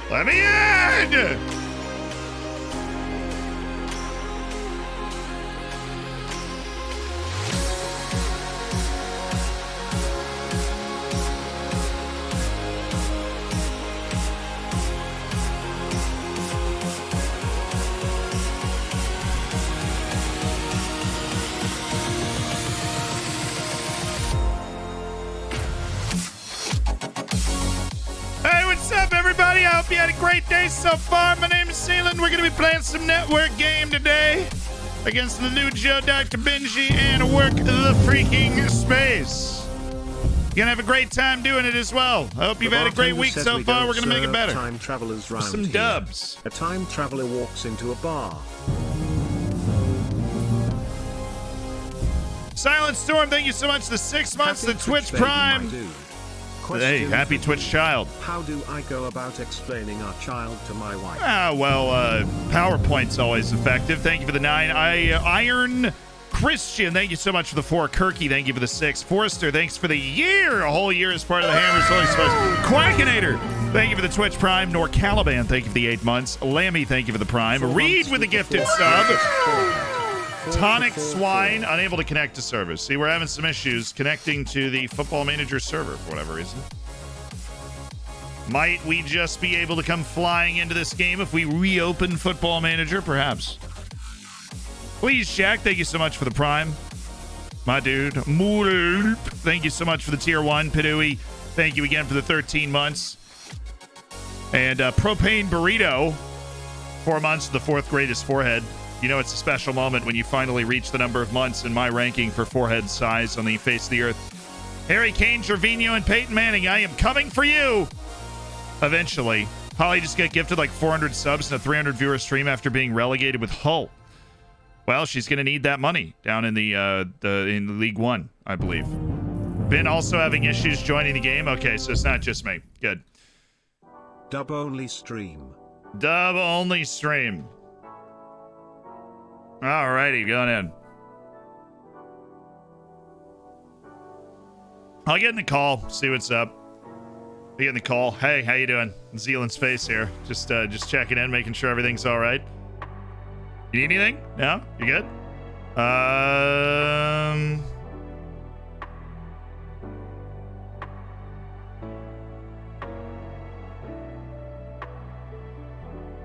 Let me in! What's up, everybody? I hope you had a great day so far. My name is Sealand. We're going to be playing some network game today against the new Joe Dr. Benji and work the freaking space. You're going to have a great time doing it as well. I hope you've had a great week so far. We're going to make it better. Time travelers round some here. dubs. A time traveler walks into a bar. Silent Storm, thank you so much. The 6 months, Happy the Twitch baby, Prime. my dude. Hey, Question happy for Twitch you. child. How do I go about explaining our child to my wife? PowerPoint's always effective. Thank you for the 9. Iron Christian, thank you so much for the 4. Kirky, thank you for the 6. Forrester, thanks for the year. A whole year as part of the Hammer's Holy Spice. Quackinator, thank you for the Twitch Prime. Nor Caliban, thank you for the 8 months. Lammy, thank you for the Prime. Reed with the gifted sub. Tonic Swine, unable to connect to servers. See, we're having some issues connecting to the Football Manager server for whatever reason. Might we just be able to come flying into this game if we reopen Football Manager? Perhaps. Please, Shaq, thank you so much for the Prime. My dude. Moolp, thank you so much for the Tier 1. Pidooey, thank you again for the 13 months. And Propane Burrito, 4 months, the 4th greatest forehead. You know, it's a special moment when you finally reach the number of months in my ranking for forehead size on the face of the earth. Harry Kane, Trevino, and Peyton Manning, I am coming for you. Eventually. Holly just got gifted like 400 subs and a 300 viewer stream after being relegated with Hull. Well, she's going to need that money down in the in League One, I believe. Ben also having issues joining the game. Okay, so it's not just me. Good. Dub only stream. Dub only stream. Alrighty, going in. I'll get in the call, see what's up. I'll get in the call. Hey, how you doing? Zealand's face here. Just checking in, making sure everything's all right. You need anything? No? You good?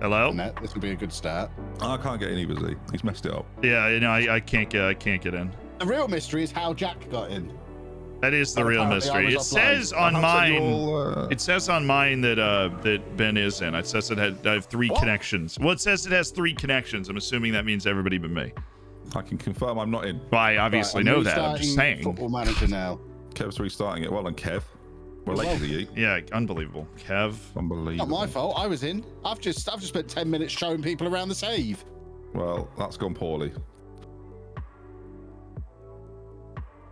Hello? This will be a good start. I can't get in either, Z. He's messed it up. Yeah, you know, I can't get in. The real mystery is how Jack got in. That is the real Apparently I mystery. was It offline. says on mine. All, It says on mine that Ben is in. It says I have 3 What? connections. Well, it says it has 3 connections. I'm assuming that means everybody but me. I can confirm I'm not in. Well, I obviously Right, know that. I'm just restarting saying. Football Manager now. Kev's restarting it. Well done, Kev. We're late to you. Yeah, unbelievable. Kev. Unbelievable. Not my fault. I was in. I've just spent 10 minutes showing people around the save. Well, that's gone poorly.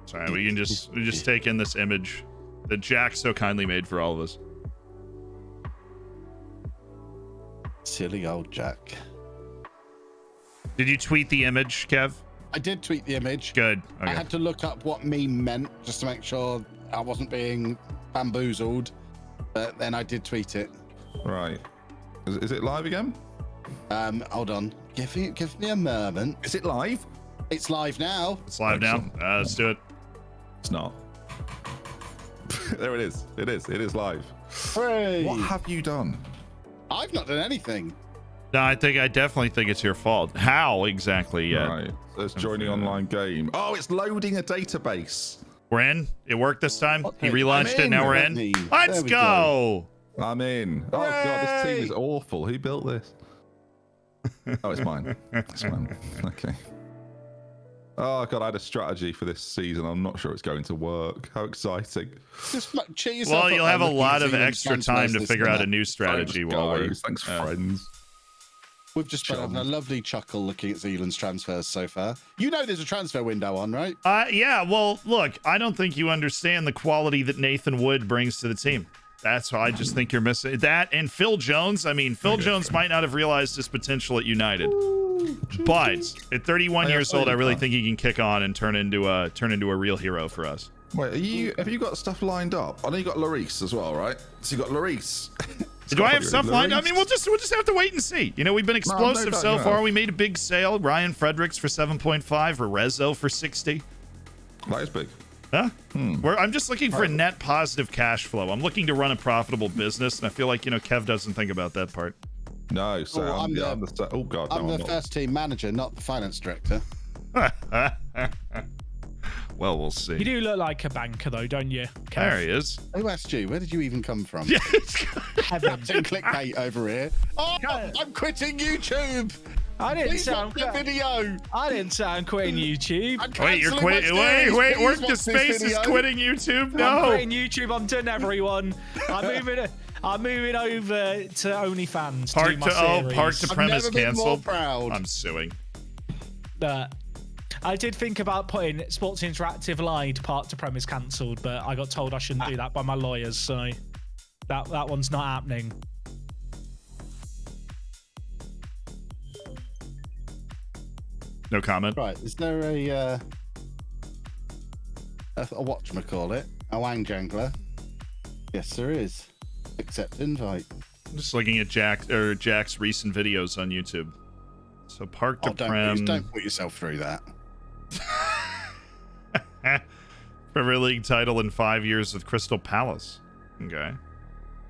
Sorry, we can just take in this image that Jack so kindly made for all of us. Silly old Jack. Did you tweet the image, Kev? I did tweet the image. Good. I Okay. had to look up what meme meant just to make sure I wasn't being bamboozled. But then I did tweet it. Right. Is it live again? Hold on. Give me a moment. Is it live? It's live now. It's live now. Excellent. Let's do it. It's not. There it is. It is live. Hooray! What have you done? I've not done anything. No, I definitely think it's your fault. How exactly yet? Right. There's joining online game. Oh, it's loading a database. We're in. It worked this time. He Okay, relaunched I'm it. in. Now we're Let in. me- Let's there we go. I'm in. Oh god, this team Hooray! is awful. Who built this? Oh, it's mine. It's mine. Okay. Oh god, I had a strategy for this season. I'm not sure it's going to work. How exciting! Just cheer yourself Well, up you'll by have a looking lot at of Zealand extra transfers time to this figure and out a that. new strategy Thanks, while we're. guys. Thanks, friends. We've just been having a lovely chuckle looking at Zealand's transfers so far. You know there's a transfer window on, right? Yeah, well, look, I don't think you understand the quality that Nathan Wood brings to the team. That's why I just think you're missing that. And Phil Jones, I mean, Phil Jones might not have realized his potential at United. But at 31 years old, I really think he can kick on and turn into a real hero for us. Wait, have you got stuff lined up? I know you got Lloris as well, right? So you got Lloris Do I have stuff lined? I mean, we'll just have to wait and see. You know, we've been explosive so far. We made a big sale. Ryan Fredericks for 7.5, Rezo for 60. That is big. Huh? I'm just looking for a net positive cash flow. I'm looking to run a profitable business, and I feel like, you know, Kev doesn't think about that part. No, so I'm the first team manager, not the finance director. Well, we'll see. You do look like a banker, though, don't you, Kev? There he is. Who asked you? Where did you even come from? Heaven. Captain Clickbait over here. Oh, I'm quitting YouTube. I didn't Please sound watch the video. I didn't sound quitting YouTube. Wait, you're quitting? Wait, Work the Space is quitting YouTube? No. I'm quitting YouTube. I'm done, everyone. I'm moving over to OnlyFans to do my series. Park to Prem is cancelled. Proud. I'm suing. I did think about putting Sports Interactive lied Park to Prem is cancelled, but I got told I shouldn't do that by my lawyers, so that one's not happening. No comment. Right, is there a whatchamacallit? A wang jangler? Yes, there is. Accept invite. I'm just looking at Jack's recent videos on YouTube. So Park to Prem. Don't put yourself through that. Premier League title in 5 years with Crystal Palace. Okay.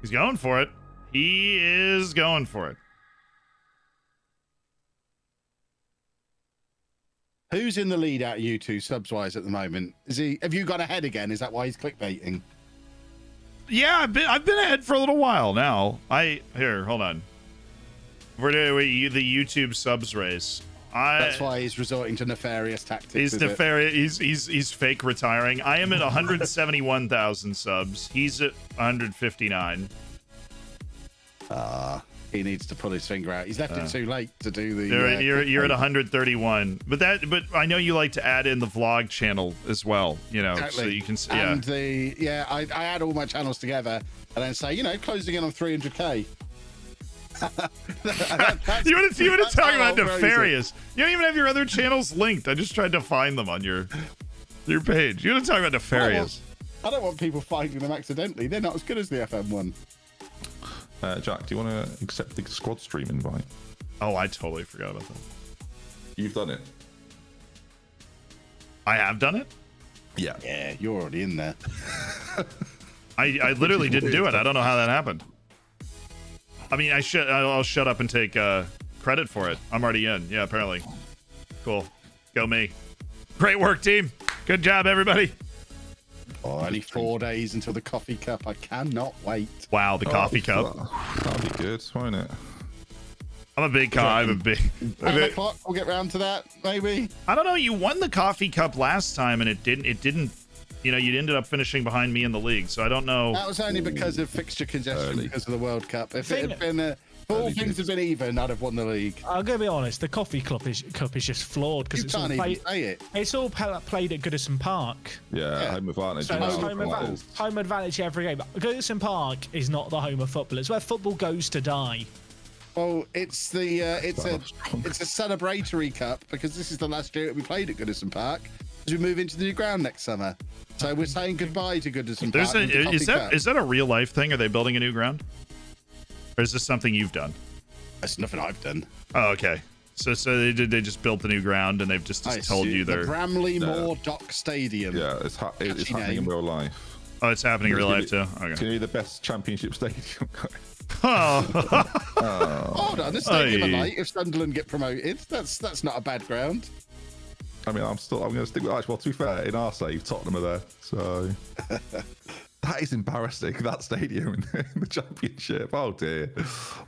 He's going for it. He is going for it. Who's in the lead out of you two subs-wise at the moment? Have you gone ahead again? Is that why he's clickbaiting? Yeah, I've been ahead for a little while now. Hold on. We're doing the YouTube subs race. That's why he's resorting to nefarious tactics. He's nefarious. He's fake retiring. I am at 171,000 subs. He's at 159. He needs to pull his finger out. He's left it too late to do the. You're at 131, but I know you like to add in the vlog channel as well. You know, exactly. So you can. And I add all my channels together and then say, you know, closing in on 300k. You want to talk about nefarious? You don't even have your other channels linked. I just tried to find them on your page. You want to talk about nefarious? I don't want people finding them accidentally. They're not as good as the FM one. Jack, do you want to accept the squad stream invite? Oh, I totally forgot about that. You've done it. I have done it? Yeah. Yeah, you're already in there. I literally didn't do it. I don't know how that happened. I mean, I'll shut up and take credit for it. I'm already in. Yeah, apparently. Cool. Go me. Great work, team. Good job, everybody. Oh, only 4 days until the coffee cup. I cannot wait. Wow, the coffee cup. That'll be good, won't it? I'm a big I'm a big. 9 o'clock. We'll get round to that, maybe. I don't know. You won the coffee cup last time, and it didn't. You know, you ended up finishing behind me in the league, so I don't know. That was only because of fixture congestion because of the World Cup. If it had been all things had been even, I'd have won the league. I'm gonna be honest. The coffee cup is just flawed because it's all It's all played at Goodison Park. Yeah, home advantage. So it's home advantage every game. Goodison Park is not the home of football. It's where football goes to die. Well, it's a celebratory cup because this is the last year that we played at Goodison Park as we move into the new ground next summer. So we're saying goodbye to Goodison Park. Is that a real life thing? Are they building a new ground? Or is this something you've done? That's nothing I've done. Oh, okay. So they just built the new ground and they've just told you they're... The Bramley Moor Dock Stadium. Yeah, it's happening in real life. Oh, it's happening in real life too? Okay. It's going to be the best championship stadium. Hold on, the stadium alight if Sunderland get promoted. That's not a bad ground. I mean, I'm going to stick with Arch. Well, to be fair, in our save, Tottenham are there. So that is embarrassing, that stadium in the championship. Oh, dear.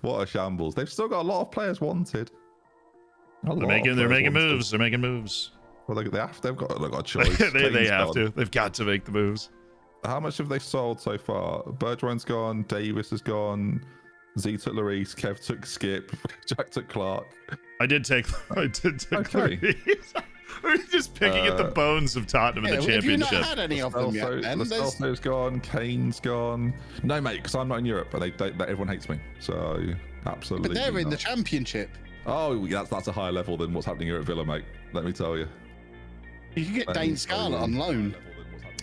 What a shambles. They've still got a lot of players wanted. They're making moves. They're making moves. Well, they've got a choice. they have to. They've got to make the moves. How much have they sold so far? Bergeron's gone. Davis has gone. Z took Lloris. Kev took Skip. Jack took Clark. I did take Lloris. We're just picking at the bones of Tottenham in the championship. Have you not had any of them yet, then? Lascelles gone. Kane's gone. No, mate, because I'm not in Europe, but everyone hates me. So, absolutely. But they're in the championship. Oh, that's a higher level than what's happening here at Villa, mate. Let me tell you. You can get Dane Scarlett on loan.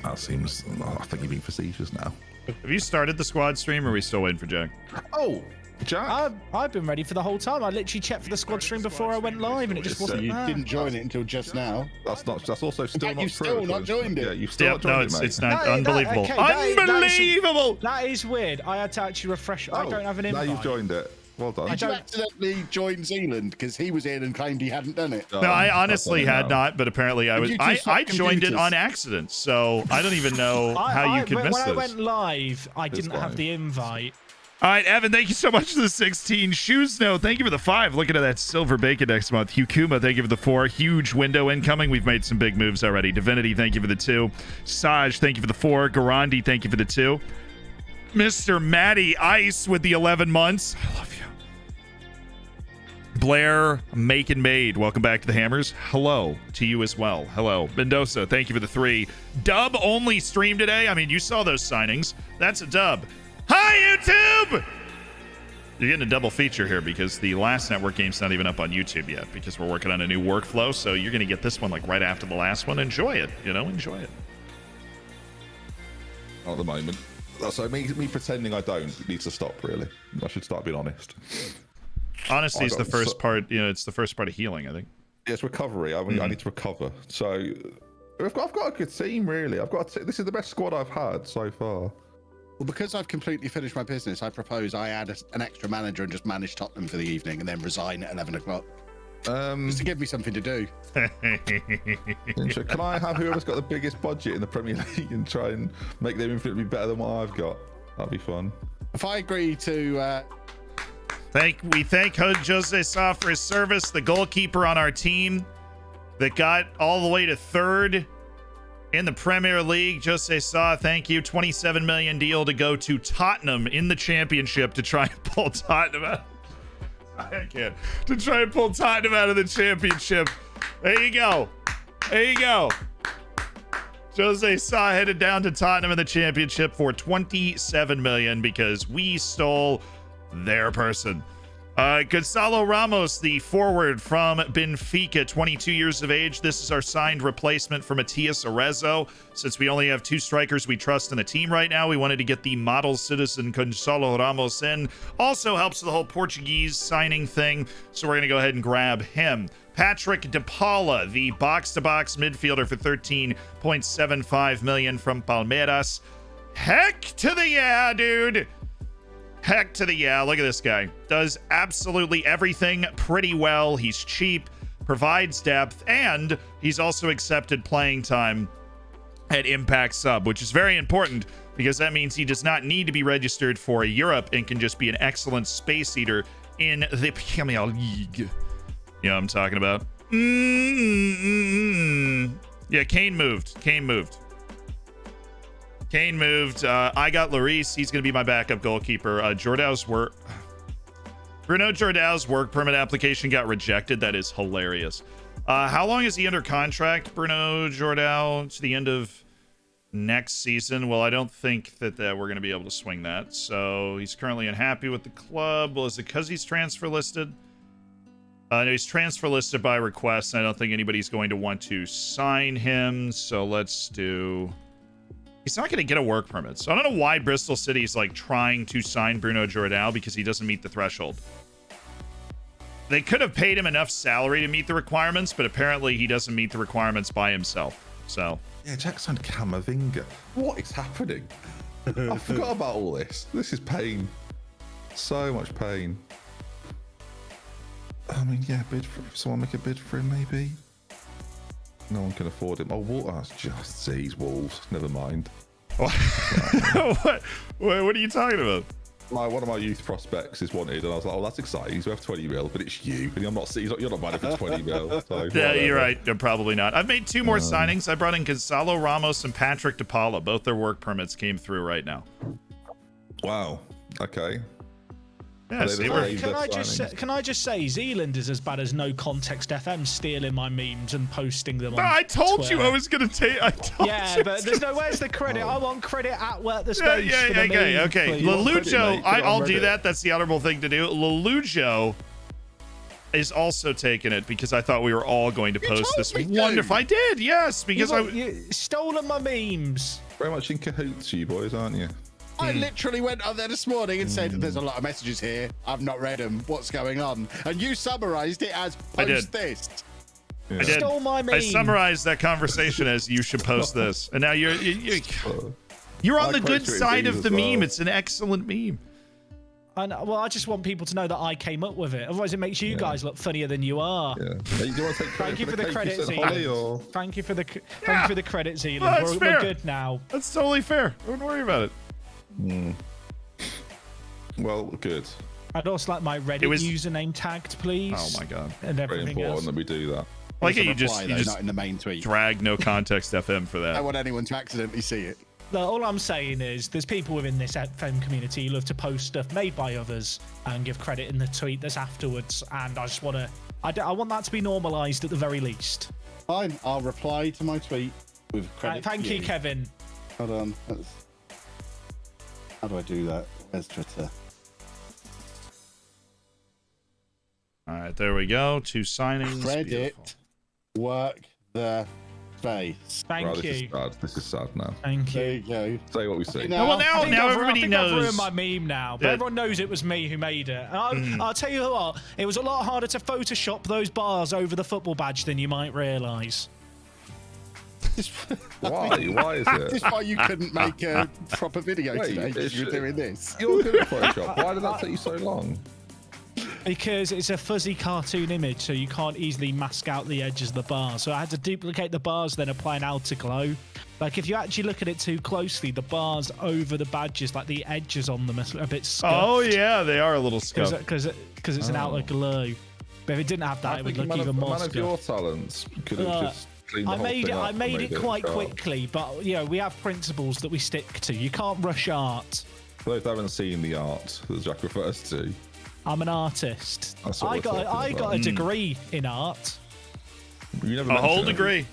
That seems... I think you're being facetious now. Have you started the squad stream, or are we still waiting for Jack? Oh, Jack. I've been ready for the whole time. I literally checked for the squad stream before I went live, and it just wasn't You there. didn't join it until just now. That's also still fact, not you've true. still not joined it. Yeah, you've still not No, joined it, mate. it's not That- unbelievable. okay, Unbelievable. That is weird. I had to actually refresh. I don't have an invite. Now you've joined it. Well done. Did you accidentally join Zealand because he was in and claimed he hadn't done it? No, I honestly I've done it had now. not, but apparently I was. You two I swap joined it computers. on accident, so I don't even know how you could miss when I this. went live, I didn't have live. the invite. All right, Evan, thank you so much for the 16. Shoes, no, thank you for the 5. Looking at that silver bacon next month. Hukuma, thank you for the 4. Huge window incoming. We've made some big moves already. Divinity, thank you for the 2. Saj, thank you for the 4. Garandi, thank you for the 2. Mr. Matty Ice with the 11 months. I love you. Blair, Make and Made, welcome back to the Hammers. Hello to you as well. Hello. Mendoza, thank you for the 3. Dub only stream today. I mean, you saw those signings. That's a dub. Hi, YouTube! You're getting a double feature here because the last network game's not even up on YouTube yet because we're working on a new workflow. So you're going to get this one like right after the last one. Enjoy it. Enjoy it. Not at the moment. So me pretending I don't needs to stop, really. I should start being honest. Honesty is the don't- first part. It's the first part of healing, I think. Yes, recovery. I mean, I need to recover. So I've got a good team, really. This is the best squad I've had so far. Well, because I've completely finished my business, I propose I add an extra manager and just manage Tottenham for the evening and then resign at 11 o'clock. Just to give me something to do. Can I have whoever's got the biggest budget in the Premier League and try and make them infinitely better than what I've got? That'd be fun. If I agree to... We thank Jose Sa for his service, the goalkeeper on our team that got all the way to 3rd in the Premier League. Jose Sa, thank you. 27 million deal to go to Tottenham in the Championship to try and pull Tottenham out. I can't. To try and pull Tottenham out of the Championship. There you go. There you go. Jose Sa headed down to Tottenham in the Championship for 27 million because we stole their person. Gonzalo Ramos, the forward from Benfica, 22 years of age. This is our signed replacement for Matias Arezzo. Since we only have 2 strikers we trust in the team right now, we wanted to get the model citizen Gonzalo Ramos in. Also helps with the whole Portuguese signing thing, so we're going to go ahead and grab him. Patrick De Paula, the box-to-box midfielder for 13.75 million from Palmeiras. Heck to the yeah, dude. Heck to the yeah. Look at this guy. Does absolutely everything pretty well. He's cheap, provides depth, and he's also accepted playing time at Impact Sub, which is very important because that means he does not need to be registered for Europe and can just be an excellent space eater in the Premier League. You know what I'm talking about? Yeah, Kane moved. I got Lloris. He's going to be my backup goalkeeper. Bruno Jordão's work permit application got rejected. That is hilarious. How long is he under contract, Bruno Jordão? To the end of next season? Well, I don't think that we're going to be able to swing that. So he's currently unhappy with the club. Well, is it because he's transfer listed? No, he's transfer listed by request. I don't think anybody's going to want to sign him. So let's do... He's not going to get a work permit. So I don't know why Bristol City's like trying to sign Bruno Jordão because he doesn't meet the threshold. They could have paid him enough salary to meet the requirements, but apparently he doesn't meet the requirements by himself. So Yeah, Jack signed Camavinga. What is happening? I forgot about all this. This is pain. So much pain. I mean, yeah, someone make a bid for him, maybe. No one can afford him. Oh, Walter's just sees Wolves. Never mind. what are you talking about? One of my youth prospects is wanted, and I was like, "Oh, that's exciting. He's worth 20 mil, but it's you, and I'm not. You're not buying it for 20 mil." So Yeah, you're right. Probably not. I've made 2 more signings. I brought in Gonzalo Ramos and Patrick De Paula. Both their work permits came through right now. Wow. Okay. Yeah, see, we're- Can I just say Zealand is as bad as No Context FM stealing my memes and posting them on I told you Twitter. I was gonna take. Yeah, but there's no where's the credit. I want credit at work the space. for the Okay. meme, Okay. please. Lelujo, Put it on I'll do Reddit. that. That's the honorable thing to do. Lelujo is also taking it because I thought we were all going to post told this me to. wonderful. I did, yes, because You stolen my memes. Very much in cahoots, you boys, aren't you? I literally went on there this morning and said, "There's a lot of messages here. I've not read them. What's going on?" And you summarized it as "post this." I did. Stole my meme. I summarized that conversation as "you should post this," and now you're on the good side of the meme. It's an excellent meme. And well, I just want people to know that I came up with it. Otherwise, it makes you guys look funnier than you are. Yeah. Do you want to take Thank you for the credit, Zealand. Thank you for the credit, Zealand. Well, we're good now. That's totally fair. Don't worry about it. Well, good. I'd also like my Reddit username tagged, please. Oh my god. And Very everything important else. that we do that. Like It's a you just reply, though, not in the main tweet. drag no context FM for I that. don't want anyone to accidentally see it. No, all I'm saying is there's people within this FM community who love to post stuff made by others and give credit in the tweet that's afterwards. And I just want to, I want that to be normalized at the very least. Fine, I'll reply to my tweet with credit. Thank you, Kevin. Hold on. How do I do that? Where's Twitter? All right, there we go. 2 signings. Credit. Beautiful. Work the face. Thank you. This is sad now. Thank There you. you go. Say what we say. Now, Well, now everybody I think knows. I've ruined my meme now, but Yeah. everyone knows it was me who made it. And I'll tell you what, it was a lot harder to Photoshop those bars over the football badge than you might realise. Why? Why is This it? is why you couldn't make a proper video Wait, today, because it's- you were doing this. You're good at Photoshop. Why did that take you so long? Because it's a fuzzy cartoon image, so you can't easily mask out the edges of the bar. So I had to duplicate the bars, then apply an outer glow. Like, if you actually look at it too closely, the bars over the badges, like the edges on them, are a bit scuffed. Oh yeah, they are a little scuffed. Because it's an outer glow. But if it didn't have that, it would look even more Man of your scuffed. talents could have just cleaned the I whole made thing it. up I and made it quite sharp. quickly, but you know we have principles that we stick to. You can't rush art. For those who haven't seen the art that Jack refers to, I'm an artist. That's what I we're got talking a about. degree in art. you never A whole mentioned it. degree.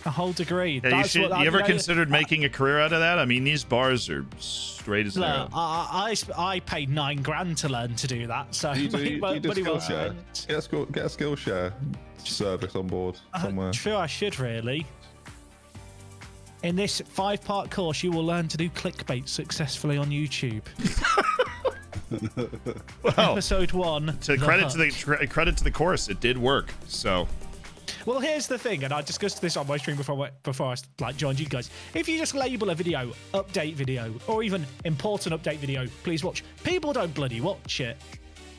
A whole degree. Yeah, That's what you ever know, considered making a career out of that? I mean, these bars are straight as Look, hell. I paid $9,000 to learn to do that. So Do you do money well Skillshare? spent. Get a Skillshare service on board somewhere. Sure, I should really. In this 5-part course, you will learn to do clickbait successfully on YouTube. Well, Episode 1. to credit to the course, it did work. So Well, here's the thing, and I discussed this on my stream before I joined you guys. If you just label a video update video or even important update video, please watch. People don't bloody watch it.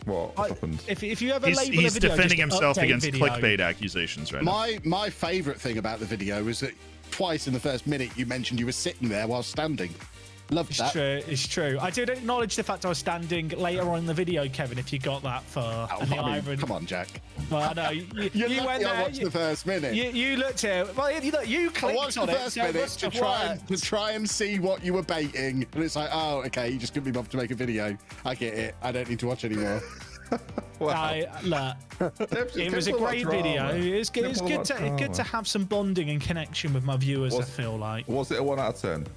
What happened? If you ever he's label a he's video defending just himself update against video, clickbait accusations right now. My favourite thing about the video was that twice in the first minute you mentioned you were sitting there while standing. Loved It's that. true. It's true. I did acknowledge the fact I was standing later on in the video, Kevin. If you got that far, Oh, and the I mean, Ivan. come on, Jack. Well, I know you You're went lucky I there. watched the first minute. You looked here. Well, you I clicked watched on the it. first So it minute must to have try worked. and see what you were baiting, and it's like, oh, okay, you just couldn't be bothered to make a video. I get it. I don't need to watch anymore. Look, it was a great video. It's good to have some bonding and connection with my viewers. I feel like Was it a 1 out of 10?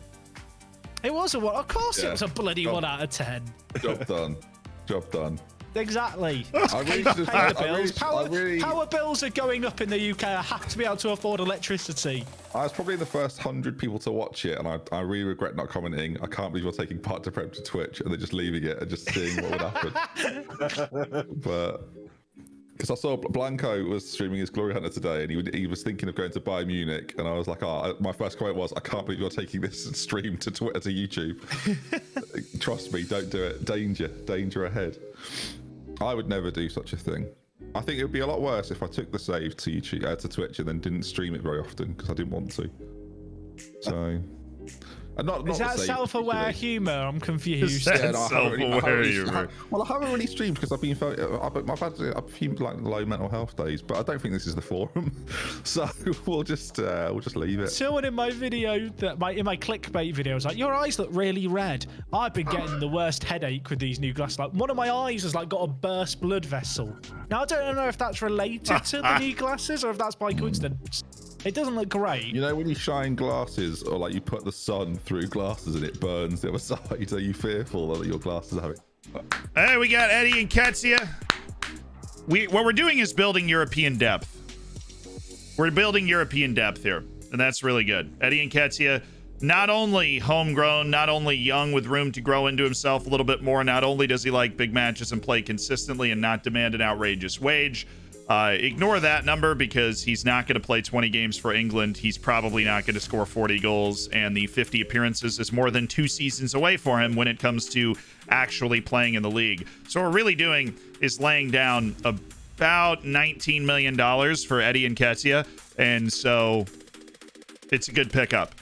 it was a 1. Of course, Yeah. it was a bloody Job- 1 out of 10. Job done. Job done. Exactly. I really Pay just, the bills. I Power bills are going up in the UK. I have to be able to afford electricity. I was probably the first 100 people to watch it, and I really regret not commenting. I can't believe you're taking part to prep to Twitch and then just leaving it and just seeing what would happen. But because I saw Blanco was streaming his Glory Hunter today, and he was thinking of going to Bayern Munich, and I was like, my first comment was, I can't believe you're taking this stream to Twitter to YouTube. Trust me, don't do it. Danger ahead. I would never do such a thing. I think it would be a lot worse if I took the save to YouTube, to Twitch, and then didn't stream it very often because I didn't want to. So, and not Is the that save self-aware particularly. humour? I'm confused. That's Yeah, no, I haven't really- I haven't self-aware really- humor. Well, I haven't really streamed because I've had a few like low mental health days, but I don't think this is the forum, so we'll just leave it. Someone in my video, in my clickbait video, was like, "Your eyes look really red." I've been getting the worst headache with these new glasses. Like, one of my eyes has like got a burst blood vessel. Now I don't know if that's related to the new glasses or if that's by coincidence. It doesn't look great. You know when you shine glasses, or like you put the sun through glasses and it burns the other side, are you fearful that your glasses have it? Hey, we got Eddie and Ketsia. What we're doing is building European depth. We're building European depth here, and that's really good. Eddie and Ketsia, not only homegrown, not only young with room to grow into himself a little bit more, not only does he like big matches and play consistently and not demand an outrageous wage. Ignore that number because he's not going to play 20 games for England. He's probably not going to score 40 goals, and the 50 appearances is more than 2 seasons away for him when it comes to actually playing in the league. So what we're really doing is laying down about $19 million for Eddie Nketiah, and so it's a good pickup.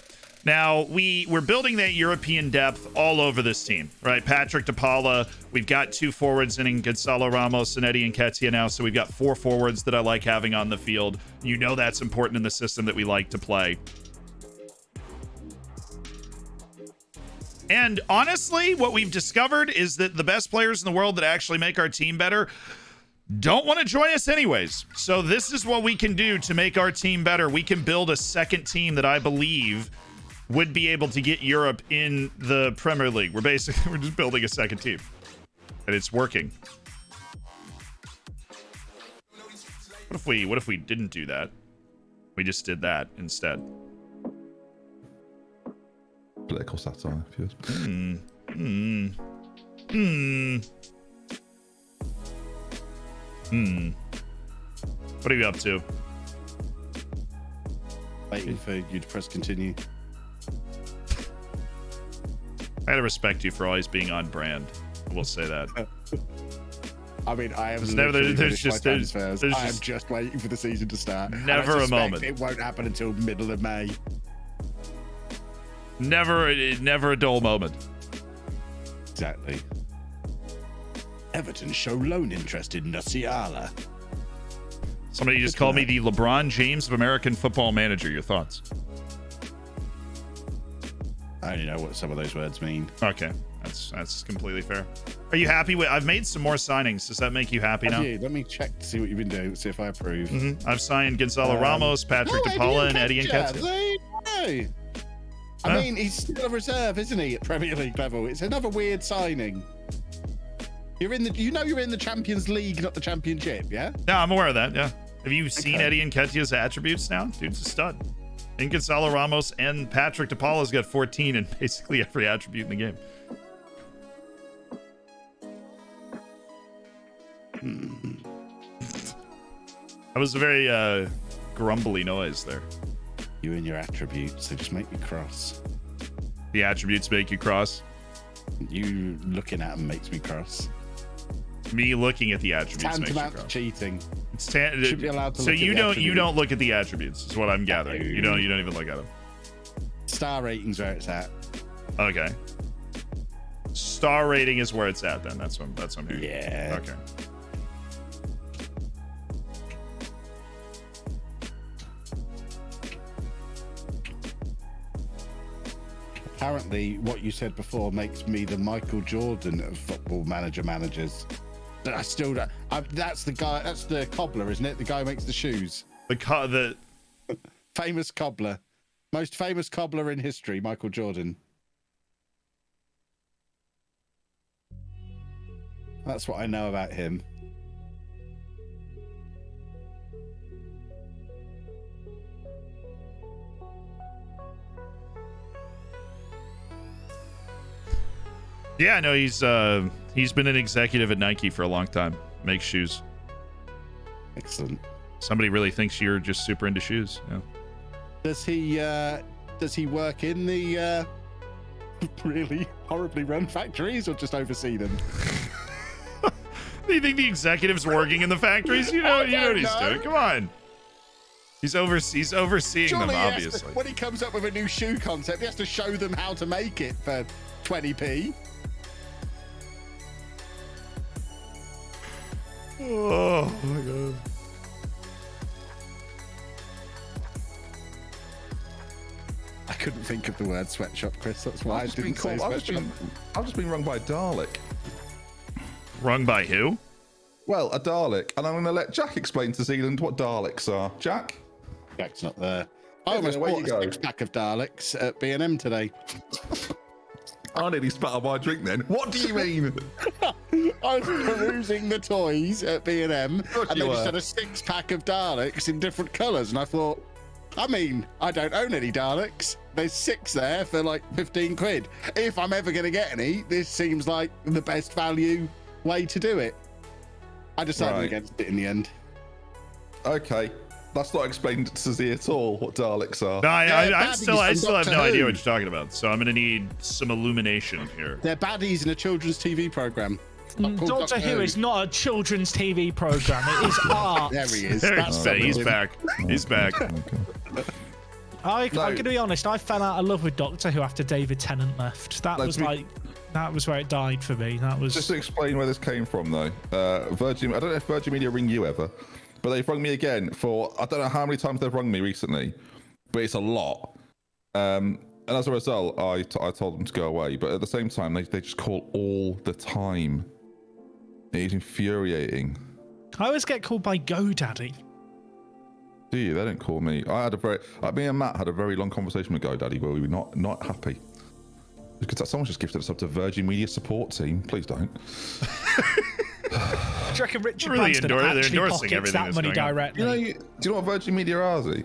Now, we're building that European depth all over this team, right? Patrick de Paula, we've got 2 forwards in Gonzalo Ramos and Eddie Nketiah now, so we've got 4 forwards that I like having on the field. You know that's important in the system that we like to play. And honestly, what we've discovered is that the best players in the world that actually make our team better don't want to join us anyways. So this is what we can do to make our team better. We can build a second team that I believe would be able to get Europe in the Premier League. We're just building a second team, and it's working. What if we didn't do that? We just did that instead. Political satire, if you What are you up to? Waiting for you to press continue. I gotta respect you for always being on brand. I will say that. I mean, I am there's just I am just waiting for the season to start. Never a moment. It won't happen until middle of May. Never a dull moment. Exactly. Everton show loan interest in Nasiala. Somebody just called me the LeBron James of American Football Manager. Your thoughts? I only know what some of those words mean. Okay, that's completely fair. Are you happy with? I've made some more signings. Does that make you happy now? Let me check to see what you've been doing. See if I approve. I've signed Gonzalo Ramos, Patrick de Paula, and Eddie Nketiah. I mean, he's still a reserve, isn't he, at Premier League level? It's another weird signing. You're in the Champions League, not the Championship, yeah? Yeah, I'm aware of that. Yeah. Have you seen Eddie Nketiah's attributes now? Dude's a stud. And Gonzalo Ramos and Patrick de Paula's got 14 in basically every attribute in the game. That was a very grumbly noise there. You and your attributes, they just make me cross. The attributes make you cross? You looking at them makes me cross. Me looking at the attributes makes you cross. Cheating. Should be allowed to so you don't look at the attributes, is what I'm gathering. You don't even look at them. Star rating's where it's at. Okay. Star rating is where it's at then. That's what I'm hearing. Yeah. Okay. Apparently, what you said before makes me the Michael Jordan of football managers. But I still don't. That's the guy. That's the cobbler, isn't it? The guy who makes the shoes. The famous cobbler, most famous cobbler in history, Michael Jordan. That's what I know about him. Yeah, no, he's been an executive at Nike for a long time. Makes shoes. Excellent. Somebody really thinks you're just super into shoes. Yeah. Does he work in the really horribly run factories or just oversee them? Do you think the executive's working in the factories? You know what he's doing. Come on. He's overseeing them, obviously. When he comes up with a new shoe concept, he has to show them how to make it for 20p. Oh my god. I couldn't think of the word sweatshop, Chris. That's why I didn't say sweatshop. I've just been rung by a Dalek. Rung by who? Well, a Dalek. And I'm going to let Jack explain to Zealand what Daleks are. Jack? Jack's not there. I almost bought a six-pack of Daleks at B&M today. I nearly spat on my drink then. What do you mean? I was perusing the toys at B&M, and they just had a six-pack of Daleks in different colours, and I thought, I mean, I don't own any Daleks. there's 6 there for like 15 quid. If I'm ever going to get any, this seems like the best value way to do it. I decided Right. against it in the end. Okay. That's not explained to Z at all what Daleks are. No, I baddies still have from no Doctor idea Who. what you're talking about. So I'm going to need some illumination here. They're baddies in a children's TV program. Doctor Who is not a children's TV program. It is art. There he is. There That's he's him. back. He's back. I'm going to be honest. I fell out of love with Doctor Who after David Tennant left. That was where it died for me. That was Just to explain where this came from, though. Virgin. I don't know if Virgin Media ring you ever, but they've rung me again for I don't know how many times they've rung me recently, but it's a lot. And as a result, I told them to go away. But at the same time, they just call all the time. It's infuriating. I always get called by GoDaddy. Do you? They don't call me. Me and Matt had a very long conversation with GoDaddy where we were not happy. Because someone's just gifted us up to Virgin Media support team. Please don't. Do you reckon Richard Really Branson they're actually endorsing pockets everything that that's money going on. directly? Do you know what Virgin Media are, Z?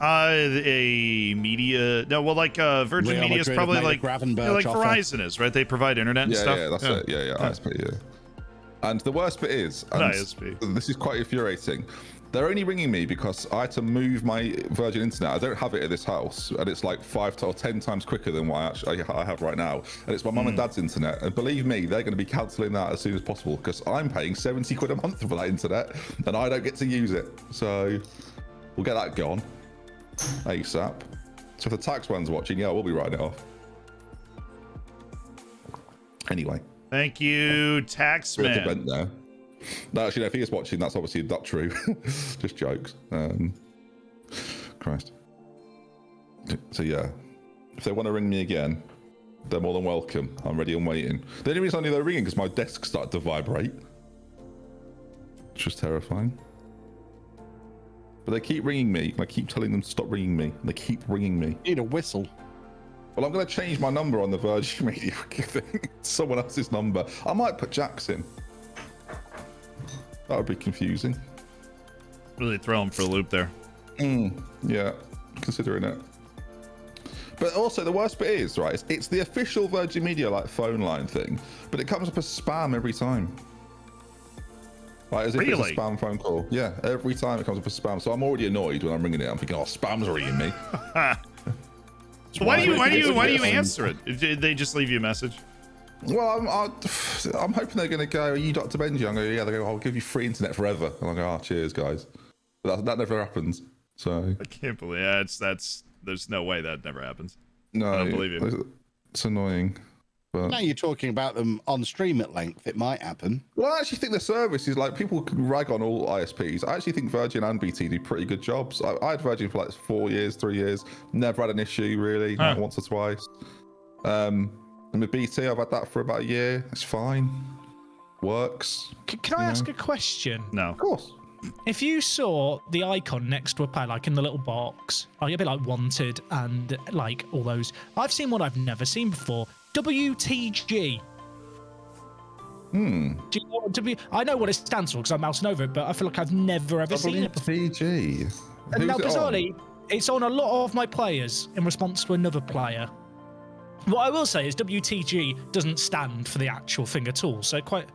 A media. No, well, like Virgin Real Media is Madrid probably have made a like Gravenberch like offer. Verizon is, right? They provide internet and stuff. Yeah, that's it. Yeah, ISP, yeah. And the worst bit is, and ISP. this is quite infuriating, they're only ringing me because I had to move my Virgin Internet. I don't have it at this house, and it's like 5 or 10 times quicker than what I have right now. And it's my mum and dad's internet. And believe me, they're going to be cancelling that as soon as possible because I'm paying 70 quid a month for that internet, and I don't get to use it. So we'll get that gone ASAP. So if the tax man's watching, yeah, we'll be writing it off. Anyway. Thank you, We have to Taxman. vent there. No, actually, no, if he is watching, that's obviously not true. Just jokes. Christ. So yeah, if they want to ring me again, they're more than welcome. I'm ready and waiting. The only reason I knew they were ringing because my desk started to vibrate, which was terrifying. But they keep ringing me, and I keep telling them to stop ringing me. And they keep ringing me. You need a whistle. Well, I'm going to change my number on the Virgin Media thing. Someone else's number. I might put Jack's in. That would be confusing. Really throw him for a loop there. Yeah, considering it. But also, the worst bit is, right, it's the official Virgin Media like phone line thing, but it comes up as spam every time. Like, as if Really? it's a spam phone call. Yeah, every time it comes up as spam. So I'm already annoyed when I'm ringing it. I'm thinking, oh, spam's ringing me. So why do you answer it? Did they just leave you a message? Well, I'm hoping they're going to go, are you Dr. Benji? I'm going, yeah, they go, I'll give you free internet forever. And I go, oh, cheers, guys. But that never happens. So I can't believe there's no way that never happens. no, I don't believe you. It's annoying. But Now you're talking about them on stream at length. It might happen. well, I actually think the service is like people can rag on all ISPs. I actually think Virgin and BT do pretty good jobs. I had Virgin for like 4 years, 3 years, never had an issue really, like once or twice. And with BT, I've had that for about a year. It's fine, works. Can I ask a question? No. Of course. If you saw the icon next to a player, like in the little box, like a bit like Wanted and like all those, I've seen one I've never seen before. WTG. Do you know what I know what it stands for because I'm mousing over it, but I feel like I've never ever seen it before. WTG. And now, Who's it on? bizarrely, it's on a lot of my players in response to another player. What I will say is WTG doesn't stand for the actual thing at all. So quite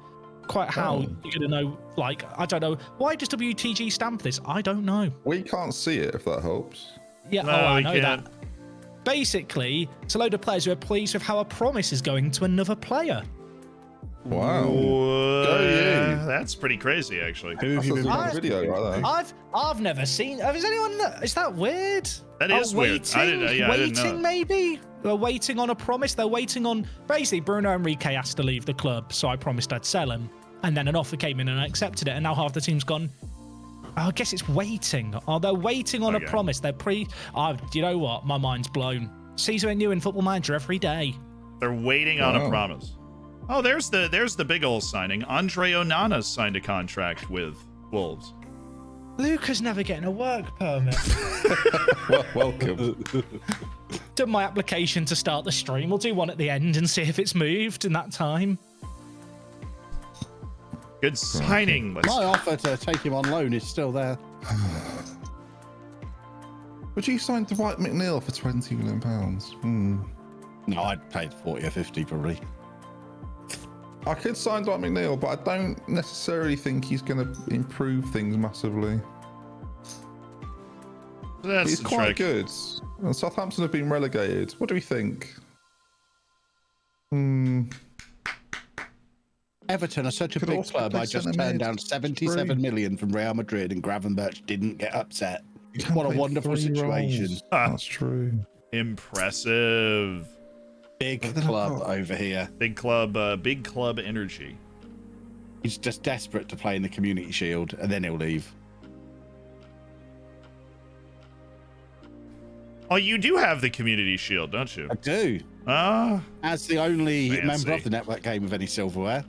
how you're gonna know? Like, I don't know. Why does WTG stand for this? I don't know. We can't see it if that helps. Yeah, No, I we know can't. that. Basically, it's a load of players who are pleased with how a promise is going to another player. Wow. Yeah, that's pretty crazy, actually. Who have That's you a been good video right there. I've never seen. Is anyone? Is that weird? That is weird. I didn't know. Waiting, maybe. They're waiting on a promise. They're waiting on. Basically, Bruno Enrique has to leave the club, so I promised I'd sell him, and then an offer came in, and I accepted it, and now half the team's gone. I guess it's waiting. Oh, they're waiting on a promise. They're you know what? My mind's blown. See something new in Football Manager every day. They're waiting on a promise. Oh, there's the big old signing. Andre Onana's signed a contract with Wolves. Luca's never getting a work permit. Well, welcome. Done my application to start the stream. We'll do one at the end and see if it's moved in that time. Good signing. My offer to take him on loan is still there. Would you sign Dwight McNeil for £20 million? No, I'd pay 40 or 50 probably. I could sign Dwight McNeil, but I don't necessarily think he's going to improve things massively. That's He's the quite trick. good. And Southampton have been relegated. What do we think? Everton are such a Could big also club. play I just centre turned mid. down 77 million from Real Madrid, and Gravenberch didn't get upset. You can What a play wonderful 3 situation. roles. That's true. Impressive. Big But then club I've got- over here. Big club energy. He's just desperate to play in the Community Shield, and then he'll leave. Oh, you do have the Community Shield, don't you? I do. Ah, As the only Fancy. member of the network game with any silverware,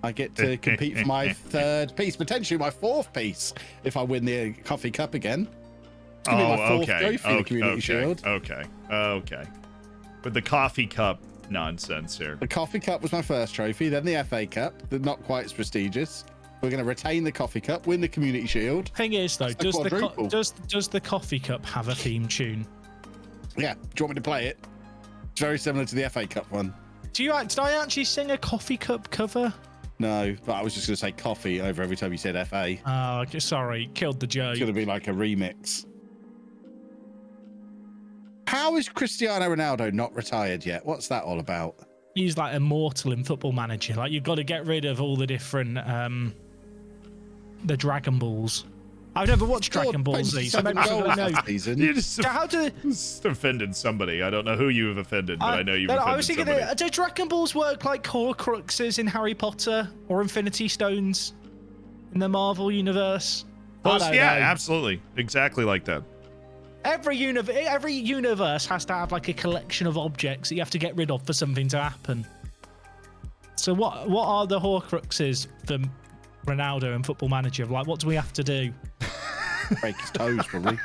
I get to compete for my 3rd piece, potentially my 4th piece, if I win the Coffee Cup again. It's gonna be my 4th trophy in the Community Shield. Okay. With the coffee cup nonsense here. The Coffee Cup was my first trophy, then the FA Cup, not quite as prestigious. We're going to retain the Coffee Cup, win the Community Shield. Thing is, though, It's the quadruple. does the coffee cup have a theme tune? Yeah, do you want me to play it? It's very similar to the FA Cup one. Did I actually sing a coffee cup cover? No, but I was just going to say coffee over every time you said FA. Oh, okay, sorry, killed the joke. It's going to be like a remix. How is Cristiano Ronaldo not retired yet? What's that all about? He's like immortal in Football Manager. Like, you've got to get rid of all the different the Dragon Balls. I've never watched Dragon Ball Z, so maybe I don't know. You just, So how do just offended somebody. I don't know who you've offended, but I know you've offended I was thinking, somebody. do Dragon Balls work like Horcruxes in Harry Potter or Infinity Stones in the Marvel universe? I don't Yeah, know. absolutely. Exactly like that. Every universe has to have like a collection of objects that you have to get rid of for something to happen. So what are the Horcruxes for Ronaldo and Football Manager? Like, what do we have to do? Break his toes, probably.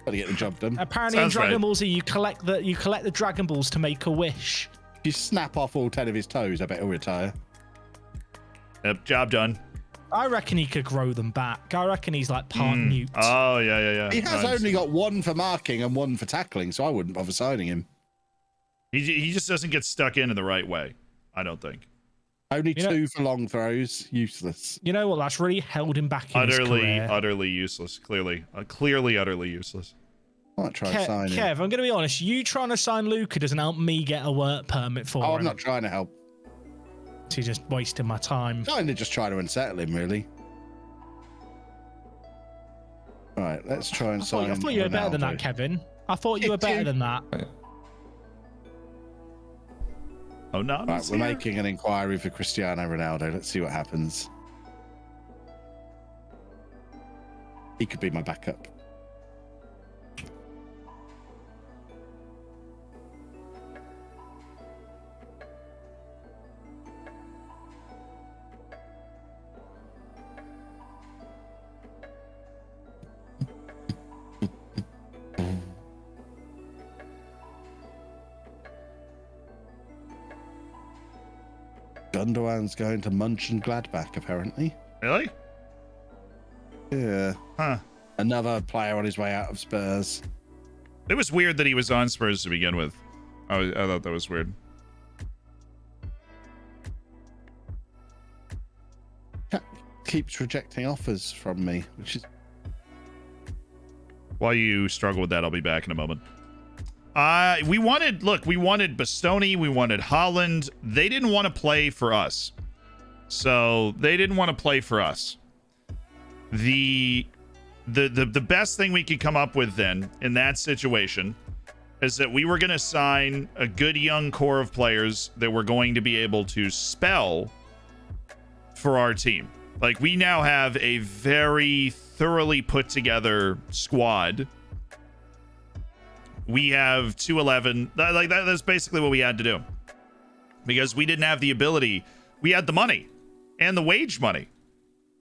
Got to get the job done. Apparently, Sounds in Dragon right. Ball Z, you collect the Dragon Balls to make a wish. If you snap off all 10 of his toes, I bet he'll retire. Yep, job done. I reckon he could grow them back. I reckon he's like part newt. Oh, yeah. He has Nice. only got 1 for marking and 1 for tackling, so I wouldn't bother signing him. He just doesn't get stuck in the right way, I don't think. Only You know- 2 for long throws, useless. You know what? That's really held him back in his career. Utterly useless. Clearly, utterly useless. I might try and sign him. Kev, I'm going to be honest. You trying to sign Luca doesn't help me get a work permit for Oh, him. I'm not trying to help. He's just wasting my time. Kind of just trying to unsettle him, really. Right, let's try and I sign thought you were better than Ronaldo. that, Kevin. I thought you were better than that. Oh, no. Right, we're making an inquiry for Cristiano Ronaldo. Let's see what happens. He could be my backup. Gundogan's going to Mönchengladbach, apparently. Really? Yeah. Huh. Another player on his way out of Spurs. It was weird that he was on Spurs to begin with. I thought that was weird. Keeps rejecting offers from me, which is While you struggle with that, I'll be back in a moment. We wanted Bastoni, we wanted Holland. They didn't want to play for us. So they didn't want to play for us. The best thing we could come up with then in that situation is that we were going to sign a good young core of players that were going to be able to spell for our team. Like, we now have a very thoroughly put together squad. We have 211. That's basically what we had to do. Because we didn't have the ability. We had the money and the wage money.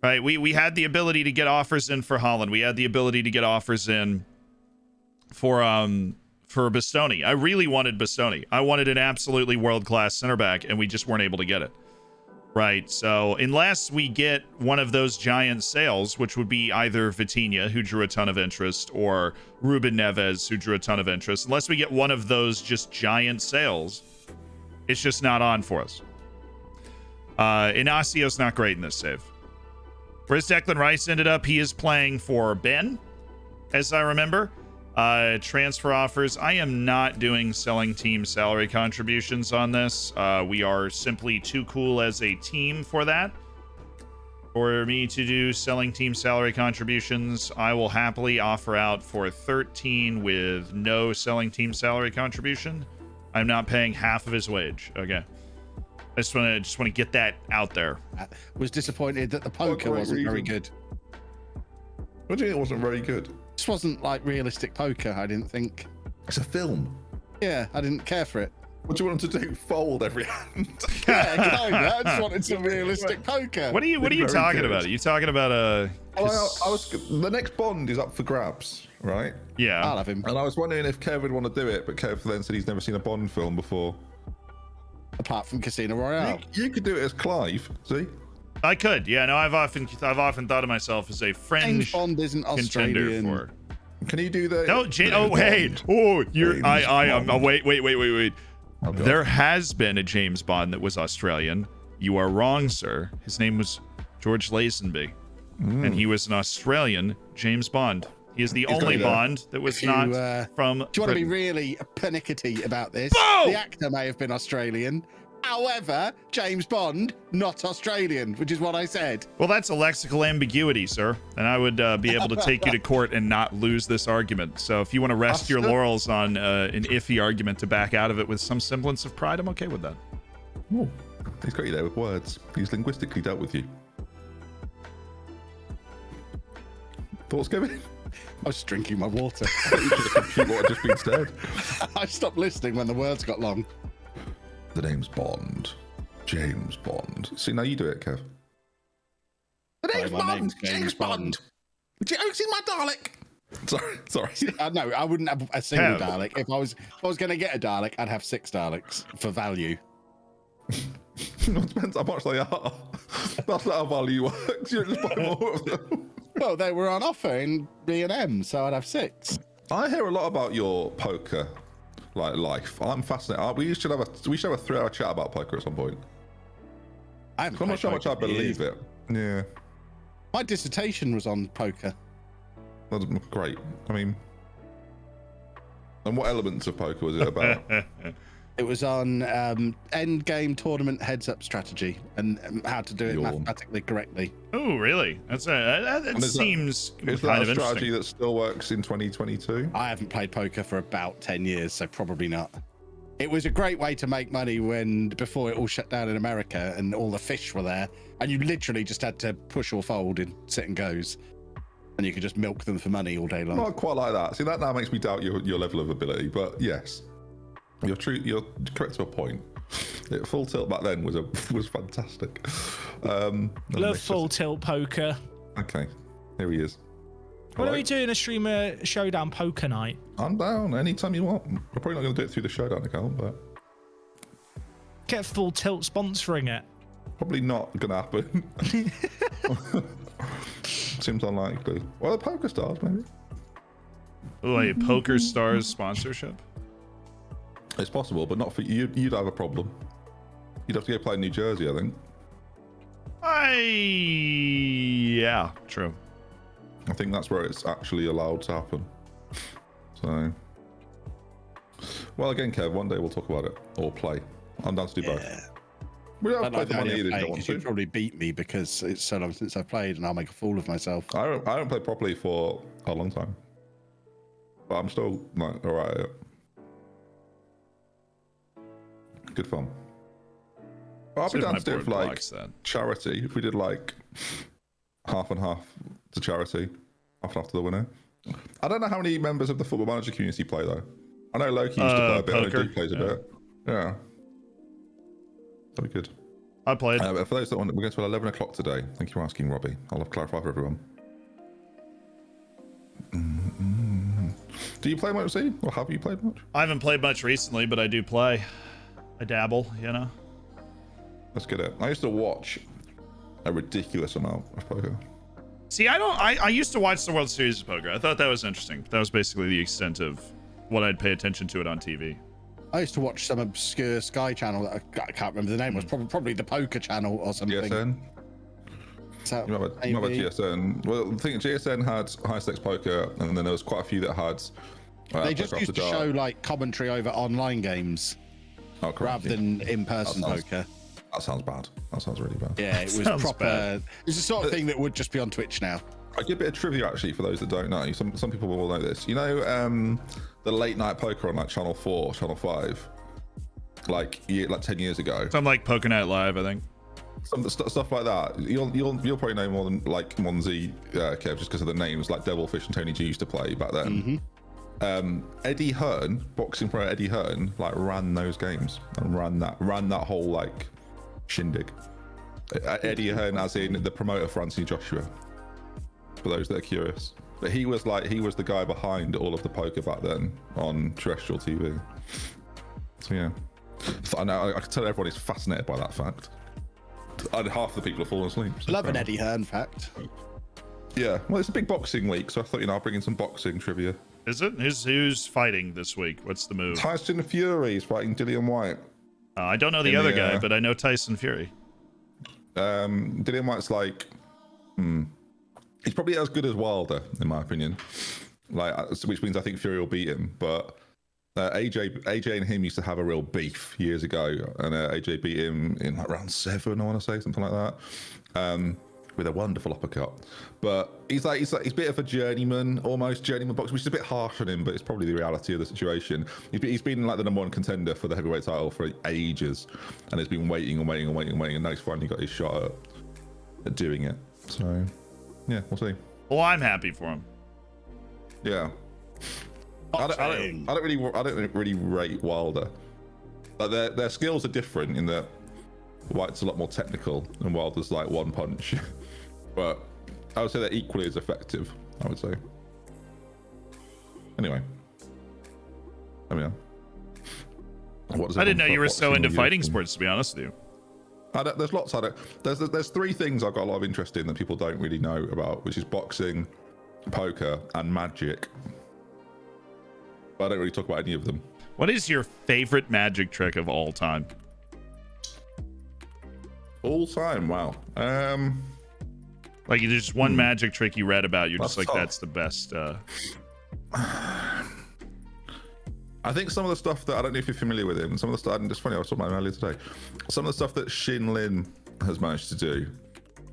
Right? We had the ability to get offers in for Holland. We had the ability to get offers in for Bastoni. I really wanted Bastoni. I wanted an absolutely world-class center back, and we just weren't able to get it. Right. So unless we get one of those giant sales, which would be either Vitinha, who drew a ton of interest, or Ruben Neves, who drew a ton of interest, unless we get one of those just giant sales, it's just not on for us. Inacio's not great in this save. Where's Declan Rice ended up? He is playing for Ben, as I remember. Transfer offers. I am not doing selling team salary contributions on this. We are simply too cool as a team for that. For me to do selling team salary contributions, I will happily offer out for 13 with no selling team salary contribution. I'm not paying half of his wage. Okay. I just want to get that out there. Was disappointed that the poker wasn't very good. What do you think it wasn't very good? This wasn't like realistic poker, I didn't think. It's a film. Yeah, I didn't care for it. What do you want him to do? Fold every hand? Yeah, kind of. I just wanted some realistic poker. What are you talking about? Are you talking about a? The next Bond is up for grabs, right? Yeah. I'll have him. And I was wondering if Kev would want to do it, but Kev then said he's never seen a Bond film before. Apart from Casino Royale. You could do it as Clive, see? I could. Yeah. No, I've often thought of myself as a James fringe Bond isn't contender Australian. for. Can you do the? No, wait. Oh, you're. Wait. Oh, God. There has been a James Bond that was Australian. You are wrong, sir. His name was George Lazenby, and he was an Australian James Bond. He is the only Bond that was not from. Do you want to be really pernickety about this? Boom! The actor may have been Australian. However, James Bond, not Australian, which is what I said. Well, that's a lexical ambiguity, sir, and I would be able to take you to court and not lose this argument. So if you want to rest your laurels on an iffy argument to back out of it with some semblance of pride, I'm okay with that. Oh, he's got you there with words. He's linguistically dealt with you. Thoughts, Kevin? I was drinking my water. You should have computed what had just been said. I stopped listening when the words got long. The name's Bond. James Bond. See, now you do it, Kev. The name's my Bond. name's James Bond. Have you seen my Dalek? Sorry. No, I wouldn't have a single Kev. Dalek. If I was going to get a Dalek, I'd have 6 Daleks for value. It depends how much they are. That's not how value works. You just buy more of them. Well, they were on offer in B&M, so I'd have 6. I hear a lot about your poker life. I'm fascinated. We should have a 3-hour chat about poker at some point. I'm I'm not sure how much I believe it. Yeah. My dissertation was on poker. That's great. I mean, and what elements of poker was it about? It was on end game tournament heads up strategy and how to do it mathematically correctly. Oh, really? That seems Is kind that of a strategy interesting. that still works in 2022? I haven't played poker for about 10 years, so probably not. It was a great way to make money before it all shut down in America and all the fish were there, and you literally just had to push or fold in sit and goes, and you could just milk them for money all day long. Not quite like that. See, that now makes me doubt your level of ability, but yes. You're correct to a point. Full tilt back then was fantastic. Love full tilt poker. Okay, here he is. When Hello. are we doing a streamer showdown poker night? I'm down anytime you want. We're probably not going to do it through the showdown account, but Get full tilt sponsoring it. probably not going to happen. Seems unlikely. Well, the Poker Stars maybe. Oh, a Poker Stars sponsorship? It's possible, but not for you. You'd have a problem. You'd have to go play in New Jersey, I think. Yeah, true. I think that's where it's actually allowed to happen. So, well, again, Kev, one day we'll talk about it or play. I'm down to do both. We don't have to play the money either. If you don't want You'd to. probably beat me because it's so long since I've played and I'll make a fool of myself. I don't play properly for a long time, but I'm still like all right at it. Good fun. I'll be down to do it for like charity. If we did like half and half to charity, half and half to the winner. I don't know how many members of the Football Manager community play though. I know Loki used to play a bit. Poker. And Duke plays a bit. Yeah, that'd be good. I played. For those that want, we're going to 11 o'clock today. Thank you for asking, Robbie. I'll have clarified for everyone. Do you play much, Z? Or have you played much? I haven't played much recently, but I do play. I dabble, you know. Let's get it. I used to watch a ridiculous amount of poker. See, I used to watch the World Series of Poker. I thought that was interesting. That was basically the extent of what I'd pay attention to it on TV. I used to watch some obscure Sky channel that I can't remember the name. It was probably the Poker Channel or something. GSN? So, You remember GSN? Well, I think GSN had high stakes poker, and then there was quite a few that had. They just used to show like commentary over online games rather than in-person poker. That sounds bad. That sounds really bad. Yeah, it was proper. Bad. It's the sort of thing that would just be on Twitch now. I give a bit of trivia actually for those that don't know. Some people will know this. You know, the late night poker on like Channel 4, Channel 5, like 10 years ago. Something like Poker Night Live, I think. Some stuff like that. You'll probably know more than like Monzi, Kev, just because of the names like Devilfish and Tony G used to play back then. Eddie Hearn, boxing pro Eddie Hearn, like ran those games and ran that whole like shindig. Eddie Hearn, as in the promoter for Anthony Joshua. For those that are curious, but he was the guy behind all of the poker back then on terrestrial TV. So yeah, I know I can tell everyone is fascinated by that fact. And half the people have fallen asleep. So Love an Eddie Hearn fact. Yeah, well, it's a big boxing week, so I thought I'll bring in some boxing trivia. Is it? Who's fighting this week? What's the move? Tyson Fury is fighting Dillian White. I don't know the other guy, but I know Tyson Fury. Dillian White's like, he's probably as good as Wilder, in my opinion. Like, which means I think Fury will beat him. But AJ and him used to have a real beef years ago, and AJ beat him in like round 7, I want to say, something like that. With a wonderful uppercut. But he's a bit of a journeyman boxer, which is a bit harsh on him, but it's probably the reality of the situation. He's been like the #1 contender for the heavyweight title for ages, and has been waiting, and now he's finally got his shot at doing it. So yeah, we'll see. Well, I'm happy for him. Yeah. I don't really rate Wilder. Like their skills are different in that White's a lot more technical and Wilder's like one punch. But I would say they're equally as effective, I would say. Anyway. I mean, I didn't know you were so into fighting sports, to be honest with you. There's lots. There's 3 things I've got a lot of interest in that people don't really know about, which is boxing, poker, and magic. But I don't really talk about any of them. What is your favorite magic trick of all time? All time, wow. Like there's just one magic trick you read about, you're just like, tough. that's the best. I think some of the stuff that I don't know if you're familiar with him. Some of the stuff, it's funny, I was talking about him earlier today. Some of the stuff that Shin Lin has managed to do.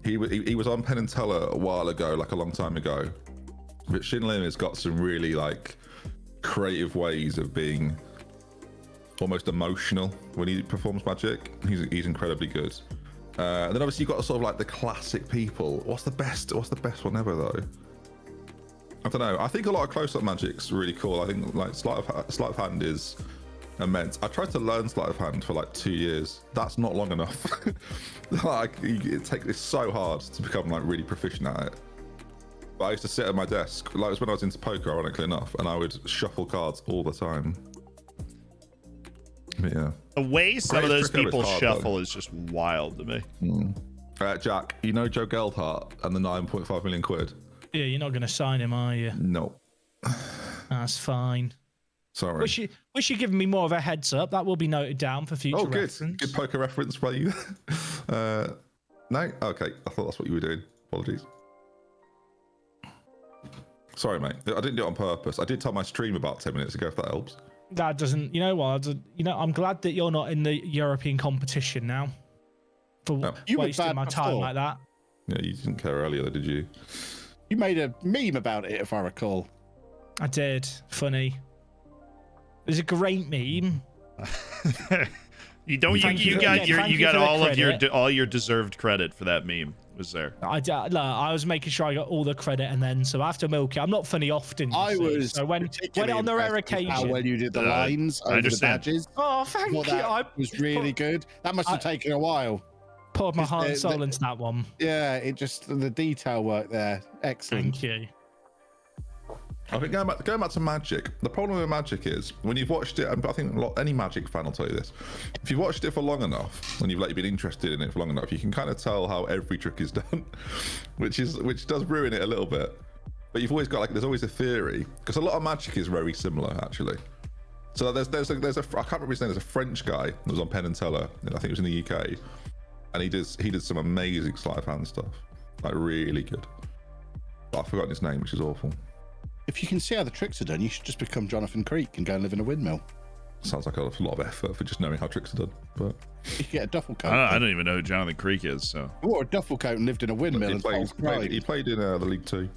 He was on Penn and Teller a while ago, like a long time ago. But Shin Lin has got some really like creative ways of being almost emotional when he performs magic. He's incredibly good. And then obviously you've got sort of like the classic people. What's the best one ever though? I don't know. I think a lot of close-up magic's really cool. I think like sleight of hand is immense. I tried to learn sleight of hand for like 2 years. That's not long enough. Like it's so hard to become like really proficient at it. But I used to sit at my desk, like it was when I was into poker, ironically enough, and I would shuffle cards all the time. But yeah. The way some of those people shuffle is just wild to me. Jack, you know Joe Geldhart and the 9.5 million quid? Yeah, you're not going to sign him, are you? No. That's fine. Sorry. Wish you'd given me more of a heads up. That will be noted down for future reference. Good poker reference by you. No? Okay. I thought that's what you were doing. Apologies. Sorry, mate. I didn't do it on purpose. I did tell my stream about 10 minutes ago, if that helps. That doesn't... You know what? I'm glad that you're not in the European competition now. For wasting my time like that. Yeah, you didn't care earlier, though, did you? You made a meme about it, if I recall. I did. Funny. It was a great meme. You got all your deserved credit for that meme. Was there? I was making sure I got all the credit, and then so after milking, I'm not funny often. So when on the rare occasion, how well you did the lines over the badges. Oh, thank you. That was really good. That must have taken a while. Poured my heart and soul into that one. Yeah, the detail work there, excellent. Thank you. I think going back to Magic, the problem with Magic is when you've watched it, and I think any Magic fan will tell you this, if you've watched it for long enough and you've been interested in it for long enough, you can kind of tell how every trick is done, which does ruin it a little bit. But you've always got there's always a theory, because a lot of Magic is very similar actually. So there's a I can't remember his name. There's a French guy that was on Penn and Teller, and I think it was in the UK, and he did some amazing sleight of hand stuff, like really good. But I've forgotten his name, which is awful. If you can see how the tricks are done, you should just become Jonathan Creek and go and live in a windmill. Sounds like a lot of effort for just knowing how tricks are done, but You could get a duffel coat. I don't even know who Jonathan Creek is. So wore a duffel coat and lived in a windmill. he played in the League Two.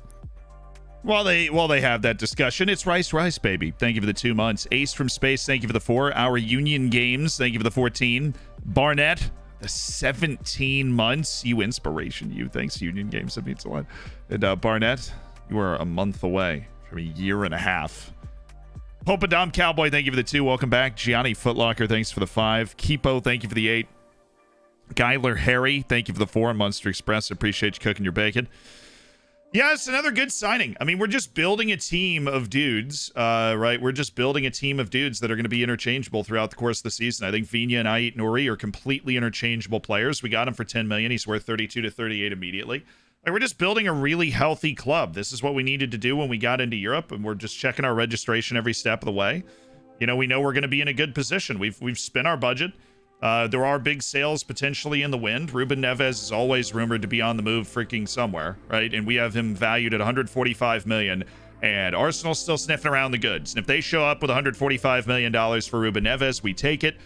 while they have that discussion, it's Rice, baby. Thank you for the 2 months. Ace from Space, thank you for the 4. Our Union Games, thank you for the 14. Barnett, the 17 months. You inspiration, you. Thanks, Union Games. That means a lot. And Barnett, you are a month away from a year and a half. Popadom Cowboy, thank you for the 2. Welcome back. Gianni Footlocker, thanks for the 5. Kipo, thank you for the 8. Guyler Harry, thank you for the 4. Monster Express, appreciate you cooking your bacon. Yeah, it's another good signing. I mean, we're just building a team of dudes, right? We're just building a team of dudes that are going to be interchangeable throughout the course of the season. I think Vinya and Ait Nuri are completely interchangeable players. We got him for 10 million. He's worth 32 to 38 immediately. Like, we're just building a really healthy club. This is what we needed to do when we got into Europe, and we're just checking our registration every step of the way. You know, we know we're going to be in a good position. We've spent our budget. There are big sales potentially in the wind. Ruben Neves is always rumored to be on the move freaking somewhere, right? And we have him valued at 145 million, and Arsenal's still sniffing around the goods. And if they show up with 145 million dollars for Ruben Neves, we take it.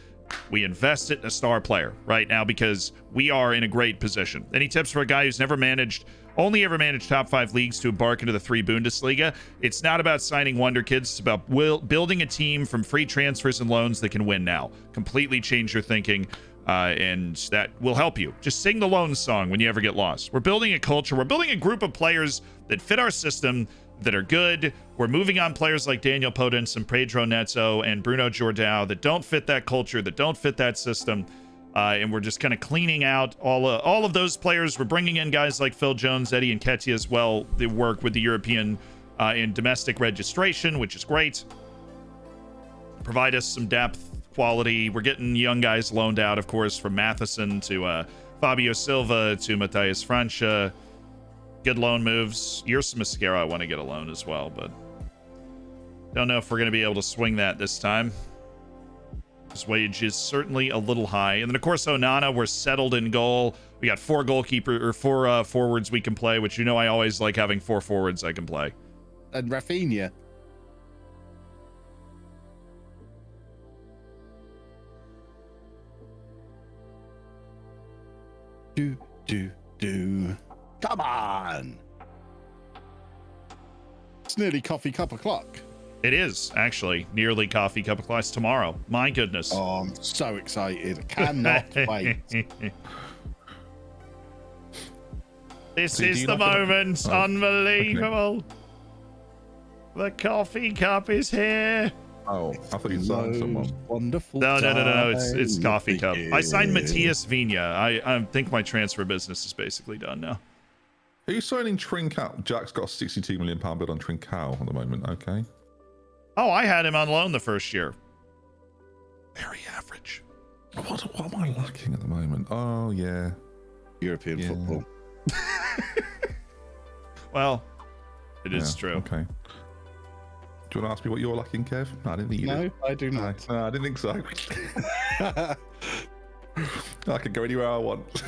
We invest it in a star player right now because we are in a great position. Any tips for a guy who's only ever managed top 5 leagues to embark into the 3 Bundesliga? It's not about signing wonderkids. It's about building a team from free transfers and loans that can win now. Completely change your thinking, and that will help you. Just sing the loan song when you ever get lost. We're building a culture. We're building a group of players that fit our system, that are good. We're moving on players like Daniel Podence and Pedro Neto and Bruno Jordao that don't fit that culture, that don't fit that system. And we're just kind of cleaning out all of those players. We're bringing in guys like Phil Jones, Eddie Nketiah as well. They work with the European and domestic registration, which is great. Provide us some depth, quality. We're getting young guys loaned out, of course, from Matheson to Fabio Silva to Matthias Francia. Good loan moves. Yerson Mosquera, I want to get a loan as well, but don't know if we're going to be able to swing that this time. His wage is certainly a little high. And then, of course, Onana, we're settled in goal. We got 4 forwards we can play, which, you know, I always like having 4 forwards I can play. And Rafinha. Do. Come on. It's nearly coffee cup o'clock. It is, actually, nearly coffee cup of class tomorrow. My goodness. Oh, I'm so excited. Cannot wait. This is the moment. Unbelievable. The coffee cup is here. Oh, I thought you signed someone. Wonderful. No. It's coffee cup. I signed Matthias Viña. I think my transfer business is basically done now. Are you signing Trincao? Jack's got a £62 million bid on Trincao at the moment. Okay. Oh, I had him on loan the first year. Very average. What am I lacking at the moment? Oh, yeah. European football. Well, it is true. Okay. Do you want to ask me what you're lacking, Kev? No, I didn't think you did. No, I do not. No, I didn't think so. I can go anywhere I want.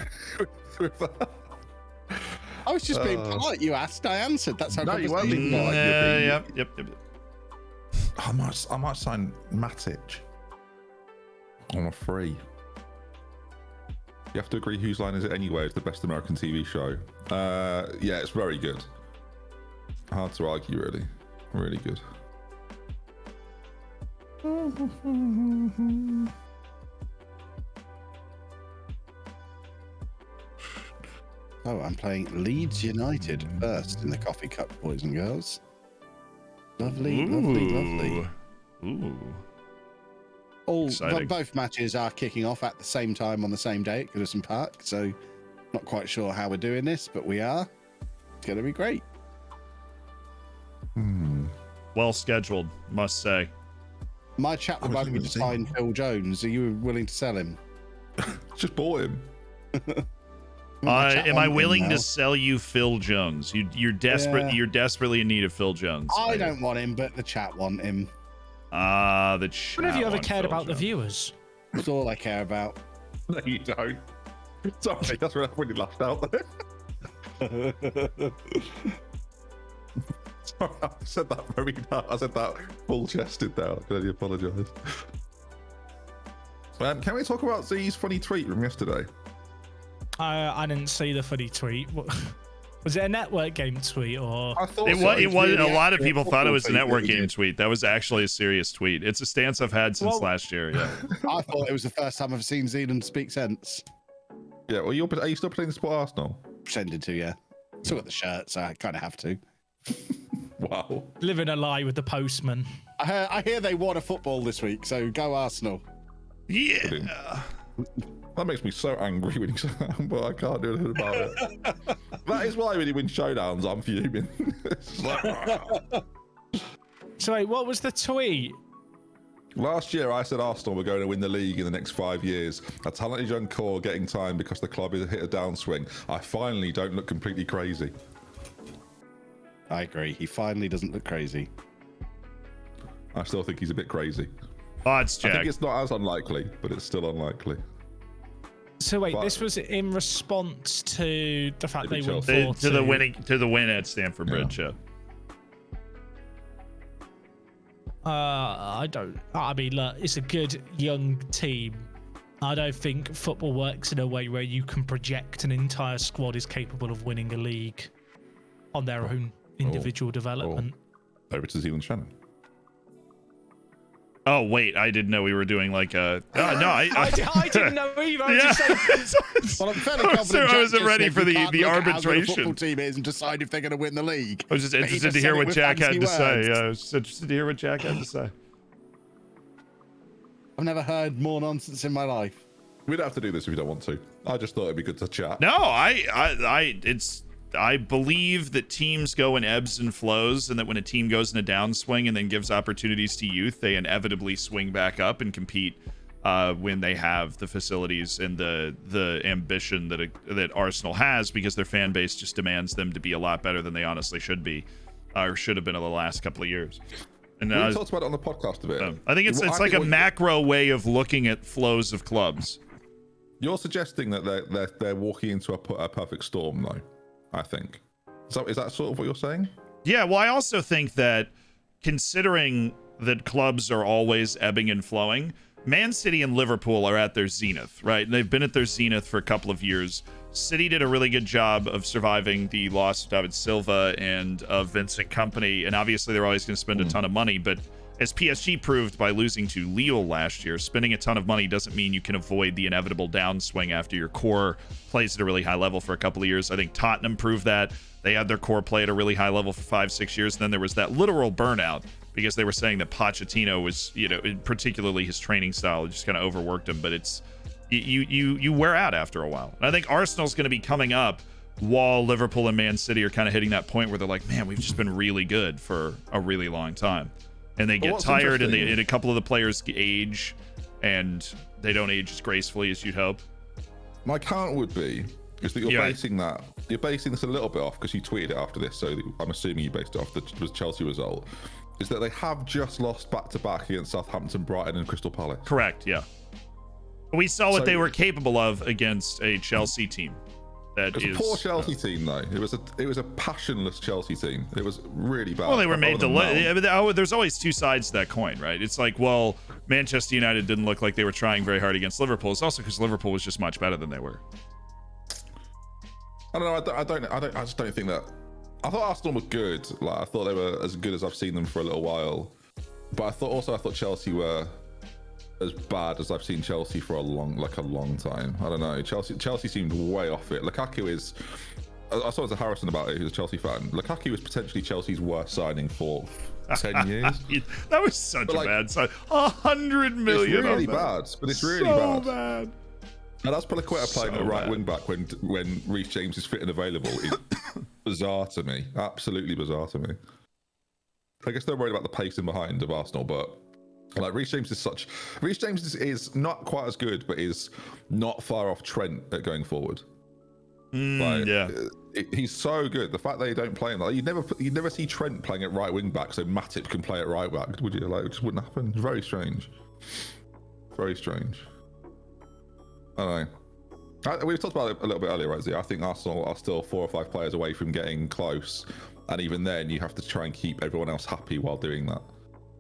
I was just being polite. You asked, I answered. That's how you weren't being polite. Yep. I might sign Matic on a free. You have to agree Whose Line Is It Anyway? It's the best American TV show. Yeah, it's very good. Hard to argue, really. Really good. Oh, I'm playing Leeds United first in the coffee cup, boys and girls. Lovely. Ooh. Both matches are kicking off at the same time on the same day at Goodison Park, so not quite sure how we're doing this, but we are. It's going to be great. Well scheduled, must say. My chat would like me to sign Phil Jones. Are you willing to sell him? Just bought him. Am I willing to sell you Phil Jones? You're desperate. Yeah. You're desperately in need of Phil Jones. I don't want him, but the chat want him. The chat. When have you ever cared Phil about Jones. the viewers? That's all I care about. No, you don't. Sorry, that's when I really laughed out there. Sorry, I said that very loud. I said that full chested there. I can only apologise. Can we talk about Z's funny tweet from yesterday? I didn't see the funny tweet. Was it a network game tweet or? I thought It was. A lot of people thought it was a network game did. tweet. That was actually a serious tweet. It's a stance I've had since last year. Yeah. I thought it was the first time I've seen Zealand speak sense. Yeah, well, are you still playing the sport Arsenal? Pretended to, yeah. Still got the shirt, so I kind of have to. Wow. Living a lie with the postman. I hear they won a football this week, so go Arsenal. Yeah. That makes me so angry when you say that, but I can't do anything about it. That is why when you win showdowns, I'm fuming. It's like, So wait, what was the tweet? last year, I said Arsenal were going to win the league in the next 5 years. A talented young core getting time because the club has hit a downswing. I finally don't look completely crazy. I agree. He finally doesn't look crazy. I still think he's a bit crazy. Odds I check. think it's not as unlikely, but it's still unlikely. So wait, But- this was in response to the fact they won Chelsea. 4-2. To the win at Stamford Bridge. Yeah. I mean, look, it's a good young team. I don't think football works in a way where you can project an entire squad is capable of winning a league on their own individual development. Over to Zealand Shannon. Oh wait, I didn't know we were doing like a. No, I didn't know either. I was just saying, Well, I'm fairly confident. I wasn't Jack ready just for said the you can't look at how good a arbitration. football team is and decide if they're going to win the league. I was just But he interested to just hear said it what with Jack had fancy to say. words. Yeah, I was just interested to hear what Jack had to say. I've never heard more nonsense in my life. We don't have to do this if you don't want to. I just thought it'd be good to chat. No, I believe that teams go in ebbs and flows, and that when a team goes in a downswing and then gives opportunities to youth, they inevitably swing back up and compete when they have the facilities and the ambition that Arsenal has, because their fan base just demands them to be a lot better than they honestly should be, or should have been in the last couple of years. And We talked about it on the podcast a bit. I think it's like a macro way of looking at flows of clubs. You're suggesting that they're walking into a perfect storm, though. I think. So is that sort of what you're saying? Yeah, well, I also think that considering that clubs are always ebbing and flowing, Man City and Liverpool are at their zenith, right? And they've been at their zenith for a couple of years. City did a really good job of surviving the loss of David Silva and of Vincent Kompany, and obviously they're always going to spend a ton of money, but as PSG proved by losing to Lille last year, spending a ton of money doesn't mean you can avoid the inevitable downswing after your core plays at a really high level for a couple of years. I think Tottenham proved that. They had their core play at a really high level for 5-6 years. And then there was that literal burnout because they were saying that Pochettino was, particularly his training style, just kind of overworked him. But it's you wear out after a while. And I think Arsenal's going to be coming up while Liverpool and Man City are kind of hitting that point where they're like, man, we've just been really good for a really long time. And they get tired, and a couple of the players age, and they don't age as gracefully as you'd hope. My count would be is that you're basing this a little bit off because you tweeted it after this, so I'm assuming you based it off the Chelsea result. Is that they have just lost back-to-back against Southampton, Brighton, and Crystal Palace? Correct. Yeah. We saw what they were capable of against a Chelsea team. That is a poor Chelsea team, though. It was a passionless Chelsea team. It was really bad. Well, they were made to. There's always two sides to that coin, right? It's like, well, Manchester United didn't look like they were trying very hard against Liverpool. It's also because Liverpool was just much better than they were. I don't know. I just don't think that. I thought Arsenal were good. Like I thought they were as good as I've seen them for a little while. But I thought Chelsea were as bad as I've seen Chelsea for a long time. I don't know. Chelsea seemed way off it. Lukaku is. I saw Harrison about it, who's a Chelsea fan. Lukaku is potentially Chelsea's worst signing for 10 years. That was such a bad sign. 100 million. It's really bad, but it's really so bad. And that's Palaqueta playing at right wing back when Reece James is fit and available is bizarre to me. Absolutely bizarre to me. I guess they're worried about the pacing behind of Arsenal, but like Reece James is not quite as good, but is not far off Trent at going forward. Yeah. He's so good. The fact that they don't play him, like you'd never see Trent playing at right wing back, so Matip can play at right back, would you? Like it just wouldn't happen. Very strange. Very strange. I don't know. We talked about it a little bit earlier, right? I think Arsenal are still 4 or 5 players away from getting close, and even then, you have to try and keep everyone else happy while doing that,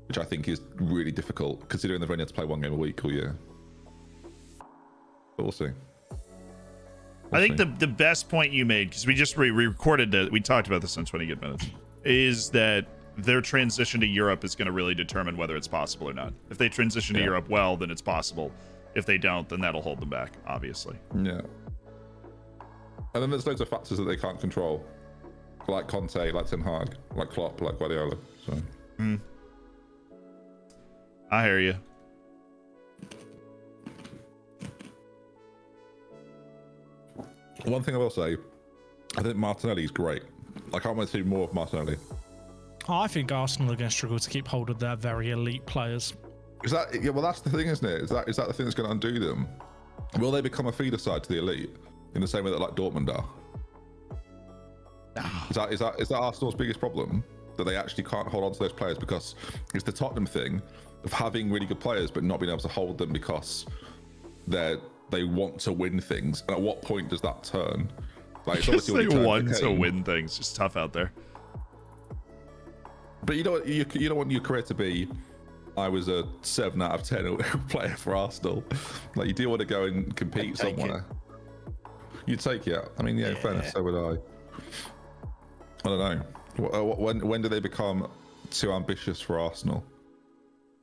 which I think is really difficult considering they've only had to play 1 game a week all year. But we'll see. I think the best point you made, because we just recorded it, we talked about this in 20 good minutes, is that their transition to Europe is going to really determine whether it's possible or not. If they transition to Europe well, then it's possible. If they don't, then that'll hold them back, obviously. Yeah. And then there's loads of factors that they can't control, like Conte, like Ten Hag, like Klopp, like Guardiola. So. I hear you. One thing I will say, I think Martinelli's great. I can't wait to see more of Martinelli. I think Arsenal are going to struggle to keep hold of their very elite players. Is that, yeah, well, that's the thing, isn't it? Is that the thing that's going to undo them? Will they become a feeder side to the elite in the same way that like Dortmund are? Is that Arsenal's biggest problem? That they actually can't hold on to those players because it's the Tottenham thing of having really good players but not being able to hold them because they want to win things. And at what point does that turn? Like, it's They obviously want to win things. It's tough out there. But you don't want your career to be, I was a 7 out of 10 player for Arsenal. Like, you do want to go and compete somewhere. You'd take it. I mean, yeah, fairness, so would I. I don't know. When do they become too ambitious for Arsenal?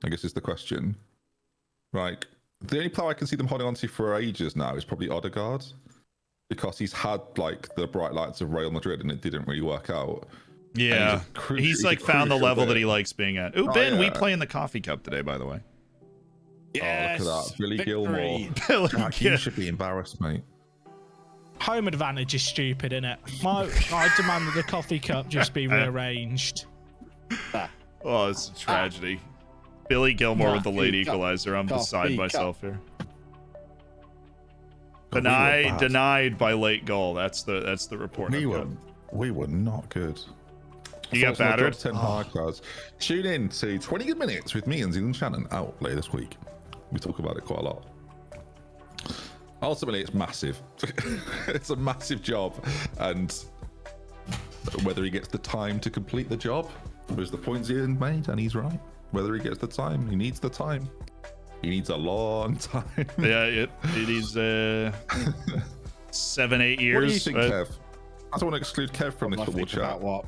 I guess is the question. Like, the only player I can see them holding on to for ages now is probably Odegaard, because he's had like the bright lights of Real Madrid and it didn't really work out. Yeah, he's like found the level that he likes being at. Oh, Ben, we play in the coffee cup today, by the way. Yes, oh, look at that, Billy Gilmore. Jack, you should be embarrassed, mate. Home advantage is stupid, isn't it? I demand that the coffee cup just be rearranged. Oh, it's a tragedy. Billy Gilmore with the late equalizer. I'm beside myself here. Denied by late goal. That's the report. We were not good. You got battered? 10 hard cards. Tune in to 20 Good Minutes with me and Zealand Shannon out later this week. We talk about it quite a lot. Ultimately, it's massive. It's a massive job, and whether he gets the time to complete the job was the point Ian made, and he's right. Whether he gets the time, he needs the time. He needs a long time. Yeah, it needs 7-8 years. What do you think, Kev? I don't want to exclude Kev from this football chat. About what?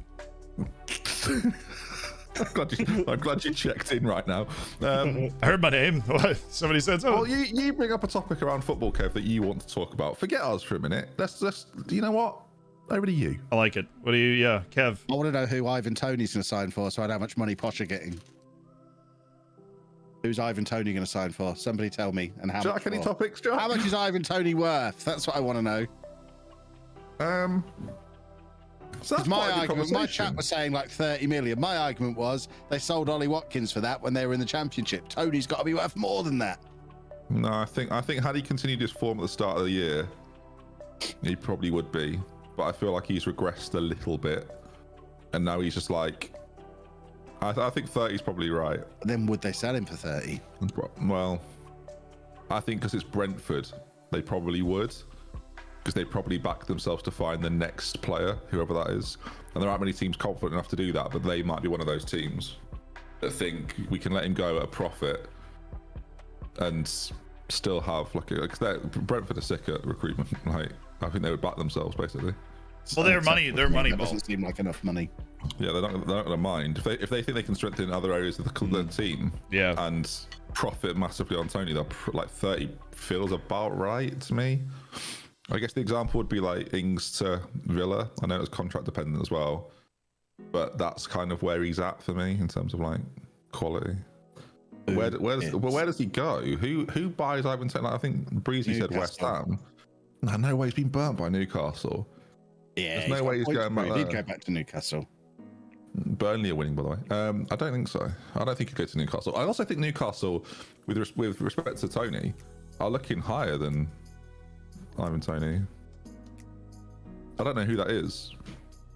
I'm glad you checked in right now. I heard my name. Somebody said so. Well, you bring up a topic around football, Kev, that you want to talk about. Forget us for a minute. Let's you know what? Over to you. I like it. What do you? Yeah, Kev. I want to know who Ivan Toney's going to sign for, so I know how much money Posh are getting. Who's Ivan Toney going to sign for? Somebody tell me. And how much? Jack, any topics, Jack? How much is Ivan Toney worth? That's what I want to know. So that's my argument, my chat was saying like 30 million. My argument was they sold Ollie Watkins for that when they were in the Championship. Toney's got to be worth more than that. No, I think had he continued his form at the start of the year, he probably would be. But I feel like he's regressed a little bit, and now he's just like, I think 30 is probably right. Then would they sell him for 30? Well, I think because it's Brentford, they probably would. Because they probably back themselves to find the next player, whoever that is. And there aren't many teams confident enough to do that, but they might be one of those teams that think we can let him go at a profit and still have like Brentford are sick at recruitment. Like, I think they would back themselves basically. Well, their money That doesn't seem like enough money. Yeah, they're not going to mind if they think they can strengthen other areas of the team. Yeah, and profit massively on Toney. They'll like 30 feels about right to me. I guess the example would be like Ings to Villa. I know it's contract dependent as well, but that's kind of where he's at for me in terms of like quality. Where does he go? Who buys Ivan Toney? Like, I think Breezy said West Ham. No way, he's been burnt by Newcastle. Yeah, there's no way he's going back there. He did go back to Newcastle. Burnley are winning, by the way. I don't think so. I don't think you go to Newcastle. I also think Newcastle, with respect to Tony, are looking higher than Ivan Toney. I don't know who that is,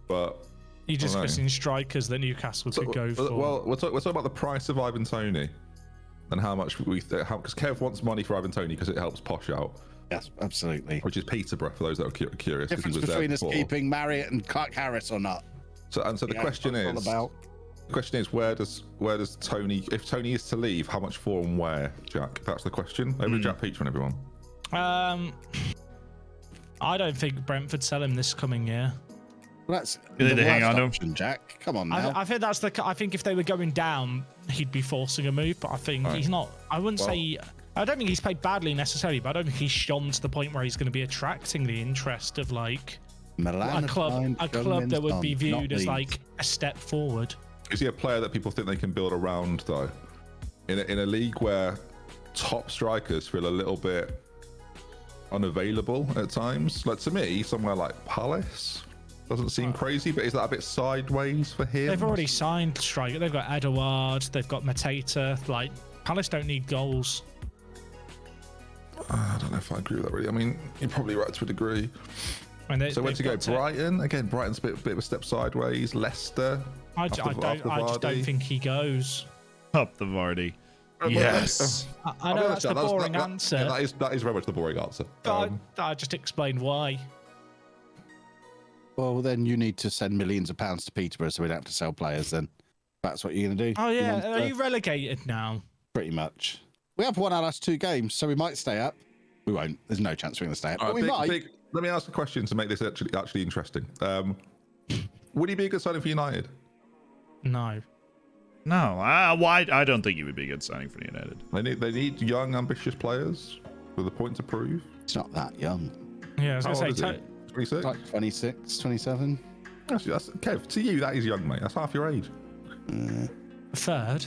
but You're just missing strikers that Newcastle could go for. Well, we're talking about the price of Ivan Toney and how much because Kev wants money for Ivan Toney because it helps Posh out. Yes, absolutely. Which is Peterborough for those that are curious. Difference between us keeping Marriott and Clark Harris or not. So the question is, where does Tony, if Tony is to leave, how much for and where, Jack? That's the question. Over to Jack Peachman, everyone. I don't think Brentford sell him this coming year. Well, that's they hang on to him, Jack. Come on now. I think that's I think if they were going down, he'd be forcing a move. But I think he's not. I wouldn't say. I don't think he's played badly necessarily, but I don't think he's shone to the point where he's going to be attracting the interest of like a club that would be viewed as like a step forward. Is he a player that people think they can build around though? In a league where top strikers feel a little bit unavailable at times. Like to me, somewhere like Palace doesn't seem crazy, but is that a bit sideways for him? They've already signed striker. They've got Edouard. They've got Mateta. Like Palace don't need goals. I don't know if I agree with that really. I mean, you're probably right to a degree. So where to go? Brighton again. Brighton's a bit of a step sideways. Leicester. I just don't think he goes up the Vardy. Yes. I know that's the boring answer. Yeah, that is very much the boring answer. I just explained why. Well, then you need to send millions of pounds to Peterborough so we don't have to sell players then. That's what you're going to do. Oh, yeah. Are you relegated now? Pretty much. We have won our last 2 games, so we might stay up. We won't. There's no chance we're going to stay up, but we might. Let me ask a question to make this actually interesting. Would he be a good signing for United? No. No, I don't think he would be a good signing for United. They need young, ambitious players with a point to prove. He's not that young. Yeah, I was going to say 26? Like 26, 27. That's, Kev, to you, that is young, mate. That's half your age. Third.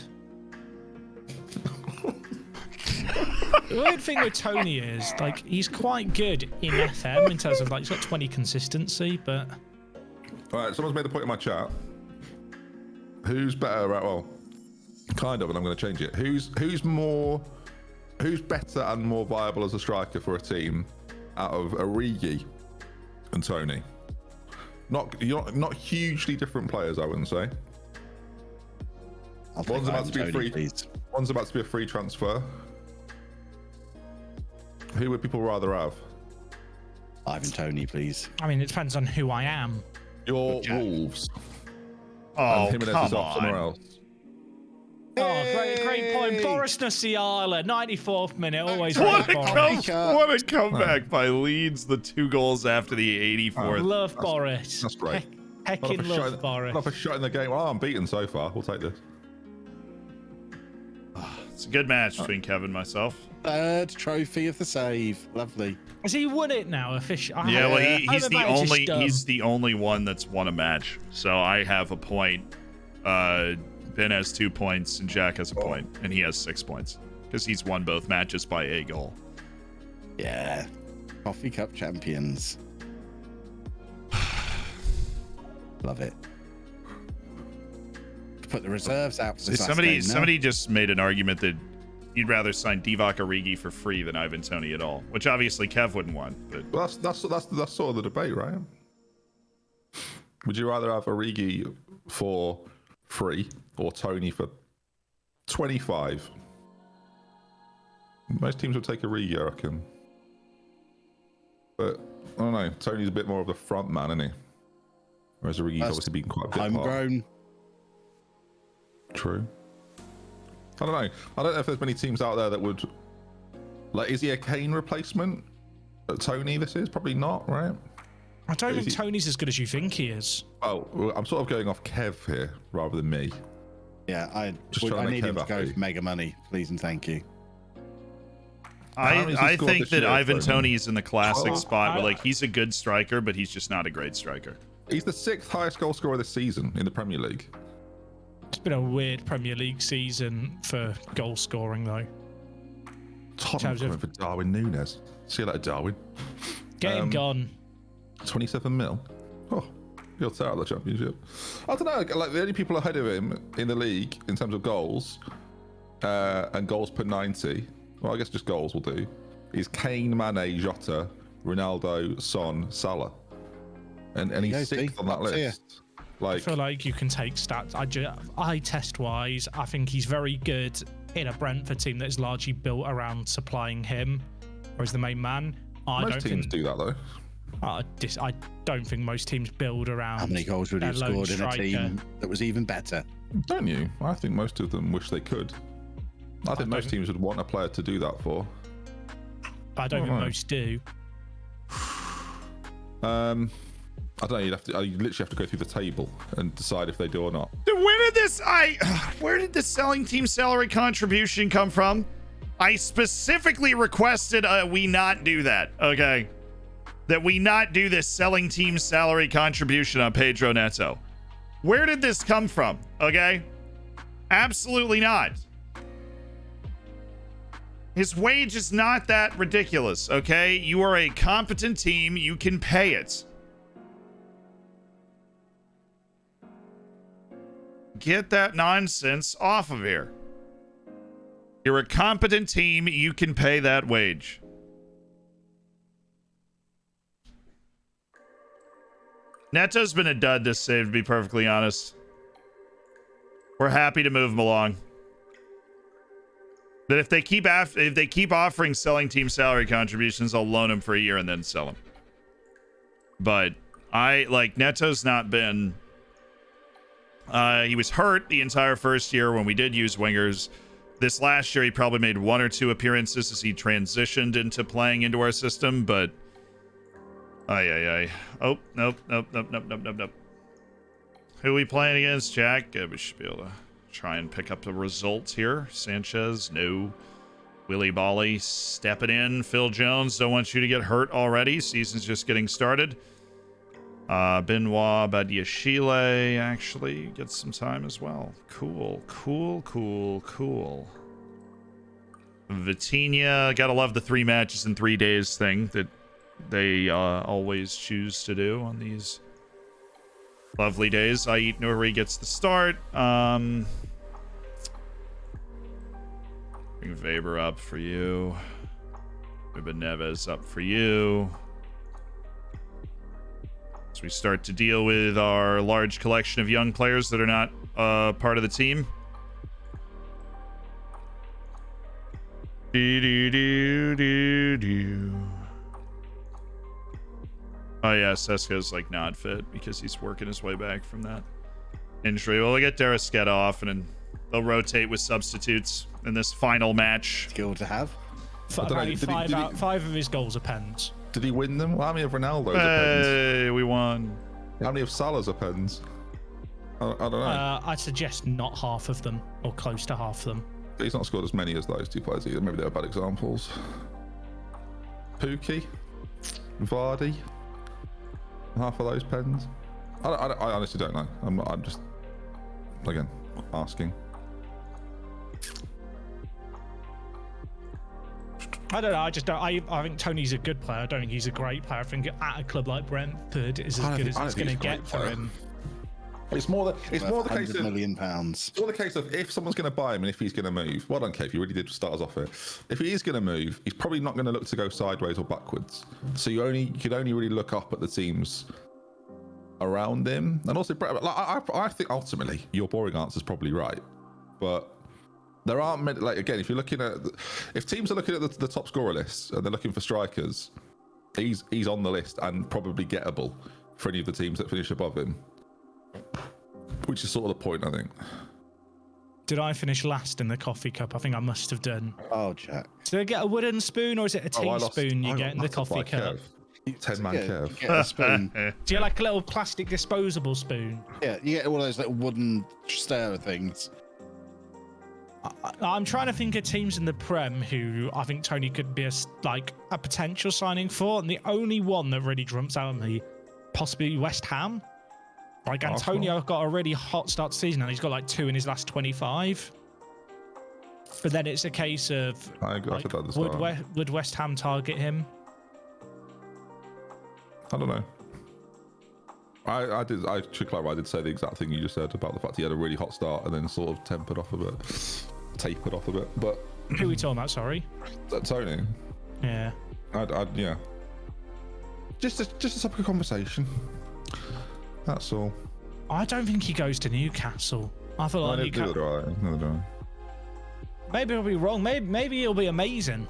The weird thing with Tony is, like, he's quite good in FM in terms of, like, he's got 20 consistency, but... All right, someone's made the point in my chat. Who's better? Right, well, kind of, and I'm going to change it. Who's better and more viable as a striker for a team out of Origi and Tony? Not hugely different players, I wouldn't say. One's about to be free. One's about to be a free transfer. Who would people rather have? Ivan Toney, please. I mean, it depends on who I am. Your Wolves. Oh, and come is off somewhere else. Oh, great point. Boris Nasiala, 94th minute, always what a comeback by Leeds, the 2 goals after the 84th. Love Boris. That's great. Heckin' love Boris. Not a shot in the game. Well, I'm beaten so far. We'll take this. It's a good match between Kevin and myself. 3rd trophy of the save. Lovely. Has he won it now officially? Yeah, well, he's the only one that's won a match. So I have a point. Ben has 2 points and Jack has a point, and he has 6 points because he's won both matches by a goal. Yeah. Coffee Cup champions. Love it. Put the reserves out for this somebody just made an argument that you'd rather sign Divock Origi for free than Ivan Toney at all, which obviously Kev wouldn't want. But well, that's sort of the debate, right? Would you rather have Origi for free or Toney for 25? Most teams would take Origi, I reckon. But I don't know. Tony's a bit more of the front man, isn't he? Whereas Origi's obviously been quite a bit homegrown. True. I don't know. I don't know if there's many teams out there that would... Like, is he a Kane replacement? Toney, this is? Probably not, right? I don't think Tony's as good as you think he is. Oh, well, I'm sort of going off Kev here, rather than me. Yeah, I need him to go for mega money, please and thank you. I think that Ivan Toney is in the classic spot where, like, he's a good striker, but he's just not a great striker. He's the 6th highest goal scorer this season in the Premier League. It's been a weird Premier League season for goal scoring, though. Tottenham going for Darwin Núñez. See you later, Darwin. Get him gone. 27 mil. Oh, He'll tear out the championship. I don't know. Like the only people ahead of him in the league in terms of goals and goals per 90. Well, I guess just goals will do. Is Kane, Mane, Jota, Ronaldo, Son, Salah, and he's sixth on that list. Like, I feel like you can take stats. I test wise, I think he's very good in a Brentford team that is largely built around supplying him, or as the main man. Most teams do that though. I don't think most teams build around. How many goals would you have scored in a team that was even better? Don't you? I think most of them wish they could. I think most teams would want a player to do that for. But I don't think most do. I don't know. You literally have to go through the table and decide if they do or not. Where did this selling team salary contribution come from? I specifically requested we not do that. Okay. That we not do this selling team salary contribution on Pedro Neto. Where did this come from? Okay. Absolutely not. His wage is not that ridiculous. Okay. You are a competent team. You can pay it. Get that nonsense off of here. You're a competent team. You can pay that wage. Neto's been a dud this save, to be perfectly honest. We're happy to move him along. But if they keep offering selling team salary contributions, I'll loan him for a year and then sell him. But Neto's not been. He was hurt the entire first year when we did use wingers. This last year, he probably made 1 or 2 appearances as he transitioned into playing into our system, but. Oh, nope. Who are we playing against, Jack? We should be able to try and pick up the results here. Sanchez, no. Willie Bolly stepping in. Phil Jones, don't want you to get hurt already. Season's just getting started. Benoit Badiashile actually gets some time as well. Cool. Vitinha, gotta love the 3 matches in 3 days thing that they always choose to do on these lovely days. Ait Nouri gets the start. Bring Weber up for you. Ruben Neves up for you. As we start to deal with our large collection of young players that are not part of the team. Oh yeah, Seska's like not fit because he's working his way back from that injury. Well, we'll get Darasketa off and then they'll rotate with substitutes in this final match. Skill to have. Five of his goals are pens. Did he win them? Well, how many of Ronaldo's are pens? Hey, we won. How many of Salah's are pens? I don't know. I'd suggest not half of them or close to half of them. But he's not scored as many as those 2 players either. Maybe they were bad examples. Pookie, Vardy, half of those pens. I honestly don't know. I'm just again asking. I don't know. I just don't. I think Tony's a good player. I don't think he's a great player. I think at a club like Brentford is as good as it's going to get for him. It's more the case of £100 million. It's more the case of if someone's going to buy him and if he's going to move. Well done, Kev. You really did start us off here. If he is going to move, he's probably not going to look to go sideways or backwards. So you could only really look up at the teams around him. And also, I think ultimately your boring answer is probably right, but there aren't many. Like again, if you're looking at, if teams are looking at the top scorer lists and they're looking for strikers, he's on the list and probably gettable for any of the teams that finish above him. Which is sort of the point, I think. Did I finish last in the coffee cup? I think I must have done. Oh, Jack. Did I get a wooden spoon or is it a teaspoon you get in the coffee cup? 10-man Kev. You get a spoon. Do you like a little plastic disposable spoon? Yeah, you get one of those little wooden stir things. I'm trying to think of teams in the Prem who I think Tony could be a potential signing for, and the only one that really jumps out at me, possibly West Ham. Like Antonio got a really hot start to the season and he's got like 2 in his last 25. But then it's a case of would West Ham target him? I don't know. I should clarify. I did say the exact thing you just said about the fact he had a really hot start and then sort of tapered off a bit. But Who are we talking about? Sorry. Tony. Yeah. Yeah. Just a topic of conversation. That's all. I don't think he goes to Newcastle. I feel like Neither do I. Maybe I'll be wrong. Maybe he'll be amazing.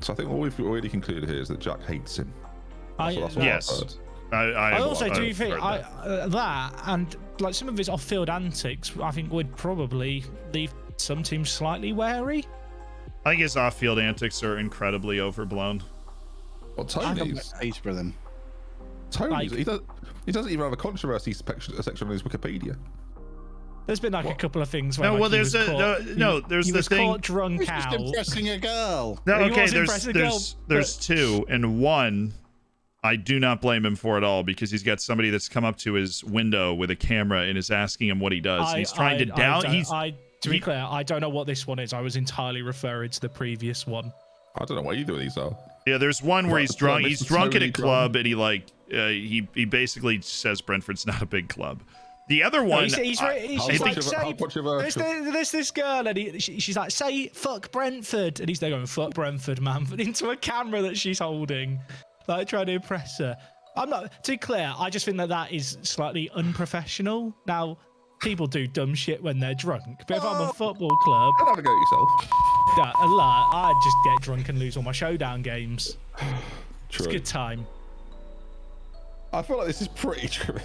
So I think what we've already concluded here is that Jack hates him. Yes. I also do I've think heard that and like some of his off-field antics, I think would probably leave some teams slightly wary. I think his off-field antics are incredibly overblown. Well, Tony's. Them. Tony's. He doesn't even have a controversy section on his Wikipedia. There's been like a couple of things where there's he was caught drunk He's out. just impressing a girl. No, He okay, was impressing a girl, there's two, and one I do not blame him for at all because he's got somebody that's come up to his window with a camera and is asking him what he does. He's trying to down. To be clear, I don't know what this one is. I was entirely referring to the previous one. I don't know what either of these are. Yeah, there's one where he's drunk. He's drunk at a club, drunk. and he basically says Brentford's not a big club. The other one, She's like, there's this girl, and she's like, say fuck Brentford, and he's there going fuck Brentford, man, but into a camera that she's holding, like trying to impress her. I'm not too clear. I just think that is slightly unprofessional. Now, people do dumb shit when they're drunk, but if I'm a football club, Don't have a go at yourself. I just get drunk and lose all my showdown games. True. It's a good time. I feel like this is pretty true.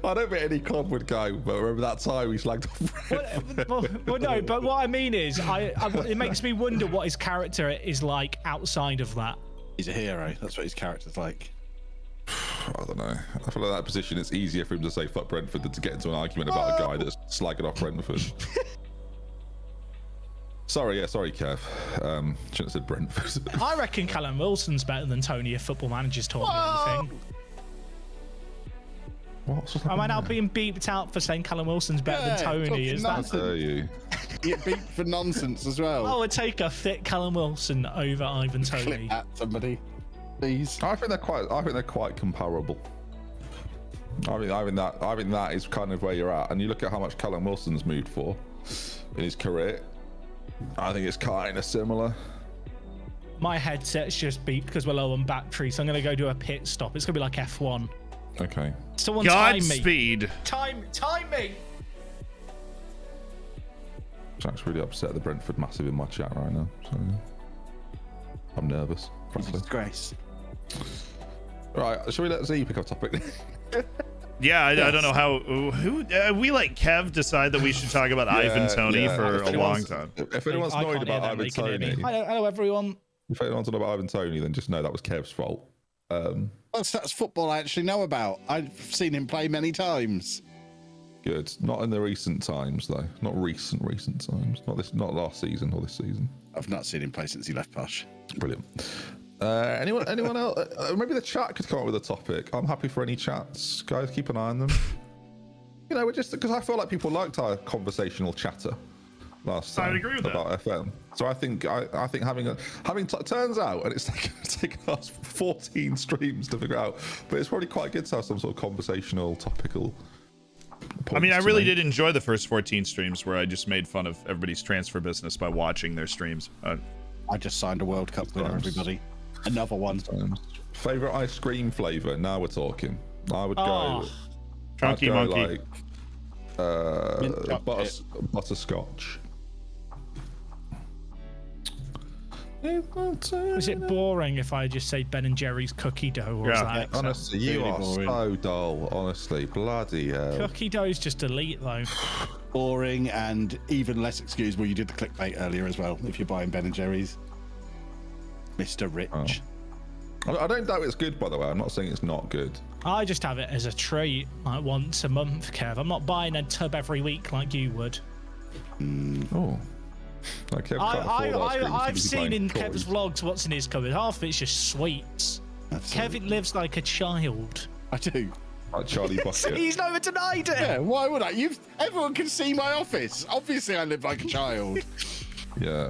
I don't think any club would go, but remember that time we slagged off. Well, no, but what I mean is, it makes me wonder what his character is like outside of that. He's a hero. That's what his character's like. I don't know. I feel like that position, it's easier for him to say fuck Brentford than to get into an argument about a guy that's slagging off Brentford. Sorry, Kev. Shouldn't have said Brentford. I reckon Callum Wilson's better than Tony if Football Manager's taught me anything. Am I now being beeped out for saying Callum Wilson's better than Tony? Is that? You Get beat for nonsense as well. I would take a fit Callum Wilson over Ivan Toney. Clip at somebody, please. I think they're quite comparable. I think that is kind of where you're at. And you look at how much Callum Wilson's moved for in his career. I think it's kind of similar. My headset's just beeped because we're low on battery, so I'm going to go do a pit stop. It's going to be like F1. Okay. Someone time me. Godspeed. Time me. Jack's really upset the Brentford massive in my chat right now. So I'm nervous, frankly. Disgrace. Right, shall we let Z pick up topic? Yeah, I don't know how. We let Kev decide that we should talk about Ivan Toney for a long time. If anyone's annoyed about Ivan Toney, hello everyone. if anyone's annoyed about Ivan Toney, then just know that was Kev's fault. That's football I actually know about. I've seen him play many times. Good. Not in the recent times though. Not recent times. Not last season or this season. I've not seen him play since he left Posh. Brilliant. Anyone else? Maybe the chat could come up with a topic. I'm happy for any chats, guys. Keep an eye on them. You know, we're just because I feel like people liked our conversational chatter last time. I'd agree with about that. FM. So I think having turns out, and it's taken us 14 streams to figure out, but it's probably quite good to have some sort of conversational, topical. I mean, I really did enjoy the first 14 streams where I just made fun of everybody's transfer business by watching their streams. I just signed a World Cup winner, everybody. Another one. Favorite ice cream flavor? Now we're talking. I would go. Chunky I'd go Monkey. Like butterscotch. Is it boring if I just say Ben and Jerry's cookie dough? Or is that Honestly, you really are boring. so dull. Honestly, bloody hell. cookie dough's just elite though. Boring and even less excusable. You did the clickbait earlier as well. If you're buying Ben and Jerry's, Mr. Rich. I don't doubt it's good, by the way. I'm not saying it's not good. I just have it as a treat, like once a month, Kev. I'm not buying a tub every week like you would. Oh. Like Kev can't afford ice cream, I've he's seen playing in toys. Kev's vlogs what's in his cupboard. Half of it's just sweets. Kevin lives like a child. I do. Like Charlie Bucket. He's never denied it. Yeah, why would I? Everyone can see my office. Obviously, I live like a child. Yeah.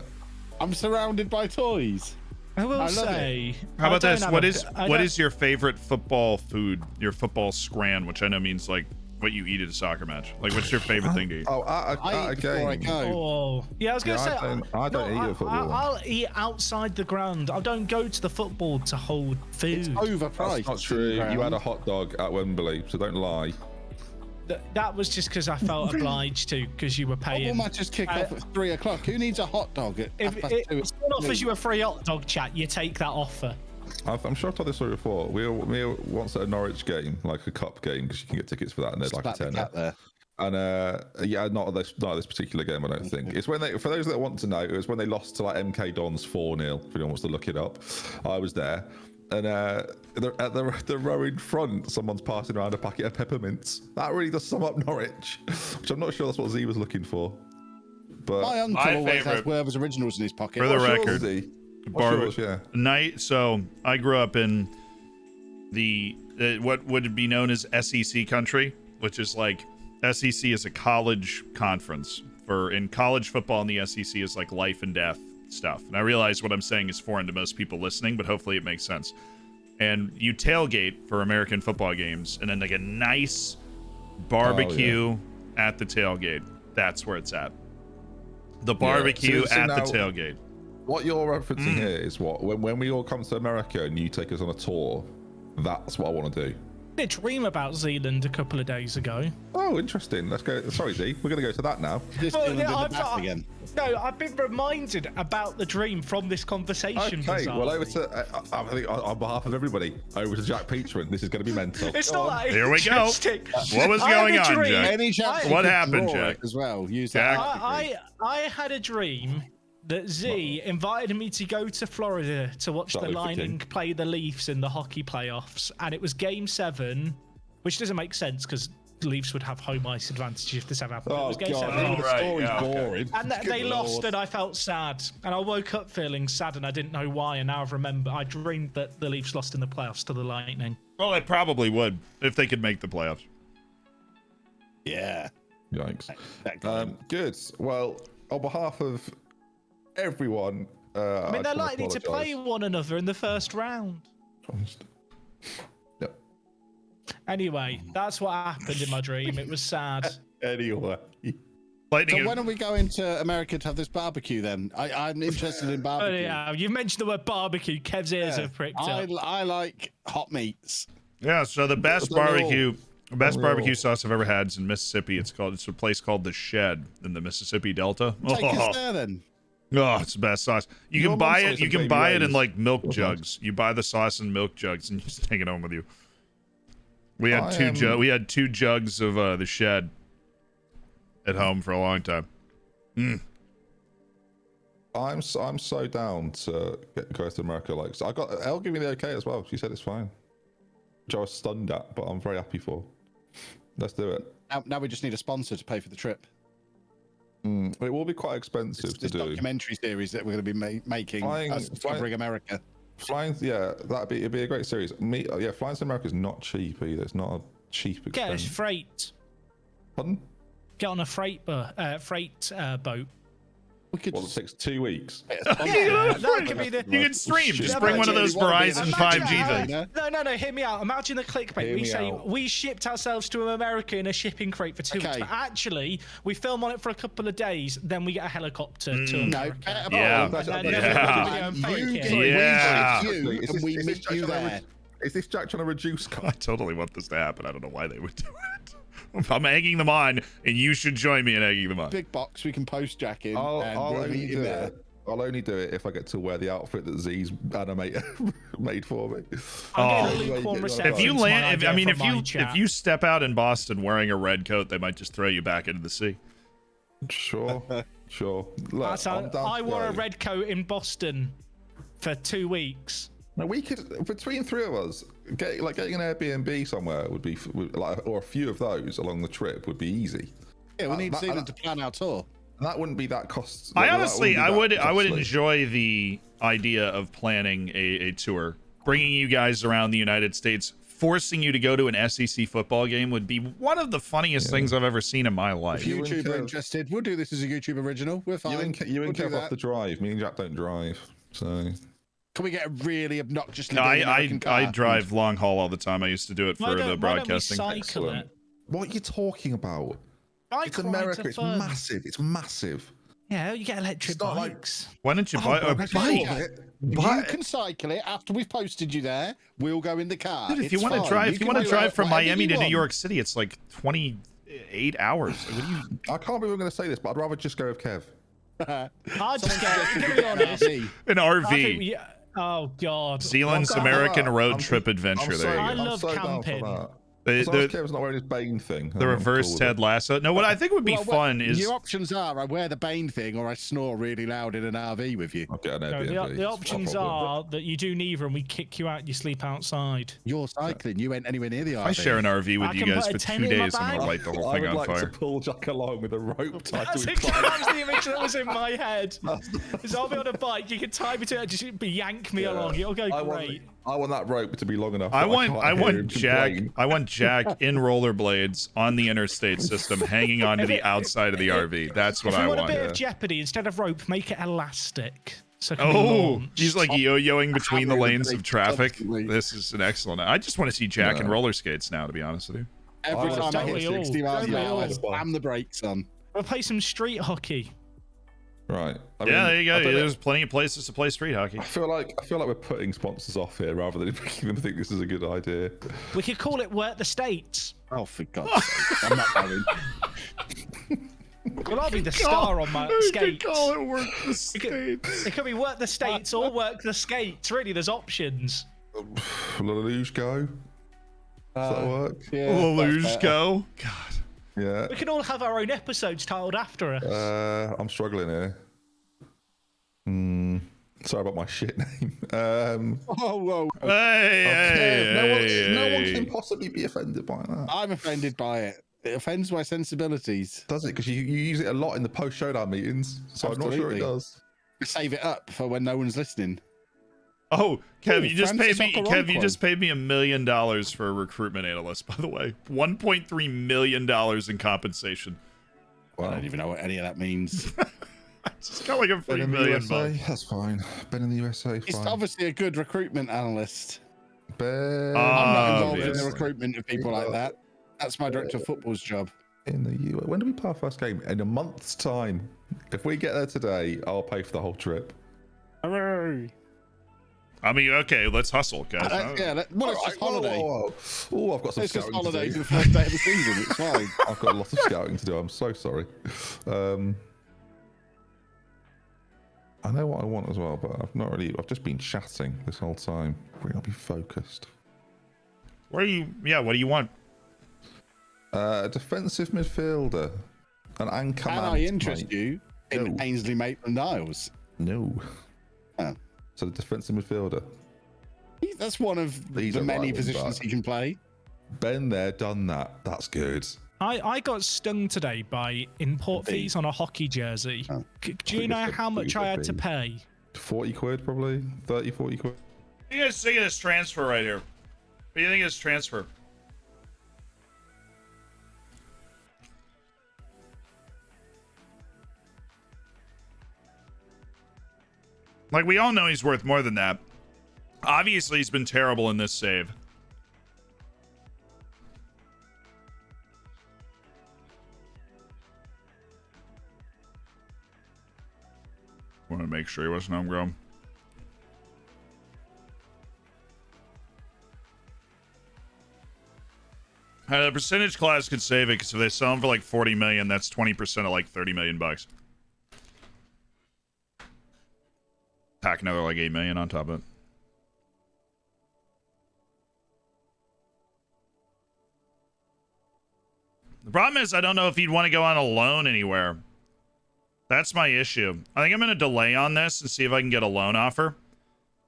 I'm surrounded by toys. I will love say. How about I this? don't What have is I what don't- is your favorite football food? Your football scran, which I know means like what you eat at a soccer match. Like, what's your favorite thing to eat? Oh, I eat before I go. Oh, yeah. I was gonna say. I don't eat at football. I'll eat outside the ground. I don't go to the football to hold food. It's overpriced. That's not true. You had a hot dog at Wembley, so don't lie. That was just because I felt obliged to, because you were Football paying. matches kick off at 3 o'clock. Who needs a hot dog at If 2:30? if someone offers you a free hot dog, chat, you take that offer. I'm sure I've told this story before. We were once at a Norwich game, like a cup game, because you can get tickets for that, and there's like a Spat the tenner. cat there. And yeah, not at this particular game, I don't think. It's when for those that want to know, it was when they lost to like MK Dons 4-0. If anyone wants to look it up, I was there. And at the row in front, someone's passing around a packet of peppermints. That really does sum up Norwich, which I'm not sure that's what Z was looking for. But My uncle My always has favorite- Werther's Originals in his pocket. For the What's yours, record, Z? What's Barber- yours, yeah. night. So I grew up in the what would be known as SEC country, which is like SEC is a college conference for in college football, and the SEC is like life and death stuff. And I realize what I'm saying is foreign to most people listening, but hopefully it makes sense. And you tailgate for American football games, and then like a nice barbecue at the tailgate. That's where it's at. The barbecue So at now- the tailgate. What you're referencing here is what when we all come to America and you take us on a tour. That's what I want to do. I did dream about Zealand a couple of days ago. Oh, interesting. Let's go. Sorry, Z. We're going to go to that now. Just Well, doing yeah, the bath again. No, I've been reminded about the dream from this conversation. Okay, well, bizarrely. over to I think on behalf of everybody, over to Jack Peachman. This is going to be mental. It's not that Here we go. interesting. What was I had going a on, dream- Jack? Any chance What you could happened, draw Jack? it as well? Use Jack? that. I had a dream that Z invited me to go to Florida to watch That the was the Lightning king. play the Leafs in the hockey playoffs, and it was Game 7, which doesn't make sense because the Leafs would have home ice advantage if this ever happened. It Oh was Game god, 7. the right, story's yeah, okay. boring. And Good they lost, lord. and I felt sad. And I woke up feeling sad, and I didn't know why. And now I've remembered. I dreamed that the Leafs lost in the playoffs to the Lightning. Well, they probably would if they could make the playoffs. Yeah. Yikes. That guy. Good. Well, on behalf of everyone, I mean, they're likely to play one another in the first round. Yep. Anyway, that's what happened in my dream. It was sad. Anyway. Lightning. So when are we going to America to have this barbecue then? I'm interested in Oh, barbecue. yeah, you mentioned the word barbecue. Kev's ears Yeah. have pricked I up. like hot meats. Yeah, so the best They're all- barbecue they're barbecue all- sauce I've ever had is in Mississippi. It's a place called The Shed in the Mississippi Delta. Take us there then. Oh, it's the best sauce. You Your can mum buy saw it. some You can Baby buy it in Ray's. like milk What's jugs. You buy the sauce in milk jugs and you just take it home with you. We had I we had 2 jugs of The Shed at home for a long time. I'm so down to go to America. Like, so I got Elle gave me the okay as well. She said it's fine, which I was stunned at, but I'm very happy for. Let's do it. Now we just need a sponsor to pay for the trip. It will be quite expensive This to do. documentary series that we're going to be making us covering America. Flying, yeah, it'd be a great series. Flying to America is not cheap either. It's not a cheap Get a expense. freight. Pardon? Get on a freight boat. We could Well, it takes 2 weeks. Yeah, that could be the. You can stream. Just Yeah, bring but one of those you won't be in Verizon a 5G Imagine things. how- No, hear me out. Imagine the clickbait. Hear We me say out. we shipped ourselves to America in a shipping crate for 2 weeks, Okay. but actually we film on it for a couple of days, then we get a helicopter to No, America. better Yeah. ball. And then Yeah. everybody You fake get it. Yeah. you, Is and this- we is this meet Jack you trying to there. Is this Jack trying to reduce I cost? totally want this to happen. I don't know why they would do it. I'm egging them on, and you should join me in egging them on. Big box we can post Jack in, I'll and we'll only meet him do there. it. I'll only do it if I get to wear the outfit that Z's animator made for me. I'm Oh. getting a lukewarm If reception. If you to my land, idea if from my chat. you step out in Boston wearing a red coat, they might just throw you back into the sea. Sure. Look, That's how- I'm down I to wore a go. red coat in Boston for 2 weeks. Now we could, between 3 of us, getting an Airbnb somewhere would be or a few of those along the trip would be easy. Yeah, we need that- Zealand to plan our tour. And that wouldn't be that cost. I that honestly, wouldn't be that I would costly. enjoy the idea of planning a tour, bringing you guys around the United States, forcing you to go to an SEC football game would be one of the funniest things I've ever seen in my life. If you and YouTuber Kev- interested. We'll do this as a YouTube original. We're fine. You and We'll do Kev that. off the drive. Me and Jack don't drive, so Can we get a really obnoxiously No, big American car? I drive long haul all the time. I used to do it for the broadcasting. Why don't we cycle it? What are you talking about? Bike It's rides America. are It's fun. massive. It's massive. Yeah, you get electric It's not like- bikes. Why don't you Oh, buy a well, bike? You can cycle it after we've posted you there. We'll go in the car. Dude, if you It's want to fine. drive, if you can want to do drive from whatever Miami you to New want. York City, it's like 28 hours. Like, what do you? I can't believe I'm going to say this, but I'd rather just go with Kev. I'd just Someone go, suggested to we be get an honest. RV. An I think RV. we, oh God. Zealand's I'm down for American that. road I'm- trip adventure. I'm There I you go. love so down for camping. that. The, As long as the, Kev's not wearing his Bane thing. the I'm reverse cool with Ted it. Lasso. No, what I think would be Well, fun is your options are I wear the Bane thing or I snore really loud in an RV with you. I'll get an No, Airbnb. the It's not a options problem. are that you do neither and we kick you out and you sleep outside. You're cycling. You ain't anywhere near the RV. if I share an RV with I you can guys put for a 2 tent in my days, I'm gonna bag. light the whole I thing would on like to fire. pull Jack along with a rope tied That's to his exactly back. that was the image that was in my head. Because I'll be on a bike, you can tie me to it, just yank me along. It'll go great. I want that rope to be long enough. I that want can't I hear want him Jack complain. I want Jack in rollerblades on the interstate system, hanging onto the outside of the RV. That's what If you I want a want. bit of jeopardy, instead of rope, make it elastic. So it can be Oh, launched. he's like yo-yoing between the hammering lanes the of brakes traffic. constantly. This is an excellent. I just want to see Jack in No. roller skates now, to be honest with you. Every Oh, time I don't hit we all? 60 miles an Don't we hour, I all? slam the brakes on. We'll play some street hockey. Right. I Yeah, mean, there you I go. don't know. There's plenty of places to play street hockey. I feel like we're putting sponsors off here rather than making them think this is a good idea. We could call it Work the States. Oh, for God's sake. I'm not going. Well, I'll be the star on my skates. it work the States. It could be Work the States or Work the Skates. Really, there's options. Luge go. Does that work? Yeah, Luge that's better. go. God. Yeah. We can all have our own episodes titled after us. I'm struggling here. Sorry about my shit name. Oh, whoa. Hey, no one hey. can possibly be offended by that. I'm offended by it. It offends my sensibilities. Does it? Because you use it a lot in the post showdown meetings, so I'm not sure it Absolutely. does. Save it up for when no one's listening. Oh, Kev, Ooh, you just Francis paid me. Okoronkwo. Kev, you just paid me $1 million for a recruitment analyst. By the way, $1.3 million in compensation. I Wow. don't even know what any of that means. I just got like a Ben free in the million USA, bucks. that's fine. Ben in the USA, It's fine. obviously a good recruitment analyst. Ben I'm not involved in the Obviously. recruitment of people like that. That's my director of football's job. in the USA. When do we play our first game? In a month's time. If we get there today, I'll pay for the whole trip. Hooray. I mean, okay, let's hustle, guys. Well, it's just holiday. Oh, I've got some It's just scouting holiday to for do. the first day of the season. It's fine. I've got a lot of scouting to do. I'm so sorry. I know what I want as well, but I've not really. I've just been chatting this whole time. Really not be focused. Where are you? Yeah, what do you want? A defensive midfielder, an anchor Can man. I interest mate. you in No. Ainsley Maitland-Niles? No. Oh. So the defensive midfielder. That's one of He's the a many right positions wing-back. he can play. Been there, done that. That's good. I got stung today by import Hey. fees on a hockey jersey. Oh. Do you know how much I had to Be. pay? 40 quid probably. 30, 40 quid. What do you guys think of this transfer right here? What do you think of this transfer? Like, we all know he's worth more than that. Obviously, he's been terrible in this save. Want to make sure he wasn't homegrown. The percentage class could save it because if they sell him for like 40 million, that's 20% of like 30 million bucks. Pack another like 8 million on top of it. The problem is I don't know if he'd want to go on a loan anywhere. That's my issue. I think I'm going to delay on this and see if I can get a loan offer.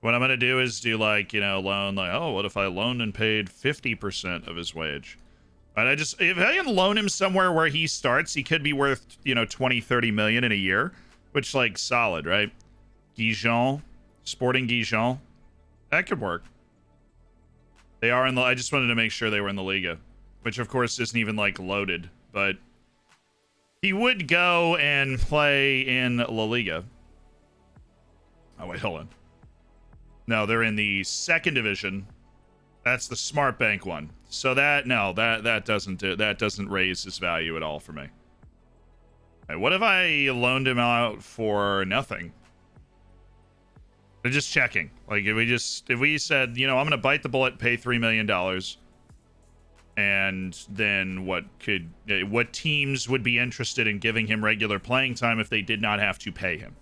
What I'm going to do is do like, you know, loan, like, oh, what if I loaned and paid 50% of his wage? And if I can loan him somewhere where he starts, he could be worth, you know, 20, 30 million in a year, which like solid, right? Dijon, Sporting Dijon, that could work. They are in the, I just wanted to make sure they were in the Liga, which of course isn't even like loaded, but he would go and play in La Liga. Oh, wait, hold on. No, they're in the second division. That's the Smart Bank one. So that doesn't raise his value at all for me. Right, what if I loaned him out for nothing? They're just checking. Like if we said, you know, I'm gonna bite the bullet, pay $3 million, and then what teams would be interested in giving him regular playing time if they did not have to pay him?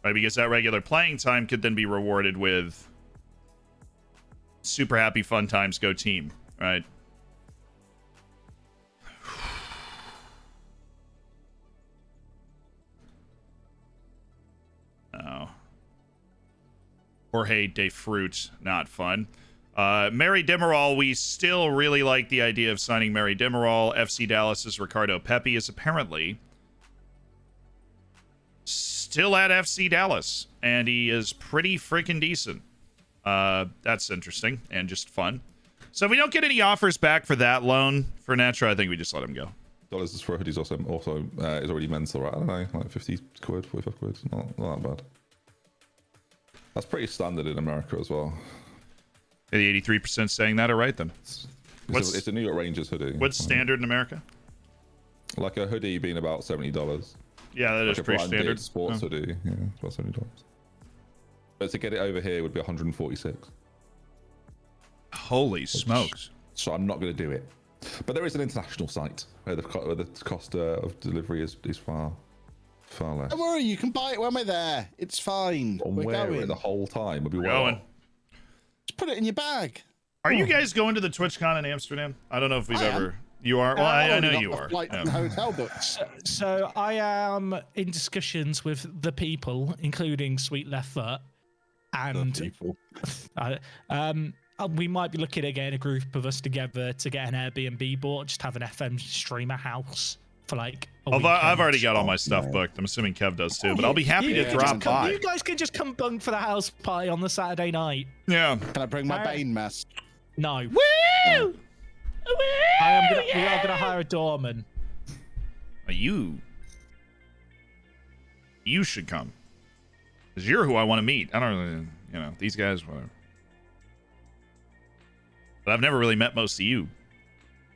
Right, because that regular playing time could then be rewarded with super happy fun times go team, right? Oh. Jorge de Fruit, not fun. Mary Demirol, we still really like the idea of signing Mary Demirol. FC Dallas's Ricardo Pepi is apparently still at FC Dallas, and he is pretty freaking decent. That's interesting and just fun. So if we don't get any offers back for that loan for Nacho, I think we just let him go. Dollars for hoodies also is already mental, right? I don't know, like 50 quid, 45 quid. Not that bad. That's pretty standard in America as well. The 83% saying that are right then. It's a New York Rangers hoodie. What's standard in America? Like a hoodie being about $70. Yeah, that like is pretty standard. Sports hoodie, yeah, it's about $70. But to get it over here would be 146. Holy smokes! So I'm not going to do it. But there is an international site where the cost of delivery is far less. Don't worry, you can buy it when we're there. It's fine. And We're wear going. it the whole time. We'll be Going. Just put it in your bag. Are you guys going to the TwitchCon in Amsterdam? I don't know if we've I am. ever. You are. Well, I know got you the are. flight and hotel books. So I am in discussions with the people, including Sweet Left Foot, and we might be looking at getting a group of us together to get an Airbnb bought, just have an FM streamer house for like a weekend. I've already got all my stuff booked. I'm assuming Kev does too, but I'll be happy to drop by. You guys can just come bunk for the house party on the Saturday night. Yeah. Can I bring my Bane mask? No. Woo! We are gonna hire a doorman. You should come, because you're who I want to meet. I don't really, you know, these guys, whatever. But I've never really met most of you.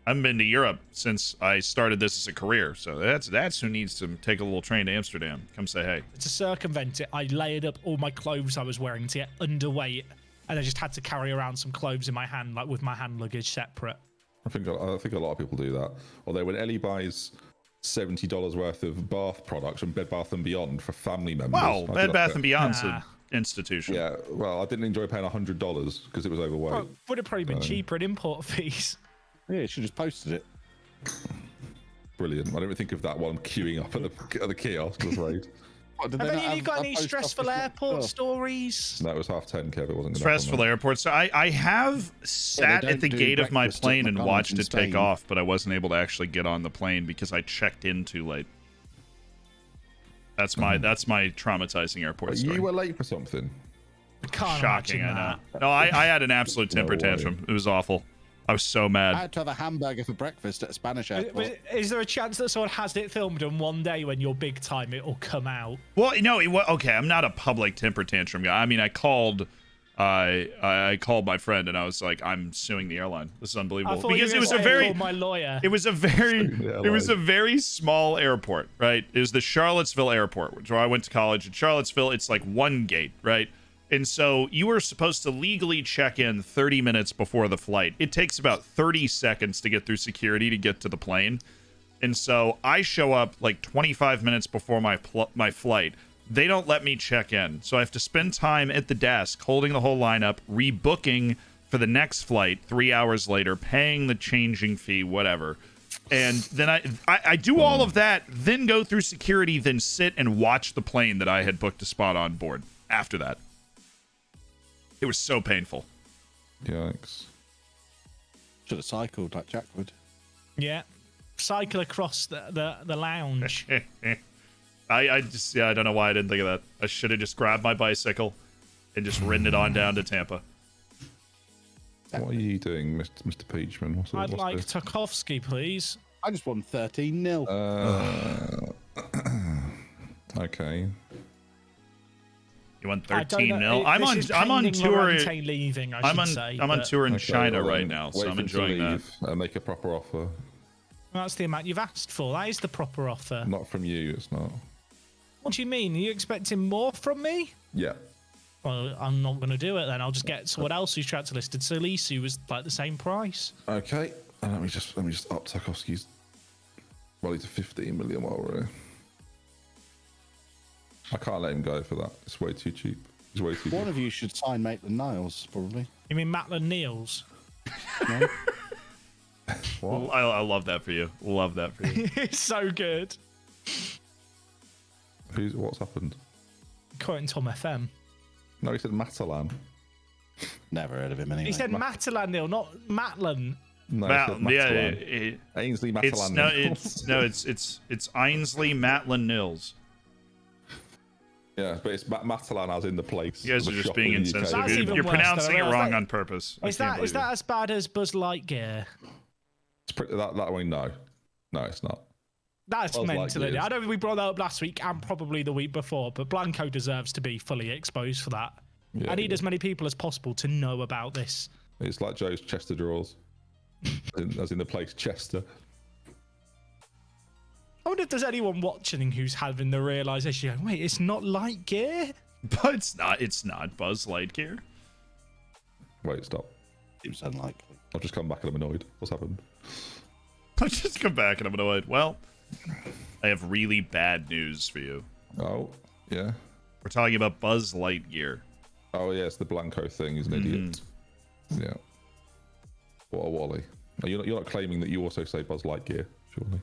I haven't been to Europe since I started this as a career, so that's who needs to take a little train to Amsterdam. Come say hey. To circumvent it, I layered up all my clothes I was wearing to get underweight, and I just had to carry around some clothes in my hand, like with my hand luggage separate. I think a lot of people do that. Although when Ellie buys $70 worth of bath products from Bed Bath & Beyond for family members. Wow, Bed Bath & Beyond's an institution. Yeah, well, I didn't enjoy paying $100 because it was overweight. Well, would have probably been cheaper in import fees. Yeah, you should have just posted it. Brilliant. I didn't think of that while I'm queuing up at the kiosk, I'm afraid. Have any of you got any stressful airport stories? No, it was 10:30, Kev. It wasn't stressful airport. So I have sat at the gate of my plane and watched it take off, but I wasn't able to actually get on the plane because I checked in too late. That's my traumatizing airport story. You were late for something. Shocking, I know. No, I had an absolute temper tantrum. It was awful. I was so mad. I had to have a hamburger for breakfast at a Spanish airport. Is there a chance that someone has it filmed and one day when you're big time it will come out? Well, no, okay, I'm not a public temper tantrum guy. I mean, I called my friend and I was like, I'm suing the airline. This is unbelievable. Because it was a very my lawyer. It was a very small airport, right? It was the Charlottesville airport, which where I went to college in Charlottesville. It's like one gate, right? And so you were supposed to legally check in 30 minutes before the flight. It takes about 30 seconds to get through security to get to the plane. And so I show up like 25 minutes before my flight. They don't let me check in. So I have to spend time at the desk holding the whole lineup, rebooking for the next flight 3 hours later, paying the changing fee, whatever. And then I do all of that, then go through security, then sit and watch the plane that I had booked a spot on board after that. It was so painful. Yikes. Should have cycled like Jack would. Yeah. Cycle across the lounge. I don't know why I didn't think of that. I should have just grabbed my bicycle and just ridden it on down to Tampa. What are you doing, Mr. Peachman? I'd like Tarkovsky, please. I just won 13-0. Okay. You won I don't 13 know. mil. I'm This is on pending tour. Laurentine leaving, I should say. I'm on but tour in China well right then, now, wait so I'm for him to enjoying that. leave and make a proper offer. That's the amount you've asked for. That is the proper offer. Not from you, it's not. What do you mean? Are you expecting more from me? Yeah. Well, I'm not going to do it then. I'll just get someone else who's transfer listed. So Lisu was like the same price. Okay. And let me just up Tarkovsky's value to 15 million while we're here. I can't let him go for that. It's way too cheap. It's way too One cheap. of you should sign Maitland-Niles, probably. You mean Maitland Niles? No? What? I love that for you. Love that for you. It's so good. What's happened? Quoting Tom FM. No, he said Matalan. Never heard of him anyway. He said Matalan Nil, not Matlan. No, Well, he said yeah, Matalan. Ainsley it's Matalan. it's Ainsley Matlin Nils. Yeah, but it's Matalan as in the place. You guys the are just shop being in the UK. insensitive. That's You're, even you're worse, pronouncing though. it wrong That- on purpose. I Is can't that believe as bad as Buzz Lightyear? It's pretty, that way, no. No, it's not. That's Buzz mental. Lightyear Isn't it? is- I know we brought that up last week and probably the week before, but Blanco deserves to be fully exposed for that. Yeah, I need as many people as possible to know about this. It's like Joe's Chester drawers. as in the place Chester. I wonder if there's anyone watching who's having the realization, going, wait, it's not Lightyear? But it's not Buzz Lightyear. Wait, stop. Seems unlikely. I've just come back and I'm annoyed. What's happened? I'll just come back and I'm annoyed. Well, I have really bad news for you. Oh, yeah. We're talking about Buzz Lightyear. Oh, yeah, it's the Blanco thing. He's an idiot. Yeah. What a Wally. No, you're not claiming that you also say Buzz Lightyear, surely?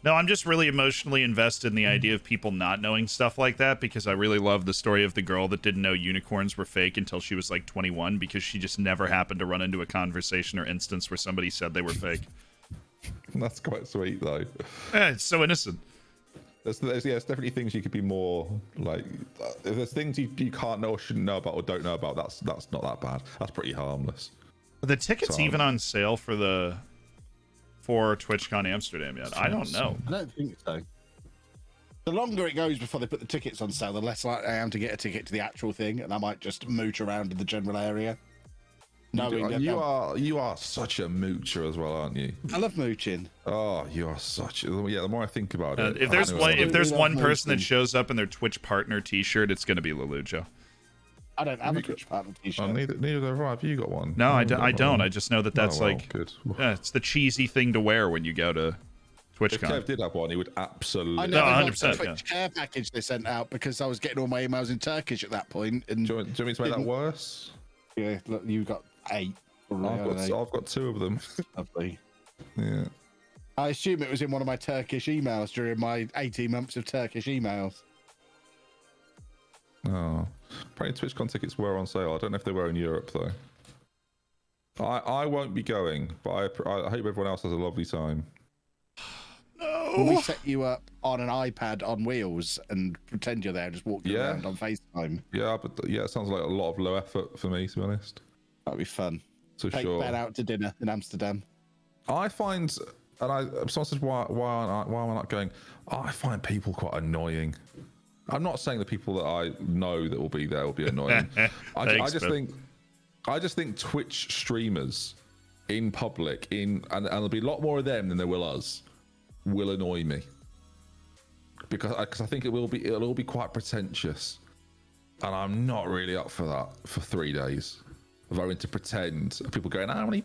No, I'm just really emotionally invested in the idea of people not knowing stuff like that because I really love the story of the girl that didn't know unicorns were fake until she was like 21 because she just never happened to run into a conversation or instance where somebody said they were fake. That's quite sweet, though. Yeah, it's so innocent. There's definitely things you could be more like. If there's things you can't know or shouldn't know about or don't know about, that's not that bad. That's pretty harmless. Are the tickets even on sale for TwitchCon Amsterdam yet? I don't know. I don't think so. The longer it goes before they put the tickets on sale, the less likely I am to get a ticket to the actual thing, and I might just mooch around in the general area. Knowing that You are such a moocher as well, aren't you? I love mooching. Oh, you are such. Yeah, the more I think about it, If there's Absolutely one love person that mooching. shows up in their Twitch partner T-shirt, it's going to be Lelujo. I don't have a Twitch partner t-shirt. neither have I. Have you got one? No, I haven't got don't. one. I just know that that's Oh, well, like good. it's the cheesy thing to wear when you go to If TwitchCon. Kev did have one, he would I absolutely. never got the 100%, Twitch care package they sent out because I was getting all my emails in Turkish at that point. And Do you want me to make that worse? yeah, look, you got 8. Probably, I don't know. I've got 2 of them. Lovely. Yeah. I assume it was in one of my Turkish emails during my 18 months of Turkish emails. Oh, apparently TwitchCon tickets were on sale. I don't know if they were in Europe though. I won't be going, but I hope everyone else has a lovely time. Will we set you up on an iPad on wheels and pretend you're there and just walk you Yeah. around on FaceTime? Yeah, but it sounds like a lot of low effort for me, to be honest. That'd be fun. So Take sure. Ben out to dinner in Amsterdam. I find, and someone says why am I not going? I find people quite annoying. I'm not saying the people that I know that will be there will be annoying. I Thanks, just man. think Twitch streamers in public and there'll be a lot more of them than there will us will annoy me because I think it'll all be quite pretentious, and I'm not really up for that for 3 days. Of having to pretend, people going, how many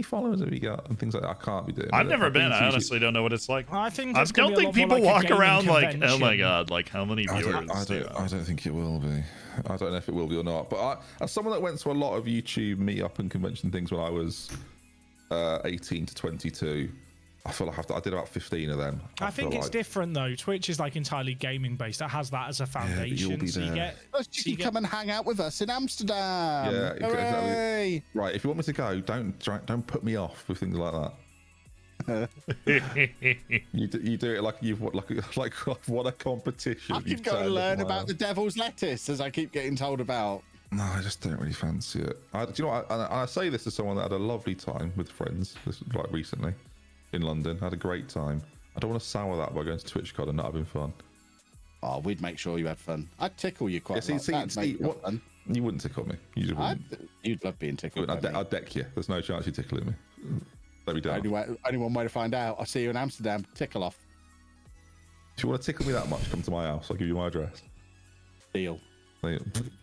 followers have you got, and things like that. I can't be doing. I've it. never been. think I it's usually- honestly don't know what it's like. I think I it's gonna don't be a think lot more people like a walk gaming around like, oh my convention. god, like how many viewers? I don't think it will be. I don't know if it will be or not. But as someone that went to a lot of YouTube meetup and convention things when I was 18 to 22, I feel like I did about 15 of them. I think feel it's like- different though. Twitch is like entirely gaming based. It has that as a foundation. be So you there. get You can come and hang out with us in Amsterdam. Yeah, exactly. Hooray! Right, if you want me to go, don't put me off with things like that. You do it like you've won a competition. I keep going to learn about the devil's lettuce as I keep getting told about. No, I just don't really fancy it. Do you know what? I say this as someone that had a lovely time with friends, like recently in London. I had a great time. I don't want to sour that by going to TwitchCon and not having fun. Oh, we'd make sure you had fun. I'd tickle you quite a lot. That'd make it what, fun. you wouldn't tickle me. You just wouldn't. You'd love being tickled. I'd deck you. There's no chance you're tickling me. Let me down. Only one way to find out. I'll see you in Amsterdam. Tickle off. If you want to tickle me that much, come to my house. I'll give you my address. Deal.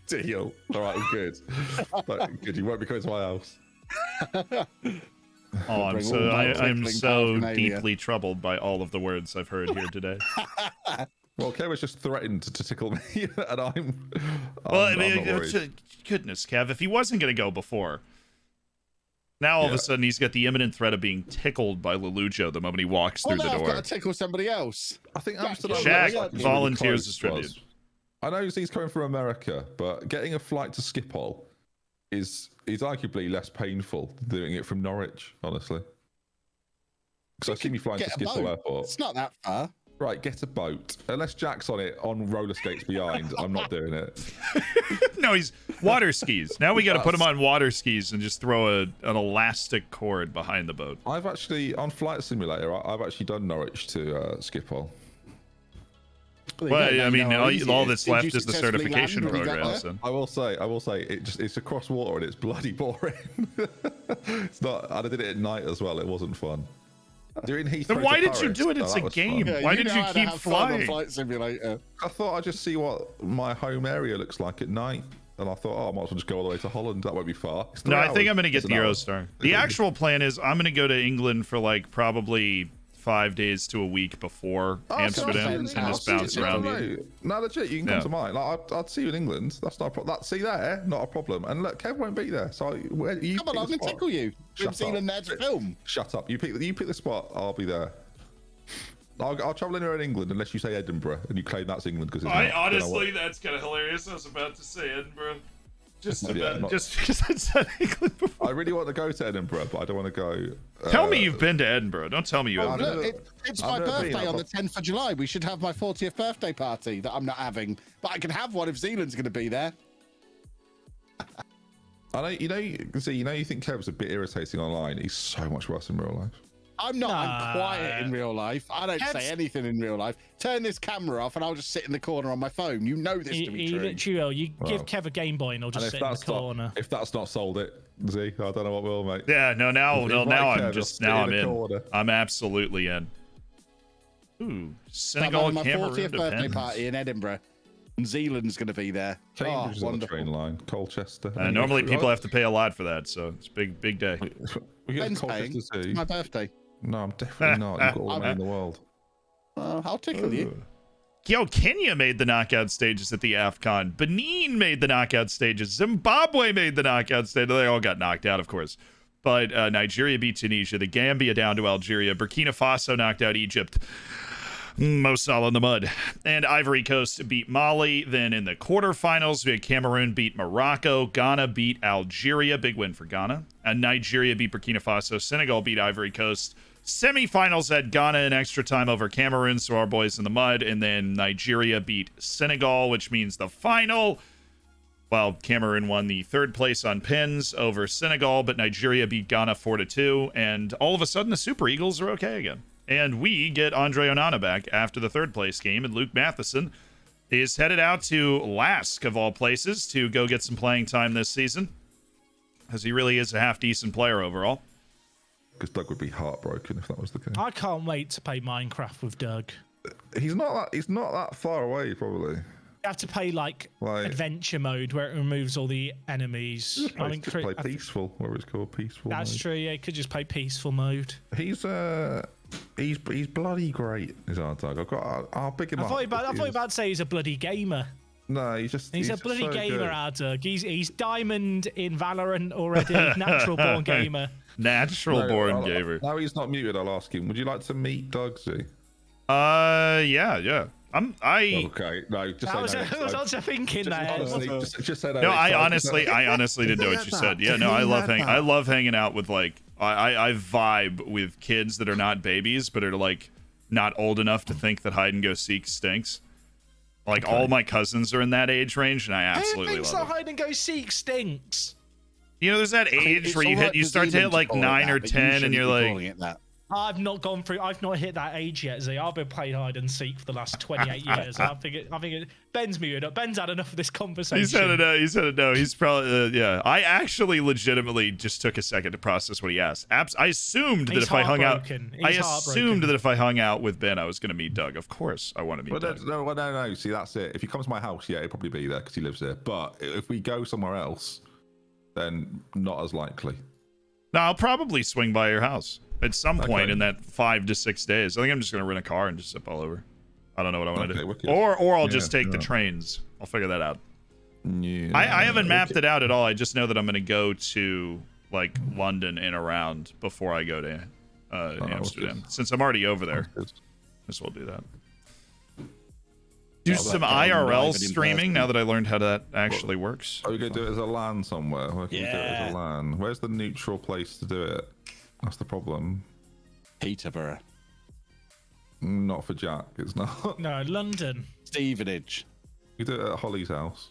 Deal. All right, I'm good. Good. You won't be coming to my house. Oh, I'm so deeply troubled by all of the words I've heard here today. Well, Kev was just threatened to tickle me, and I'm I mean, not worried. goodness, Kev, if he wasn't going to go before, now all of a sudden he's got the imminent threat of being tickled by Lelujo the moment he walks through the door. I've got to tickle somebody else. I think Amsterdam. Shaq volunteers as tribute. I know he's coming from America, but getting a flight to Schiphol is arguably less painful than doing it from Norwich, honestly. Because I've seen you flying to Schiphol Airport. It's not that far. Right, get a boat. Unless Jack's on it on roller skates behind, I'm not doing it. No, he's water skis. Now we got to put him on water skis and just throw an elastic cord behind the boat. I've actually, on Flight Simulator, I've actually done Norwich to Schiphol. Well, I mean, all that's left is the certification program. So. I will say, it's across water and it's bloody boring. It's not, and I did it at night as well. It wasn't fun. Doing Heathrow then why to did you do it? It's a game. Yeah, why did you keep flying? Flight Simulator. I thought I'd just see what my home area looks like at night. And I thought, I might as well just go all the way to Holland. That won't be far. No, I think I'm going to get the Eurostar. The actual plan is I'm going to go to England for like probably 5 days to a week before Amsterdam and just bounce around. No, legit, you can come to mine. Like, I'd see you in England. That's not a problem. See there, not a problem. And look, Kev won't be there. So you come along and tickle you. We've seen him there to film. Shut up. You pick the spot. I'll be there. I'll travel anywhere in England unless you say Edinburgh and you claim that's England because honestly, that's kind of hilarious. I was about to say Edinburgh. Just because I said England before. I really want to go to Edinburgh, but I don't want to go. Tell me you've been to Edinburgh. Don't tell me you haven't. Look, it's my birthday on the 10th of July. We should have my 40th birthday party that I'm not having, but I can have one if Zealand's going to be there. I know you think Kev's a bit irritating online. He's so much worse in real life. I'm not. I'm quiet in real life. I don't say anything in real life. Turn this camera off and I'll just sit in the corner on my phone. You know this to be true. Literally, give Kev a Game Boy and he'll just sit in the corner. If that's not sold it, Z, I don't know what will, mate. Yeah, now I'm in. I'm absolutely in. Ooh, Senegal, my Cameroon, 40th birthday party in Edinburgh. And Zealand's going to be there. Cambridge is on the train line. Colchester. Normally people have to pay a lot for that, so it's big day. We get Colchester too. It's my birthday. No, I'm definitely not. You've got all the money in the world. I'll tickle you. Yo, Kenya made the knockout stages at the AFCON. Benin made the knockout stages. Zimbabwe made the knockout stage. They all got knocked out, of course. But Nigeria beat Tunisia. The Gambia down to Algeria. Burkina Faso knocked out Egypt. Mo Salah in the mud. And Ivory Coast beat Mali. Then in the quarterfinals, we had Cameroon beat Morocco. Ghana beat Algeria. Big win for Ghana. And Nigeria beat Burkina Faso. Senegal beat Ivory Coast. Semifinals had Ghana in extra time over Cameroon, so our boys in the mud. And then Nigeria beat Senegal, which means the final. Well, Cameroon won the third place on pins over Senegal, but Nigeria beat Ghana 4-2. And all of a sudden, the Super Eagles are okay again. And we get Andre Onana back after the third place game. And Luke Matheson is headed out to Lask, of all places, to go get some playing time this season. Because he really is a half-decent player overall. Because Doug would be heartbroken if that was the case. I can't wait to play Minecraft with Doug. He's not that far away, probably. You have to play like adventure mode where it removes all the enemies. I mean, play peaceful, whatever it's called, peaceful. That's mode. True. Yeah, you could just play peaceful mode. He's bloody great. Is our Doug? I'll pick him up. I thought you were about to say he's a bloody gamer. No, he's a bloody gamer, our Doug. He's diamond in Valorant already. Natural born gamer. Natural born gamer. Now he's not muted. I'll ask him. Would you like to meet Doug Z? Yeah. Okay. No, just that say was no. I was thinking that. Honestly, just say no. No, I honestly didn't know what you said. Yeah, no, I love hanging out with like I vibe with kids that are not babies but are like not old enough to think that hide and go seek stinks. Like all my cousins are in that age range, and I absolutely love it. Hide and go seek stinks. You know, there's that age where you start to hit like 9 or 10, and you're like, I've not gone through. I've not hit that age yet, Z. I've been playing hide and seek for the last 28 years. I think Ben's muted up. Ben's had enough of this conversation. He said it no. He said it no. He's probably yeah. I actually legitimately just took a second to process what he asked. I assumed that He's if I hung out, heartbroken. I He's assumed heartbroken. that if I hung out with Ben, I was going to meet Doug. Of course, I want to meet Doug. No. See, that's it. If he comes to my house, yeah, he'll probably be there because he lives there. But if we go somewhere else, then not as likely. No, I'll probably swing by your house at some point in that 5 to 6 days. I think I'm just going to rent a car and just zip all over. I don't know what I want to do. Wicked. Or I'll just take the trains. I'll figure that out. Yeah, I haven't mapped it out at all. I just know that I'm going to go to like London and around before I go to Amsterdam. Since I'm already over there, guess we'll do that. Do some IRL streaming now that I learned how that actually works. Are we going to do it as a LAN somewhere? Where can we do it as a LAN? Where's the neutral place to do it? That's the problem. Peterborough. Not for Jack, it's not. No, London. Stevenage. We do it at Holly's house.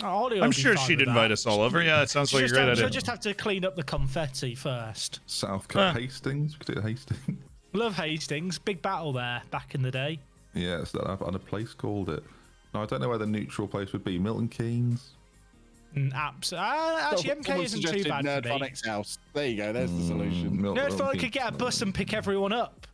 Oh, Holly will I'm be sure fine she'd with invite that. us all over. Yeah, it sounds like a great idea. She'll just have to clean up the confetti first. Southcote Hastings. We could do it at Hastings. Love Hastings. Big battle there back in the day. Yeah, so and a place called it. No, I don't know where the neutral place would be. Milton Keynes. Actually, MK isn't too bad for me. Nerdphonics house. There you go. There's the solution. Nerdphonic could get a bus and pick everyone up.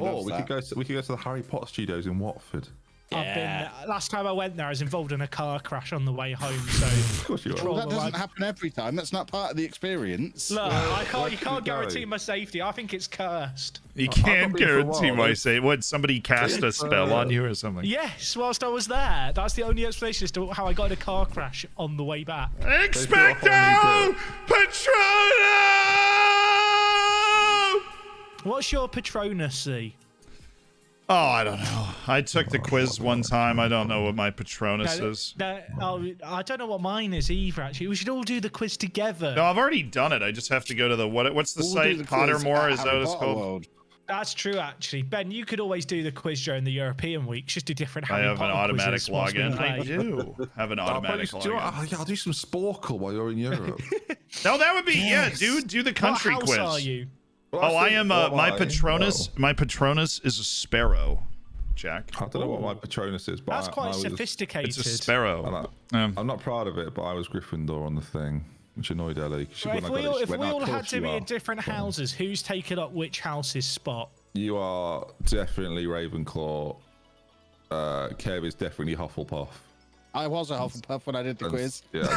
Or we could go to the Harry Potter studios in Watford. Last time I went there, I was involved in a car crash on the way home. So Of course you are. Well, that doesn't happen every time. That's not part of the experience. Look, you can't guarantee my safety. I think it's cursed. You can't been for a guarantee while, my though. say. What, somebody cast a spell on you or something? Yes, whilst I was there. That's the only explanation as to how I got in a car crash on the way back. Expecto Patronum! What's your Patronus, Z? Oh, I don't know. I took the quiz one time. I don't know what my Patronus is. I don't know what mine is either, actually. We should all do the quiz together. No, I've already done it. I just have to go to the what's the site? Pottermore, is that what it's called? That's true, actually. Ben, you could always do the quiz during the European weeks. Just do different Harry I have an Potter automatic quizzes whilst we login. play. I do have an automatic login. I'll do some Sporkle while you're in Europe. No, that would be do the country what quiz. house are you? Well, I am my Patronus. My Patronus is a sparrow, Jack. I don't know what my Patronus is, but That's quite sophisticated. It's a sparrow. I'm not proud of it, but I was Gryffindor on the thing, which annoyed Ellie. Right, if we all had to be in different houses, who's taken up which house's spot? You are definitely Ravenclaw. Kev is definitely Hufflepuff. I was a Hufflepuff when I did the quiz. Yeah, and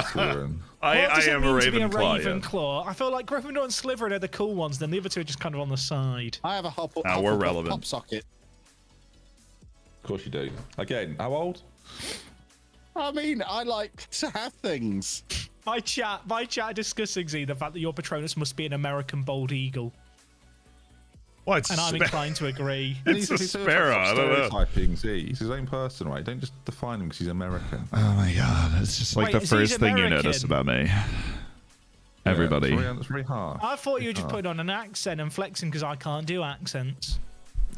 Slytherin. I am a Ravenclaw. Ravenclaw. I feel like Gryffindor and Slytherin are the cool ones, then the other two are just kind of on the side. I have a Now we're relevant. pop socket. Of course you do. Again, how old? I mean, I like to have things. My chat discussing the fact that your Patronus must be an American bald eagle. Well, it's And I'm inclined to agree. It's a sparrow. I don't know. Stereotyping Z. He's his own person, right? Don't just define him because he's American. Oh my god, it's just like Wait, the first thing you American? notice about me. Everybody. It's very hard. I thought you were just putting on an accent and flexing because I can't do accents.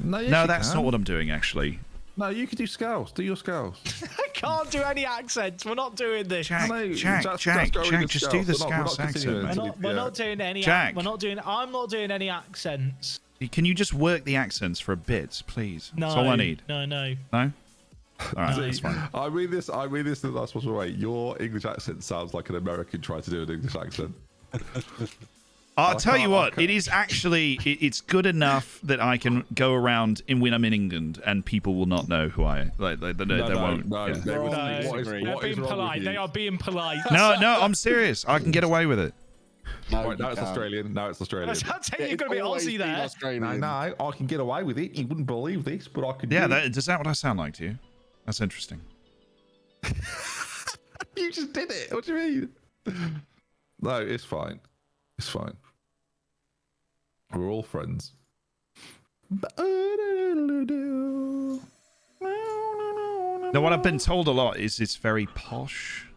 No, That's not what I'm doing, actually. No, you could do Scouse. Do your Scouse. I can't do any accents. We're not doing this. Jack, just do the Scouse accent, man. We're not doing any. Jack. I'm not doing any accents. Can you just work the accents for a bit, please? No. That's all I need. No. No? All right, See, that's fine. I read this in the last possible way. Your English accent sounds like an American trying to do an English accent. I'll tell you what, it is actually, it's good enough that I can go around when I'm in England and people will not know who I am. They won't. No, they will not. They're being polite. They are being polite. No, I'm serious. I can get away with it. No, Now it's Australian. Now it's Australian. I'll tell you, you're going to be Aussie there. No, I can get away with it. You wouldn't believe this, but I could. Yeah, does that what I sound like to you? That's interesting. You just did it. What do you mean? No, it's fine. It's fine. We're all friends. Now, what I've been told a lot is it's very posh.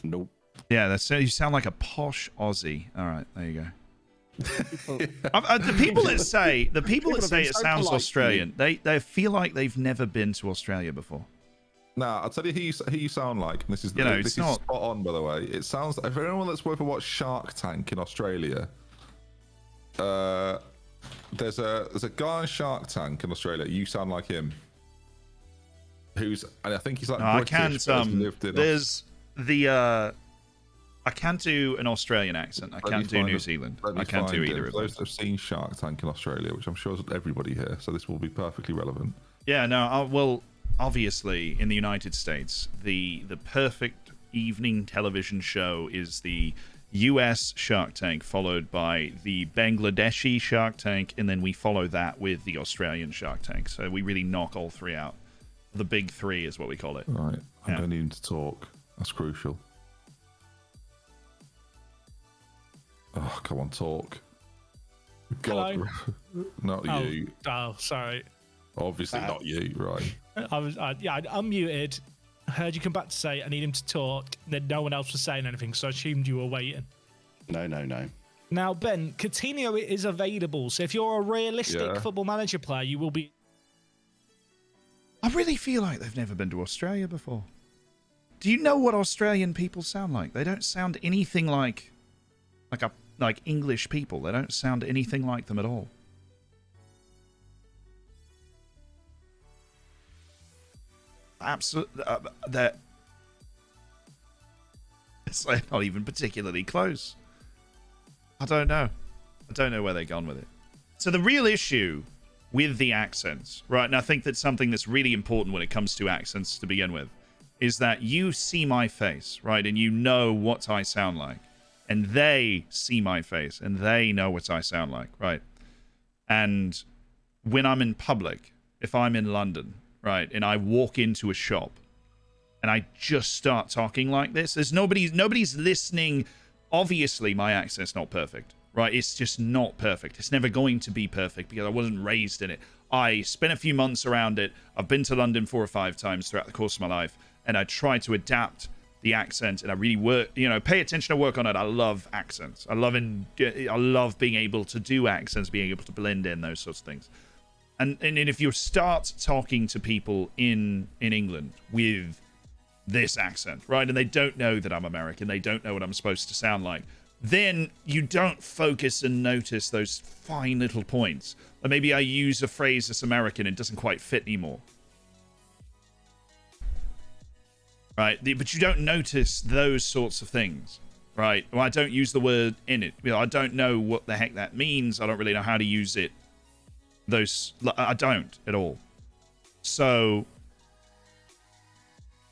Nope. Yeah, you sound like a posh Aussie. All right, there you go. The people that say it sounds Australian, they feel like they've never been to Australia before. Nah, I'll tell you who you sound like. And this is it's not spot on, by the way. It sounds, if anyone that's ever watched Shark Tank in Australia, There's a guy on Shark Tank in Australia. You sound like him. And I think he's like No, I British. can't. But has lived in There's the. I can't do an Australian accent. I can't do New Zealand. I can't do either of those. those. Have seen Shark Tank in Australia, which I'm sure is everybody here. So this will be perfectly relevant. Yeah, no. Well, obviously, in the United States, the perfect evening television show is the US Shark Tank, followed by the Bangladeshi Shark Tank, and then we follow that with the Australian Shark Tank. So we really knock all three out. The big three is what we call it. Right. I'm going to need him to talk. That's crucial. Oh, come on, talk. God. Hello. Not you. Oh, sorry. Obviously not you, right? I unmuted. Heard you come back to say I need him to talk. Then no one else was saying anything, so I assumed you were waiting. No. Now, Ben, Coutinho is available, so if you're a realistic football manager player, you will be. I really feel like they've never been to Australia before. Do you know what Australian people sound like? They don't sound anything like English people. They don't sound anything like them at all. Absolutely, that it's like not even particularly close. I don't know where they've gone with it. So the real issue with the accents, right? And I think that's something that's really important when it comes to accents to begin with, is that you see my face, right? And you know what I sound like. And they see my face and they know what I sound like, right? And when I'm in public, if I'm in London, right, and I walk into a shop and I just start talking like this, there's nobody's listening. Obviously, my accent's not perfect, right? It's just not perfect. It's never going to be perfect because I wasn't raised in it. I spent a few months around it. I've been to London 4 or 5 times throughout the course of my life, and I try to adapt the accent, and I really work, pay attention to work on it. I love accents. I love being able to do accents, being able to blend in those sorts of things. And if you start talking to people in England with this accent, right, and they don't know that I'm American, they don't know what I'm supposed to sound like, then you don't focus and notice those fine little points. Or maybe I use a phrase that's American and it doesn't quite fit anymore. Right, but you don't notice those sorts of things, right? Well, I don't use the word in it. I don't know what the heck that means. I don't really know how to use it. I don't at all. So,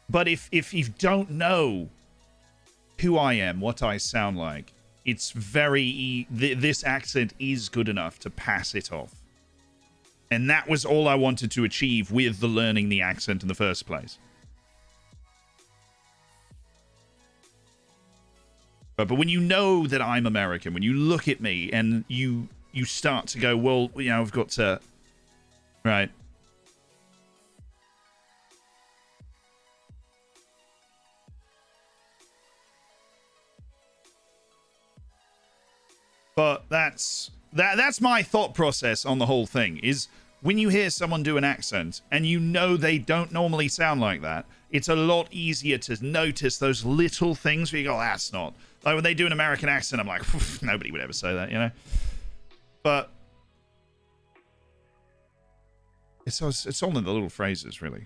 but if you don't know who I am, what I sound like, it's this accent is good enough to pass it off. And that was all I wanted to achieve with the learning the accent in the first place. But when you know that I'm American, when you look at me and you start to go, well, I've got to, right? But that's my thought process on the whole thing, is when you hear someone do an accent and you know they don't normally sound like that, it's a lot easier to notice those little things where you go, that's not. Like when they do an American accent, I'm like, nobody would ever say that, But it's all in the little phrases, really.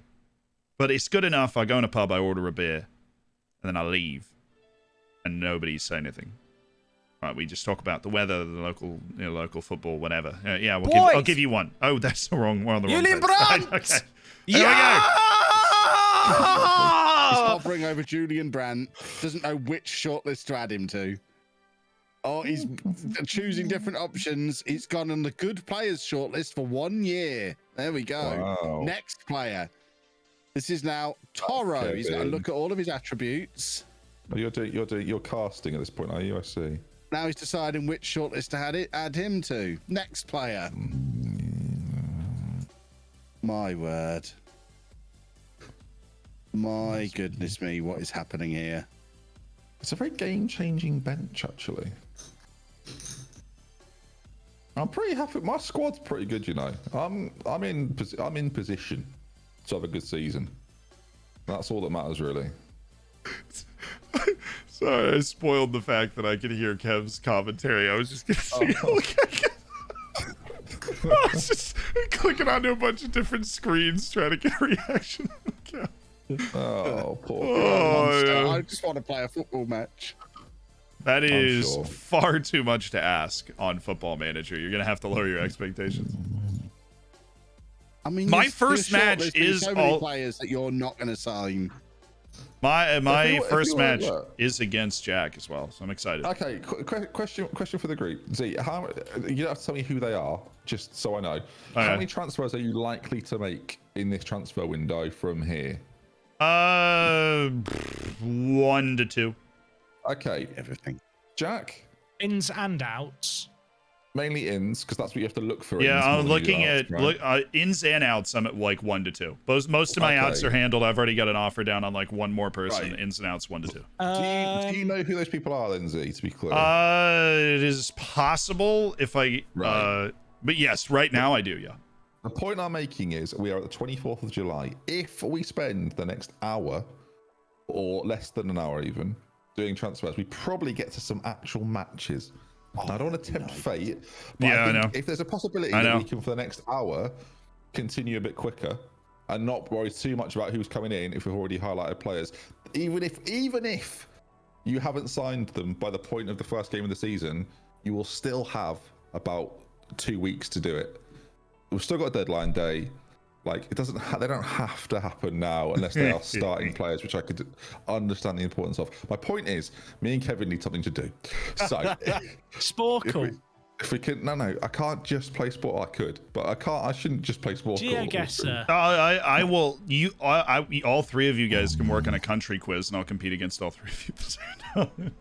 But it's good enough. I go in a pub, I order a beer, and then I leave, and nobody's saying anything. Right, we just talk about the weather, the local football, whatever. Yeah, I'll give you one. Oh, that's the wrong one. Julian Brandt! Okay. Yeah! He's hovering over Julian Brandt. Doesn't know which shortlist to add him to. Oh, he's choosing different options. He's gone on the good players shortlist for 1 year. There we go. Wow. Next player. This is now Toro. Okay, He's going to look at all of his attributes. Oh, you're casting at this point, are you? I see. Now he's deciding which shortlist to add him to. Next player. My word. My goodness me, what is happening here? It's a very game-changing bench, actually. I'm pretty happy. My squad's pretty good, I'm in position to have a good season. That's all that matters, really. Sorry, I spoiled the fact that I could hear Kev's commentary. I was just gonna say, I was just clicking onto a bunch of different screens trying to get a reaction. Oh, poor. Oh, yeah. I just want to play a football match. That is sure. far too much to ask on Football Manager. You're gonna have to lower your expectations. I mean, My you're first match shortlisting is so many all- players that you're not going to sign. My If first you match want- is against Jack as well, so I'm excited. Okay, question for the group. Z, how you don't have to tell me who they are, just so I know. How Okay. many transfers are you likely to make in this transfer window from here? 1 to 2. Okay, Everything. Jack, Ins and outs. mainly ins, because that's what you have to look for. Yeah, ins more I'm than you looking outs, at right? ins and outs. I'm at like 1 to 2. Most of my outs Okay. are handled. I've already got an offer down on like one more person. Right. Ins and outs 1 to 2. Do you know who those people are, then, Z? To be clear. It is possible if I. Right. But yes, right now I do. Yeah. The point I'm making is we are at the 24th of July. If we spend the next hour, or less than an hour even, doing transfers, we probably get to some actual matches. I don't want to tempt fate, but Yeah, I I think know. if there's a possibility I that know. we can, for the next hour, continue a bit quicker and not worry too much about who's coming in if we've already highlighted players, even if you haven't signed them by the point of the first game of the season, you will still have about 2 weeks to do it. We've still got a deadline day. Like, it doesn't they don't have to happen now unless they are starting players, which I could understand the importance of. My point is, me and Kevin need something to do. So Sporkle. if we can, no, I can't just play sport. I could, but I shouldn't just play sport. GeoGuessr. I will. All three of you guys can work on a country quiz, and I'll compete against all three of you. at the same time.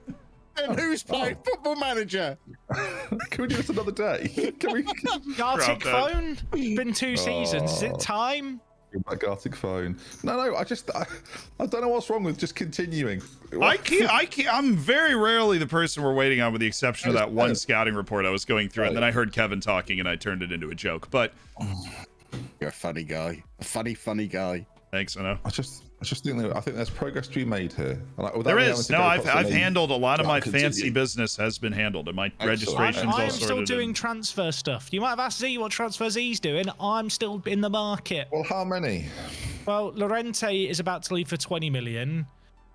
And who's playing Football Manager? Can we do this another day? Can we? Arctic Drop that. phone. Been 2 seasons. Is it time? My Gartic phone. No, I don't know what's wrong with just continuing. I'm very rarely the person we're waiting on, with the exception of that one scouting report I was going through, and then I heard Kevin talking, and I turned it into a joke. But You're a funny guy. A funny guy. thanks, I know. I just think I think there's progress to be made here. There is. No, I've handled a lot of my continue. fancy business has been handled, and my Excellent. registration's all I am sorted. still doing and- transfer stuff. You might have asked Z what transfers he's doing. I'm still in the market. Well, how many? Well, Lorente is about to leave for 20 million.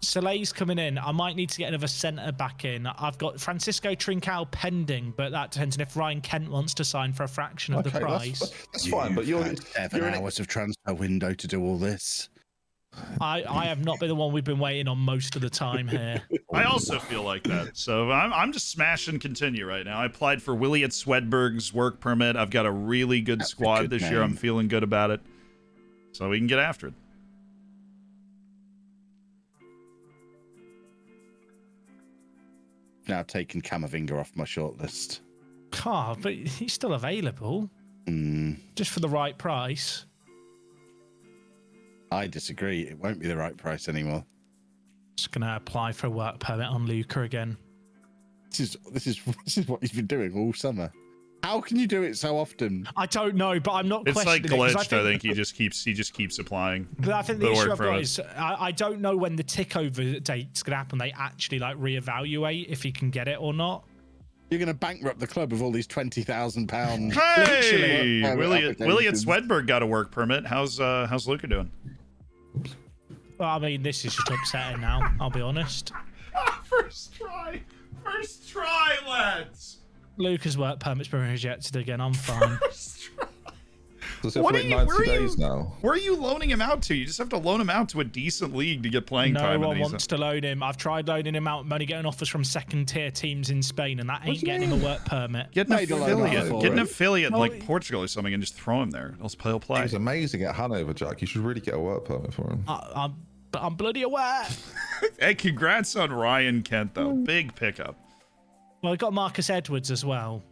Soleil's coming in. I might need to get another centre back in. I've got Francisco Trincao pending, but that depends on if Ryan Kent wants to sign for a fraction of the price. That's fine, but you're had 7 you're in hours of transfer window to do all this. I have not been the one we've been waiting on most of the time here. I also feel like that. So I'm just smash and continue right now. I applied for Williat Swedberg's work permit. I've got a really good That's a squad good this year. I'm name. feeling good about it. So we can get after it. Now taking Camavinga off my shortlist. Oh, but he's still available. Just for the right price. I disagree. It won't be the right price anymore. Just going to apply for a work permit on Luca again. This is what he's been doing all summer. How can you do it so often? I don't know, but I'm not It's like questioning it, 'cause glitched. I think he just keeps applying. But I think the the issue work I've got permit. is I don't know when the tick over date's going to happen. They actually like reevaluate if he can get it or not. You're going to bankrupt the club with all these £20,000. Hey, Literally. Williat Swedberg got a work permit. How's Luca doing? Well, I mean, this is just upsetting now. I'll be honest. First try, lads. Luca's work permit's been rejected again. I'm fine. Does it What for are like you- 90 where are you- days now? Where are you loaning him out to? You just have to loan him out to a decent league to get playing No time. one and he's- wants to loan him. I've tried loaning him out. I'm only getting offers from second-tier teams in Spain, and that ain't getting him a work permit. Get an Made a load of affiliate. money for Get an it. affiliate in No, like Portugal or something, and just throw him there. He'll play. He was amazing at Hanover, Jack. You should really get a work permit for him. I'm bloody aware. Hey, congrats on Ryan Kent though. Big pickup. Well, I got Marcus Edwards as well,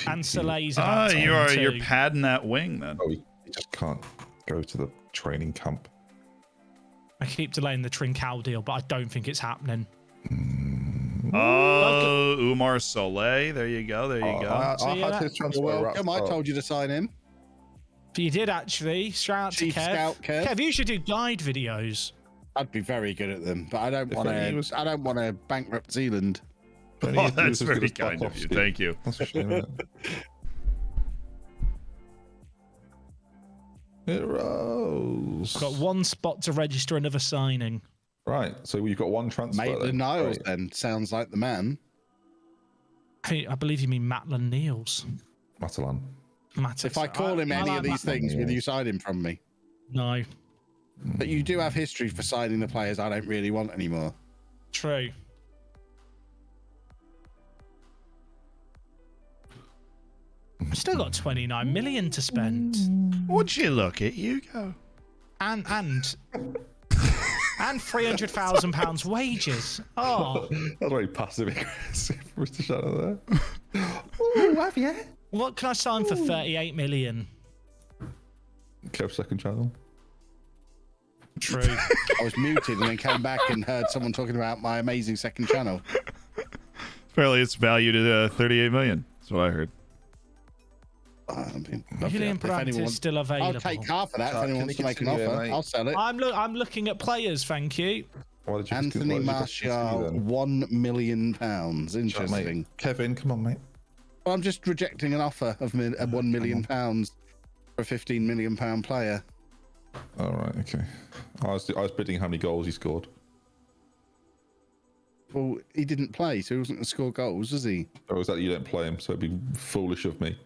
and Soleil's about to you're end you're too. padding that wing then. Oh, he just can't go to the training camp. I keep delaying the Trincao deal, but I don't think it's happening. Oh, Umar Soleil. There you go. There you go. I So, yeah, had his transfer You're wrapped welcome. I up. told you to sign him. But you did actually. Shout out to Chief Kev. Scout Kev. Kev, you should do guide videos. I'd be very good at them, but I don't If want only he was- to. I don't want to bankrupt Zealand. But he Oh, was that's as good very as kind of Popovsky. you. Thank you. That's a shame, isn't it? It rose. Got one spot to register another signing. Right, so you've got one transfer. Maitland Niles then sounds like the man. I believe you mean Maitland Niles. Matalan. If I call him any of these things, will you sign him from me? No. But you do have history for signing the players I don't really want anymore. True. I've still got 29 million to spend. Would you look at you go? And £300,000 wages. Oh. That's very passive aggressive, Mr. Shadow there. Ooh, have you? What can I sign for 38 million? Kev's second channel. True. I was muted and then came back and heard someone talking about my amazing second channel. Apparently, it's valued at 38 million. That's what I heard. Julian Brandt is still available. I'll take half of that if anyone wants to make an offer. I'll sell it. I'm looking at players, thank you. Anthony Martial, £1 million. Interesting. Mate. Kevin, come on, mate. Well, I'm just rejecting an offer of £1 million for a £15 million player. All right, okay. I was bidding how many goals he scored. Well, he didn't play, so he wasn't going to score goals, was he? Or was that you don't play him? So it'd be foolish of me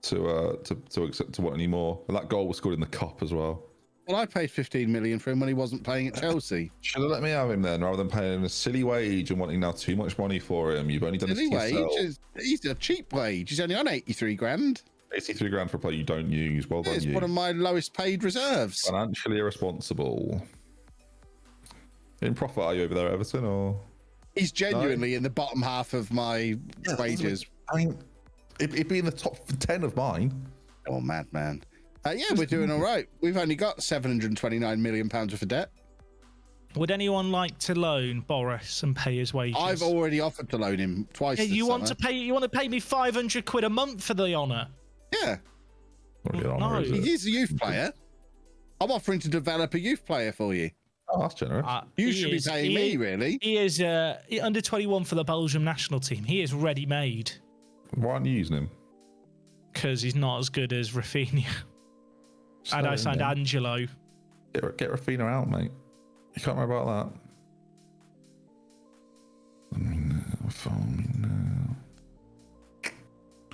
to accept to want any more. And that goal was scored in the cup as well. Well, I paid 15 million for him when he wasn't playing at Chelsea. Should have let me have him then, rather than paying him a silly wage and wanting now too much money for him. You've only done Silly this to yourself. wage? He's a cheap wage. He's only on 83 grand. 83 grand for a player you don't use. Well done, It's you. one of my lowest paid reserves. Financially irresponsible. In profit are you over there, Everton, or? He's genuinely in the bottom half of my wages. I mean, it'd be in the top 10 of mine. Oh, madman. Yeah, we're doing all right. We've only got £729 million worth of debt. Would anyone like to loan Boris and pay his wages? I've already offered to loan him twice. Yeah, this you want summer. to pay? You want to pay me 500 quid a month for the honour? Yeah. No. He's a youth player. I'm offering to develop a youth player for you. Oh, that's generous. You should be paying me, really. He is under 21 for the Belgium national team. He is ready made. Why aren't you using him? Because he's not as good as Rafinha. And I signed Angelo. Get Rafinha out, mate. You can't worry about that. Follow me now.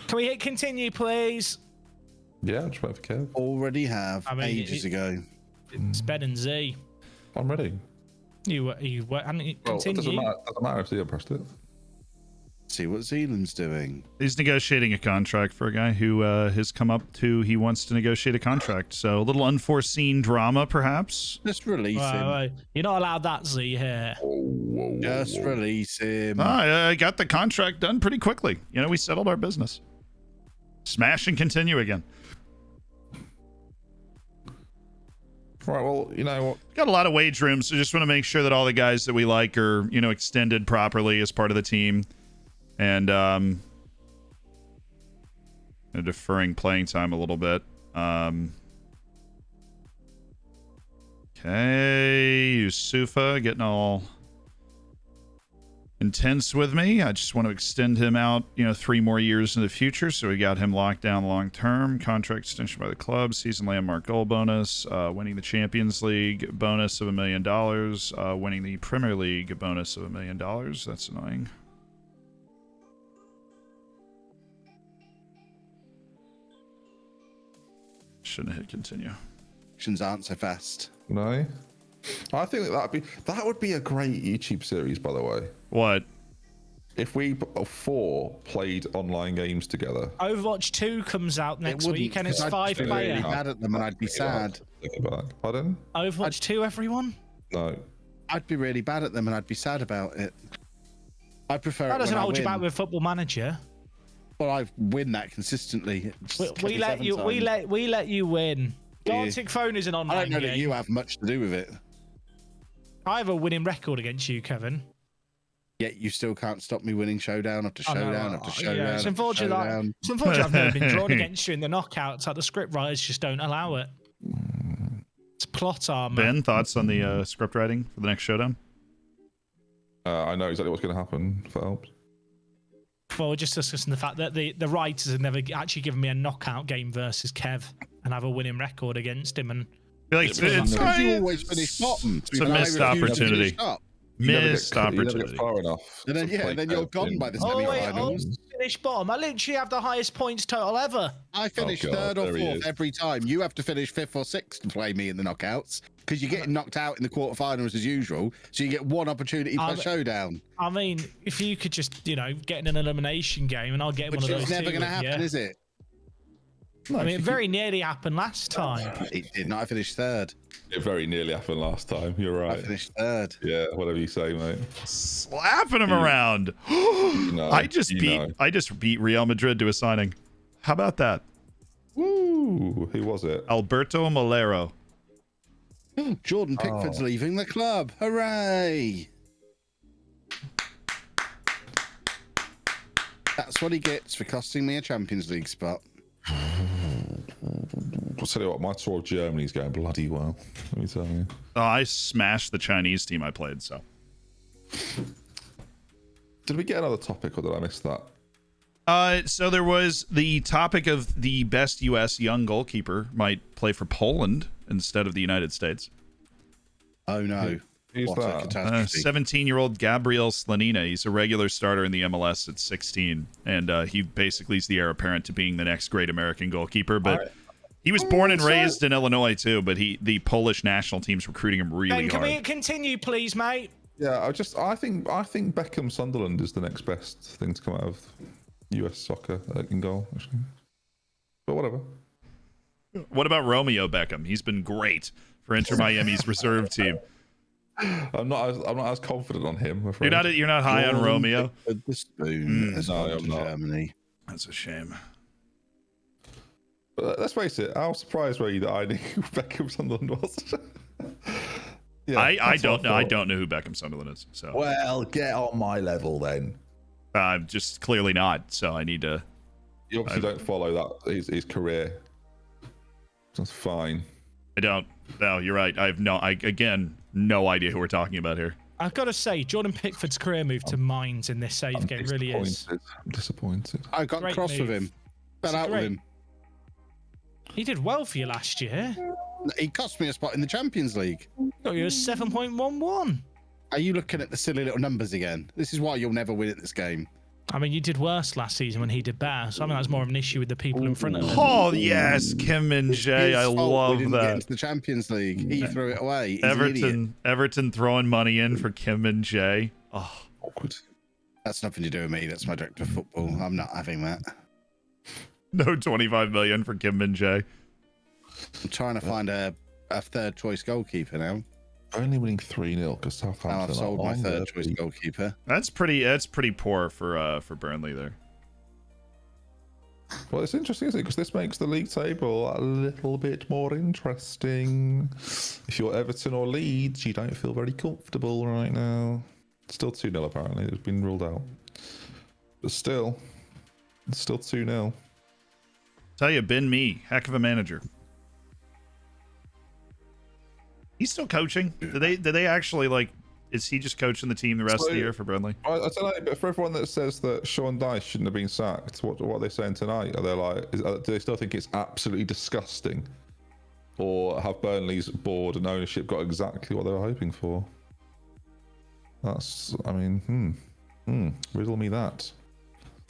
Can we hit continue, please? Yeah, just wait for Kev. Already have, ages ago. It's Ben and Z. I'm ready. You and Well, it continue. doesn't matter if Theo pressed it. See what Zealand's doing. He's negotiating a contract for a guy who has come up to he wants to negotiate a contract. So a little unforeseen drama, perhaps. Just release him. Right. You're not allowed that, Z, here. Just release him. I got the contract done pretty quickly. You know, we settled our business. Smash and continue again. Right, well, you know what? Got a lot of wage room, so just want to make sure that all the guys that we like are, you know, extended properly as part of the team. And deferring playing time a little bit. Okay, Yusufa getting all intense with me. I just want to extend him out, you know, 3 more years in the future. So we got him locked down long term. Contract extension by the club. Season landmark goal bonus. Winning the Champions League bonus of $1 million. Winning the Premier League bonus of $1 million. That's annoying. Shouldn't have hit continue. Actions aren't so fast. No. I think that would be a great YouTube series, by the way. What? If we 4 played online games together. Overwatch 2 comes out next week and it's 5 I'd player. be mad at them and I'd be sad. Take it back. Pardon? Overwatch 2, everyone? No. I'd be really bad at them and I'd be sad about it. I prefer That it doesn't when I hold you win. back with Football Manager. Well, I win that consistently. We let you. We let you win. Yeah. Gartic Phone is an I online don't know game. that you have much to do with it. I have a winning record against you, Kevin. Yet you still can't stop me winning showdown after I know, showdown after showdown. It's after unfortunate. showdown. It's unfortunate I've never been drawn against you in the knockouts. Like the script writers just don't allow it. It's plot armor. Ben, thoughts on the script writing for the next showdown? I know exactly what's going to happen, if that helps. Well, we're just discussing the fact that the writers have never actually given me a knockout game versus Kev. and have a winning record against him. And I feel like it's Because you always finish bottom. It's a missed opportunity. Missed You never opportunity. get far enough. And then, to play you're fair gone team. by the oh wait, semi-finals. finish bottom. I literally have the highest points total ever. I finish God, third or there he fourth is. every time. You have to finish fifth or sixth to play me in the knockouts because you're getting knocked out in the quarterfinals as usual. So you get one opportunity per showdown. I mean, if you could just, get in an elimination game and I'll get Which one of those. is never going to happen, is it? I mean, it very nearly happened last time. It did not. I finished third. It very nearly happened last time. You're I right. finished third. Yeah, whatever you say, mate. Slapping him around. I just beat Real Madrid to a signing. How about that? Woo! Who was it? Alberto Molero. Jordan Pickford's leaving the club. Hooray! That's what he gets for costing me a Champions League spot. I'll tell you what, my tour of Germany's going bloody well. Let me tell you. Oh, I smashed the Chinese team I played, so. Did we get another topic, or did I miss that? So there was the topic of the best U.S. young goalkeeper might play for Poland instead of the United States. Oh no. Who's What a that? catastrophe. 17-year-old Gabriel Slanina. He's a regular starter in the MLS at 16, and he basically is the heir apparent to being the next great American goalkeeper. But he was born and raised in Illinois too. But the Polish national team's recruiting him really Ben, can we hard. continue, please, mate? Yeah, I think Beckham Sunderland is the next best thing to come out of US soccer in goal, actually. But whatever. What about Romeo Beckham? He's been great for Inter Miami's reserve team. I'm not as confident on him. I'm afraid. You're not high on Romeo. The spoon has no, gone I'm to not. Germany. That's a shame. But let's face it, how surprised were you that I knew who Beckham Sunderland was? Yeah, I that's what don't know. I thought. don't know who Beckham Sunderland is. So Well, get on my level then. I'm just clearly not. So I need to. You obviously don't follow that his career. That's fine. I don't. No, you're right. I have no idea who we're talking about here. I've got to say, Jordan Pickford's career move to mines in this save game really is. I'm disappointed. I got Great cross with move. him. Fell It's out with great. him. He did well for you last year. He cost me a spot in the Champions League. Got you a 7.11. Are you looking at the silly little numbers again? This is why you'll never win at this game. I mean, you did worse last season when he did better. So I mean, that's more of an issue with the people in front of him. Oh yes, Kim Min Jae. I His fault we love didn't get that. into the Champions League. He threw it away. He's an idiot. Everton throwing money in for Kim Min Jae. Oh, Awkward. That's nothing to do with me. That's my director of football. I'm not having that. no 25 million for Kim Min Jae. I'm trying to find a third choice goalkeeper now. Only winning 3-0 because Southampton. Now I've sold my are on third their choice feet. goalkeeper. That's pretty poor for Burnley there. Well, it's interesting, isn't it? Because this makes the league table a little bit more interesting. If you're Everton or Leeds, you don't feel very comfortable right now. Still 2-0 apparently. It's been ruled out. But still, it's still 2-0. Tell you, Ben Mee, heck of a manager. He's still coaching. Do they actually like? Is he just coaching the team the rest of the year for Burnley? I don't know, but for everyone that says that Sean Dyche shouldn't have been sacked, what are they saying tonight? Are they like, do they still think it's absolutely disgusting? Or have Burnley's board and ownership got exactly what they were hoping for? That's, I mean, riddle me that.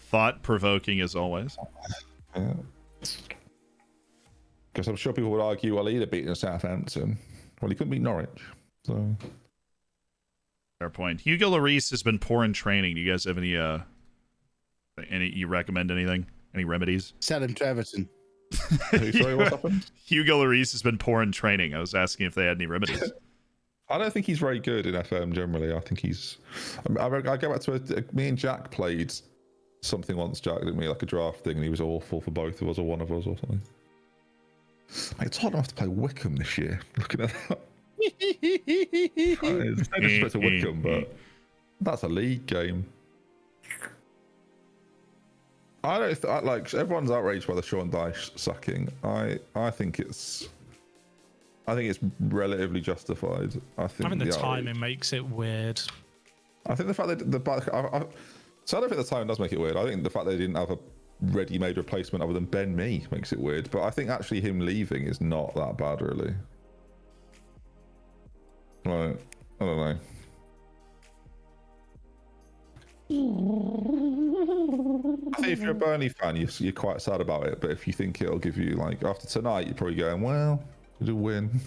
Thought provoking as always. Yeah. Because I'm sure people would argue, well, he'd have beaten Southampton. Well, he couldn't beat Norwich. So, Fair point. Hugo Lloris has been poor in training. Do you guys have any you recommend anything? Any remedies? Sell him to Everton. sorry, what's happened? Hugo Lloris has been poor in training. I was asking if they had any remedies. I don't think he's very good in FM generally. I think he's. I go back to me and Jack played something once. Jack didn't we, like a draft thing, and he was awful for both of us or one of us or something. Mate, Tottenham have to play Wickham this year. Looking at that. No disrespect to Wickham, but that's a league game. I don't like everyone's outraged by the Sean Dyche sacking. I think it's relatively justified. I think the outrage- timing makes it weird. I think the fact that so I don't think the time does make it weird. I think the fact they didn't have ready-made replacement other than Ben Mee makes it weird. But I think actually him leaving is not that bad, really. Like, I don't know. I think if you're a Burnley fan, you're quite sad about it. But if you think it'll give you, like, after tonight, you're probably going, well, it'll win.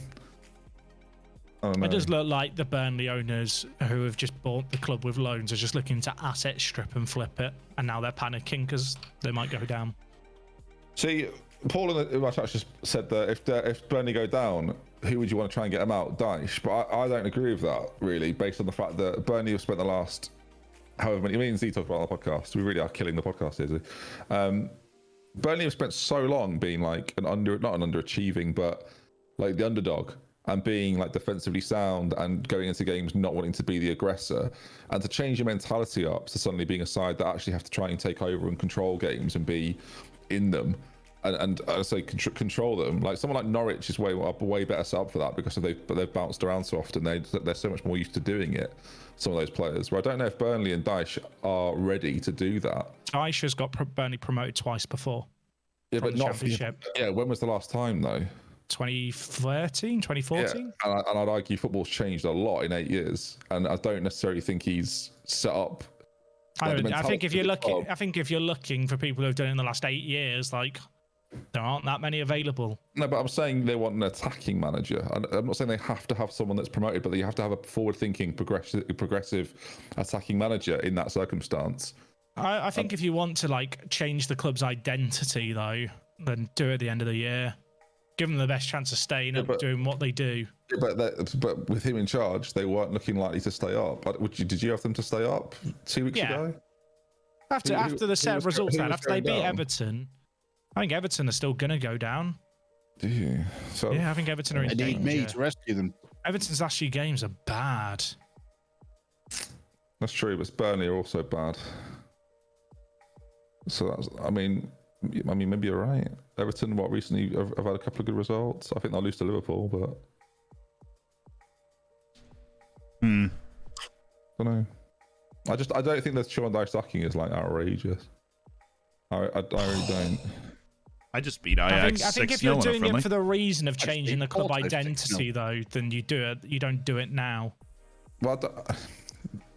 I don't know. It does look like the Burnley owners who have just bought the club with loans are just looking to asset strip and flip it, and now they're panicking because they might go down. See, Paul in the chat just said that if Burnley go down, who would you want to try and get them out? Dyche. But I don't agree with that, really, based on the fact that Burnley have spent the last however many, me and Z talk about on the podcast, we really are killing the podcast here. Burnley have spent so long being like not an underachieving, but like the underdog, and being like defensively sound and going into games not wanting to be the aggressor, and to change your mentality up to suddenly being a side that actually have to try and take over and control games and be in them and I say control them. Like someone like Norwich is way better set up for that because they've bounced around so often. They're so much more used to doing it. Some of those players. Where I don't know if Burnley and Dyche are ready to do that. Dyche has got Burnley promoted twice before. Yeah, but not for, yeah. When was the last time though? 2013, 2014. Yeah, and I'd argue football's changed a lot in 8 years, and I don't necessarily think he's set up. Like, I think if you're looking for people who've done it in the last 8 years, like there aren't that many available. No, but I'm saying they want an attacking manager. I'm not saying they have to have someone that's promoted, but you have to have a forward-thinking, progressive attacking manager in that circumstance. I think if you want to like change the club's identity, though, then do it at the end of the year. Give them the best chance of staying up, doing what they do. Yeah, but with him in charge, they weren't looking likely to stay up. Did you have them to stay up 2 weeks ago? After the set of results, after they beat Everton, I think Everton are still going to go down. Do you? So, yeah, I think Everton are in danger. They need me to rescue them. Everton's last few games are bad. That's true, but Burnley are also bad. So that's, I mean, maybe you're right. Everton, recently have had a couple of good results. I think they'll lose to Liverpool, but I don't know. I don't think that Sean Dyche sacking is like outrageous. I really don't. I just beat Ajax. I think if you're doing it for the reason of changing the club identity, though, then you do it. You don't do it now. Well,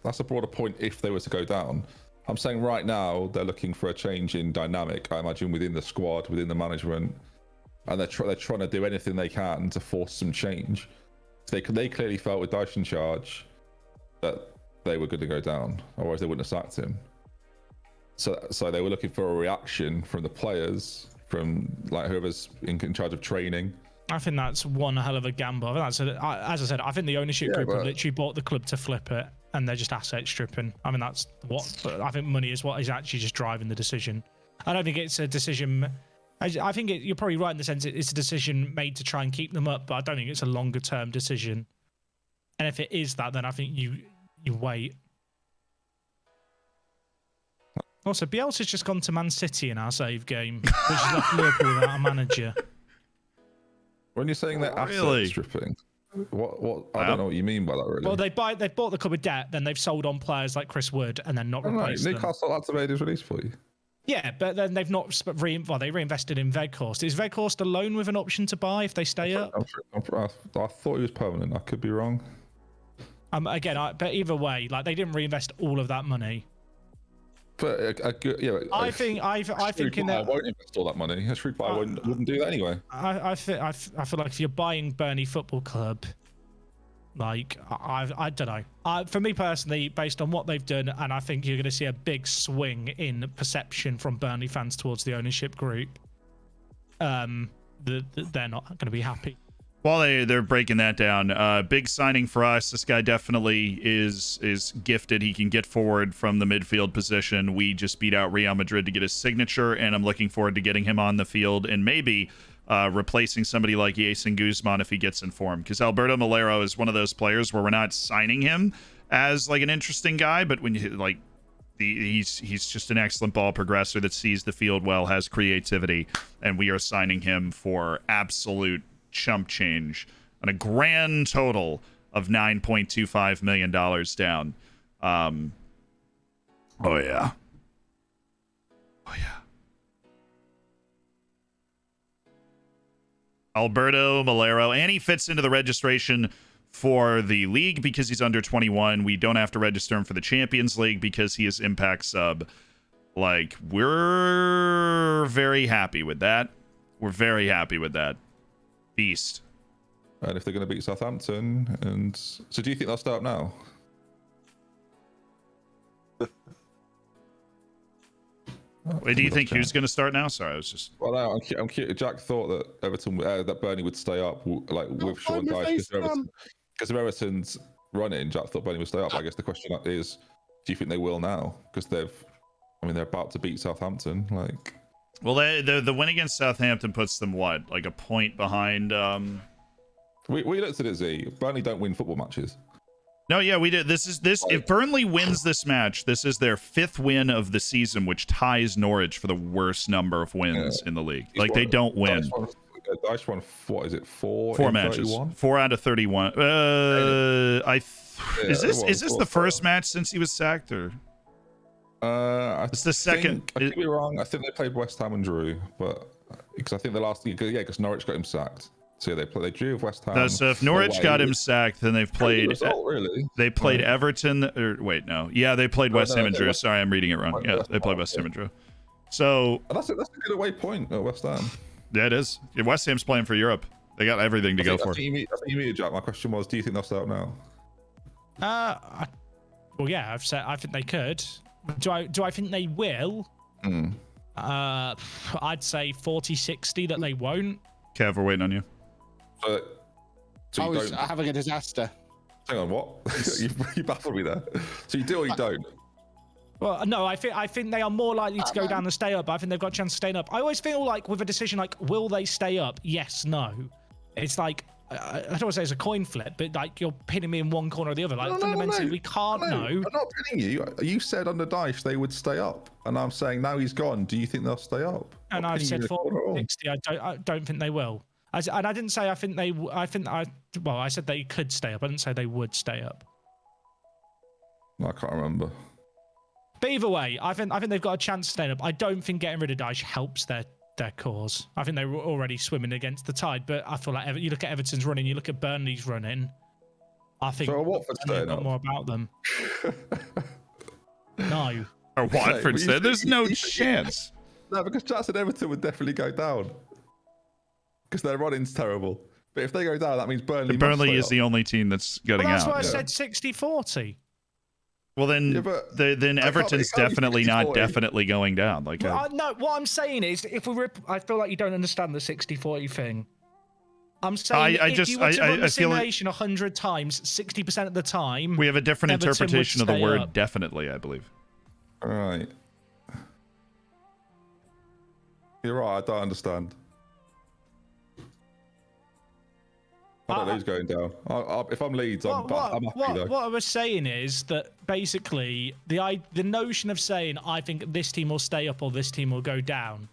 that's a broader point. If they were to go down, I'm saying right now they're looking for a change in dynamic. I imagine within the squad, within the management, and they're trying to do anything they can to force some change. They clearly felt with Dyche in charge that they were going to go down, otherwise they wouldn't have sacked him. So they were looking for a reaction from the players, from like whoever's in charge of training. I think that's one hell of a gamble. As I said, I think the ownership group have literally bought the club to flip it, and they're just asset stripping. I mean, that's what I think. Money is what is actually just driving the decision. I don't think it's a decision. I think you're probably right in the sense it's a decision made to try and keep them up, but I don't think it's a longer term decision. And if it is that, then I think you wait. Also, Bielsa's just gone to Man City in our save game, which has left Liverpool without a manager. When you're saying they're asset stripping, what? I don't know what you mean by that, really. Well, they bought the club with debt, then they've sold on players like Chris Wood, and then not replaced them. Newcastle had to made his release for you. Yeah, but then they've not they reinvested in Weghorst. Is Weghorst alone with an option to buy if they stay up? I thought he was permanent. I could be wrong. But either way, like they didn't reinvest all of that money. But I think I won't invest all that money. A shrewd buyer wouldn't do that anyway. I feel like if you're buying Burnley Football Club, like I don't know. For me personally, based on what they've done, and I think you're going to see a big swing in perception from Burnley fans towards the ownership group. They're not going to be happy. While they're breaking that down, big signing for us. This guy definitely is gifted. He can get forward from the midfield position. We just beat out Real Madrid to get his signature, and I'm looking forward to getting him on the field and maybe replacing somebody like Yasin Guzman if he gets in form. Because Alberto Malero is one of those players where we're not signing him as like an interesting guy, but when you like he's just an excellent ball progressor that sees the field well, has creativity, and we are signing him for absolute chump change on a grand total of $9.25 million down. Oh yeah. Alberto Malero, and he fits into the registration for the league because he's under 21. We don't have to register him for the Champions League because he is Impact sub. Like, we're very happy with that. We're very happy with that. Beast. And if they're going to beat Southampton, and so do you think they'll start now? Wait, do you think who's going to start now? Sorry, I was just. Well, no, I'm curious. Jack thought that that Burnley would stay up, like with Sean Dyche, because of Everton's running. Jack thought Burnley would stay up. I guess the question is, do you think they will now? Because they're about to beat Southampton. Like, well, the win against Southampton puts them what, like a point behind. We looked at it. Z. Burnley don't win football matches. No, yeah, we did. If Burnley wins this match, this is their 5th win of the season, which ties Norwich for the worst number of wins in the league. Like, they don't win. Dyche won, what is it, 4 matches, 31? 4 out of 31. Is this the first match since he was sacked, or? It's the second. I could be wrong. I think they played West Ham and drew, but because I think the last because Norwich got him sacked. So they drew with West Ham. So if Norwich got him sacked, then they've played. Really. They played Everton. Or wait, no. Yeah, they played West Ham and drew. Sorry, I'm reading it wrong. Yeah, they played West Ham and drew. So that's a good away point at West Ham. Yeah, it is. West Ham's playing for Europe. They got everything to go for. I think you mean, Jack. My question was, do you think they'll start now? Well, yeah, I've said I think they could. Do I think they will? I'd say 40-60 that they won't. Kev, we're waiting on you. So I was having a disaster. Hang on, what? you baffled me there. So you do or you don't? Well, no, I think they are more likely to go down than stay up. I think they've got a chance of staying up. I always feel like with a decision like, will they stay up? Yes, no. It's like, I don't want to say it's a coin flip, but like you're pinning me in one corner or the other. Like fundamentally, we can't know. I'm not pinning you. You said under Dyche they would stay up, and I'm saying now he's gone. Do you think they'll stay up? And I've said 40-60. I don't think they will. And I didn't say I think they. I said they could stay up. I didn't say they would stay up. I can't remember. But either way, I think they've got a chance of staying up. I don't think getting rid of Dyche helps their cause. I think they were already swimming against the tide. But I feel like you look at Everton's running, you look at Burnley's running. I think Watford's staying up. More about them. No. Or Watford said there's no chance. No, because Jack said Everton would definitely go down. Because their running's terrible. But if they go down, that means Burnley is the only team that's getting out. That's why I said 60-40. Well, then Everton's definitely not definitely going down. Like, no, what I'm saying is, I feel like you don't understand the 60-40 thing. I'm saying if you were to run the simulation 100 times, 60% of the time, we have a different interpretation of the word up. definitely, I believe. All right. You're right, I don't understand. I don't know who's going down. If I'm Leeds, I'm happy though. What I was saying is that basically the notion of saying I think this team will stay up or this team will go down,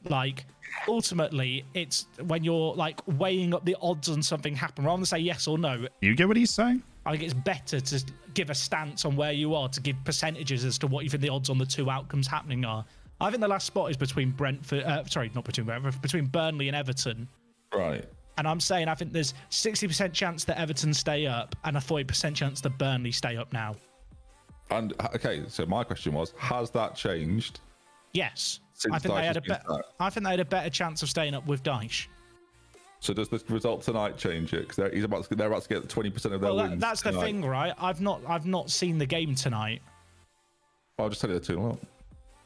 like ultimately it's when you're like weighing up the odds on something happening rather than say yes or no. You get what he's saying? I think it's better to give a stance on where you are, to give percentages as to what you think the odds on the two outcomes happening are. I think the last spot is between between Burnley and Everton. Right. And I'm saying I think there's 60% chance that Everton stay up and a 40% chance that Burnley stay up now. And okay, so my question was, has that changed? Yes. Since I think they had a Dyche better chance of staying up with Dyche. So does the result tonight change it? Because they're about to get 20% of their wins. That's the thing, right? I've not seen the game tonight. I'll just tell you the 2-0.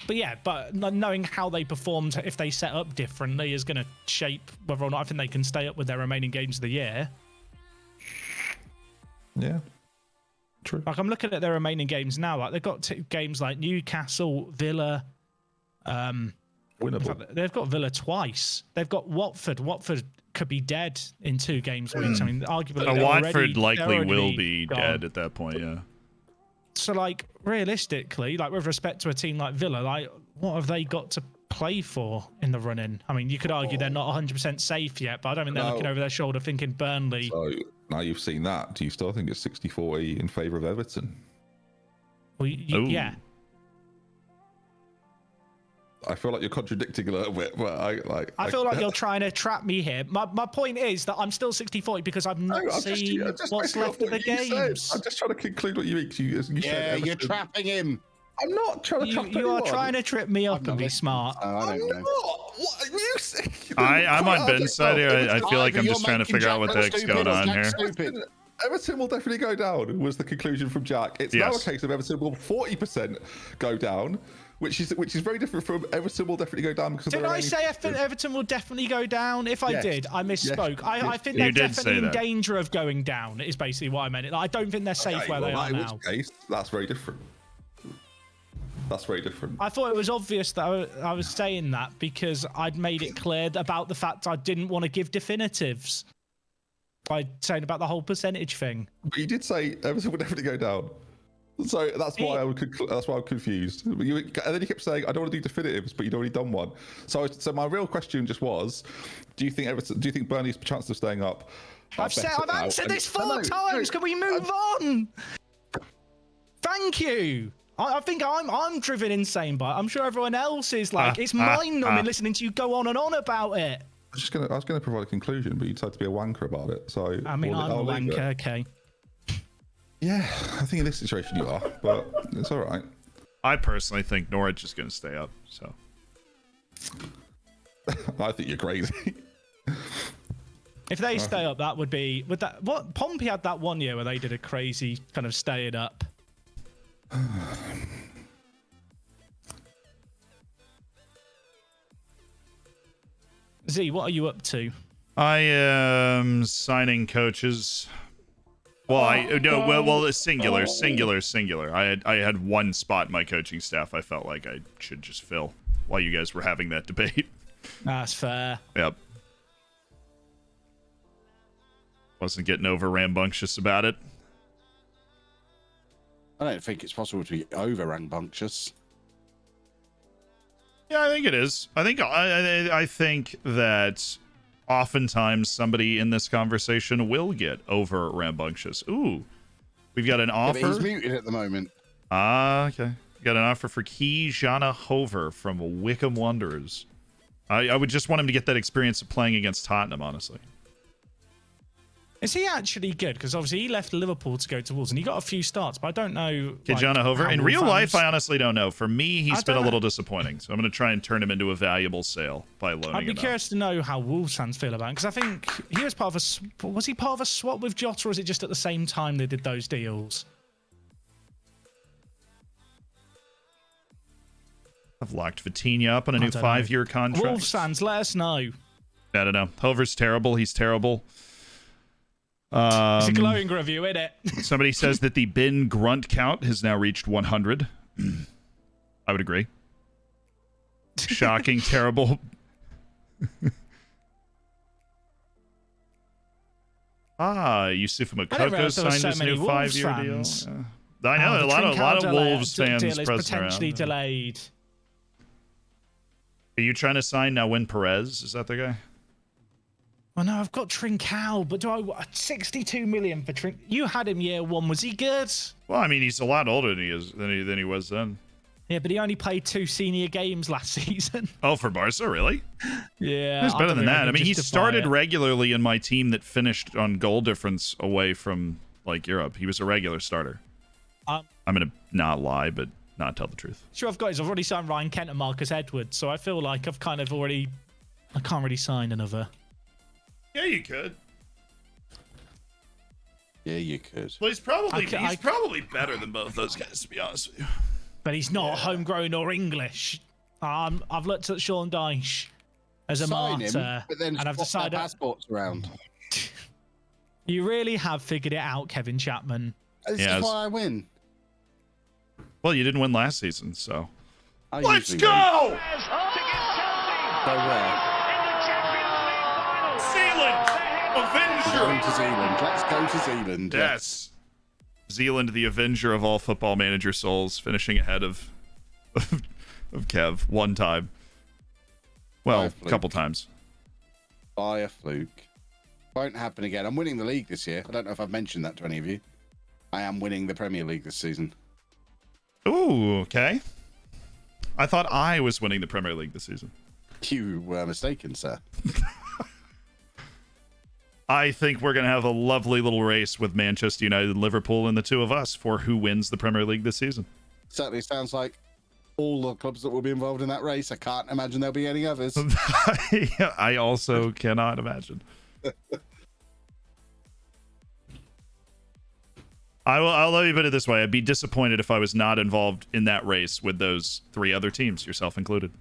But yeah, knowing how they performed, if they set up differently, is going to shape whether or not I think they can stay up with their remaining games of the year. Yeah, true. Like I'm looking at their remaining games now. Like they've got games like Newcastle, Villa. Winnable. They've got Villa twice. They've got Watford. Watford could be dead in 2 games weeks. I mean, arguably, Watford likely will be dead at that point. Yeah. So, like, realistically, like with respect to a team like Villa, like, what have they got to play for in the run-in? I mean, you could argue they're not 100% safe yet, but I don't think they're looking over their shoulder thinking Burnley. So now you've seen that, do you still think it's 60-40 in favour of Everton? Well, yeah. I feel like you're contradicting a little bit, but I feel like you're trying to trap me here. My point is that I'm still 60-40 because I've not seen what's left of the games. I'm just trying to conclude what you mean. You said you're trapping him. I'm not trying to trap You anyone. are trying to trip me up and be smart. I don't know. What are you saying? I'm on Ben's side here. I feel like I'm just trying to figure out what the heck's going on here. Everton will definitely go down, was the conclusion from Jack. It's now a case of Everton will 40% go down, which is very different from Everton will definitely go down. Because did I say Everton will definitely go down? If I did, I misspoke. I think they're definitely in danger of going down, is basically what I meant. I don't think they're safe where they are now. In which case, that's very different. That's very different. I thought it was obvious that I was saying that because I'd made it clear about the fact I didn't want to give definitives by saying about the whole percentage thing. But you did say Everton would definitely go down, so that's why I'm confused. And then you kept saying I don't want to do definitives, but you'd already done one. So my real question just was, do you think Burnley's chances of staying up? I've answered this 4 times. Can we move on? Thank you. I think I'm driven insane by it. I'm sure everyone else is like, it's mind-numbing listening to you go on and on about it. I was gonna provide a conclusion, but you decided to be a wanker about it. So I mean, I'm a wanker, okay. Yeah, I think in this situation you are, but it's all right. I personally think Norwich is going to stay up. So I think you're crazy. If they stay up, that would be what Pompey had that one year where they did a crazy kind of staying up. Z, what are you up to? I am signing coaches. Well, singular. I had one spot in my coaching staff I felt like I should just fill while you guys were having that debate. That's fair. Yep. Wasn't getting over rambunctious about it. I don't think it's possible to be over rambunctious. Yeah, I think it is. I think that oftentimes somebody in this conversation will get over rambunctious. Ooh, we've got an offer. Yeah, but he's muted at the moment. Okay. We got an offer for Kijana Hover from Wickham Wanderers. I would just want him to get that experience of playing against Tottenham, honestly. Is he actually good? Because obviously he left Liverpool to go to Wolves and he got a few starts, but I don't know. Kijana Hover. In real life, I honestly don't know. For me, he's been a little disappointing. So I'm going to try and turn him into a valuable sale by loaning him. I'd be curious to know how Wolves fans feel about him because I think he was part of a. Was he part of a swap with Jota, or was it just at the same time they did those deals? I've locked Vitinha up on a new 5-year contract. Wolves fans, let us know. I don't know. Hover's terrible. He's terrible. It's a glowing review, isn't it? Somebody says that the bin grunt count has now reached 100. I would agree. Shocking, terrible. Yusufa Mokoko signed his new 5-year deal. Yeah. I know a lot of Wolves fans deal is potentially around. Delayed. Are you trying to sign now Win Perez? Is that the guy? Well, no, I've got Trincao, but 62 million for Trink? You had him year 1. Was he good? Well, I mean, he's a lot older than he was then. Yeah, but he only played 2 senior games last season. Oh, for Barca, really? Yeah. He's better than that. I mean, he started regularly in my team that finished on goal difference away from like Europe. He was a regular starter. I'm gonna not lie, but not tell the truth. Sure, I've already signed Ryan Kent and Marcus Edwards, so I feel like I've kind of already. I can't really sign another. Yeah, you could. Yeah, you could. Well, he's probably better than both those guys, to be honest with you. But he's not homegrown or English. I've looked at Sean Dyche as a martyr, and I've decided passports around. You really have figured it out, Kevin Chapman. This is why I win. Well, you didn't win last season, so. Let's go! Go where? Zealand! Avenger! Going to Zealand. Let's go to Zealand. Yes. Zealand, the Avenger of all Football Manager souls, finishing ahead of Kev one time. Well, a couple times. By a fluke. Won't happen again. I'm winning the league this year. I don't know if I've mentioned that to any of you. I am winning the Premier League this season. Ooh, okay. I thought I was winning the Premier League this season. You were mistaken, sir. I think we're going to have a lovely little race with Manchester United and Liverpool and the two of us for who wins the Premier League this season. Certainly sounds like all the clubs that will be involved in that race. I can't imagine there'll be any others. I also cannot imagine. I'll let you put it this way. I'd be disappointed if I was not involved in that race with those three other teams, yourself included.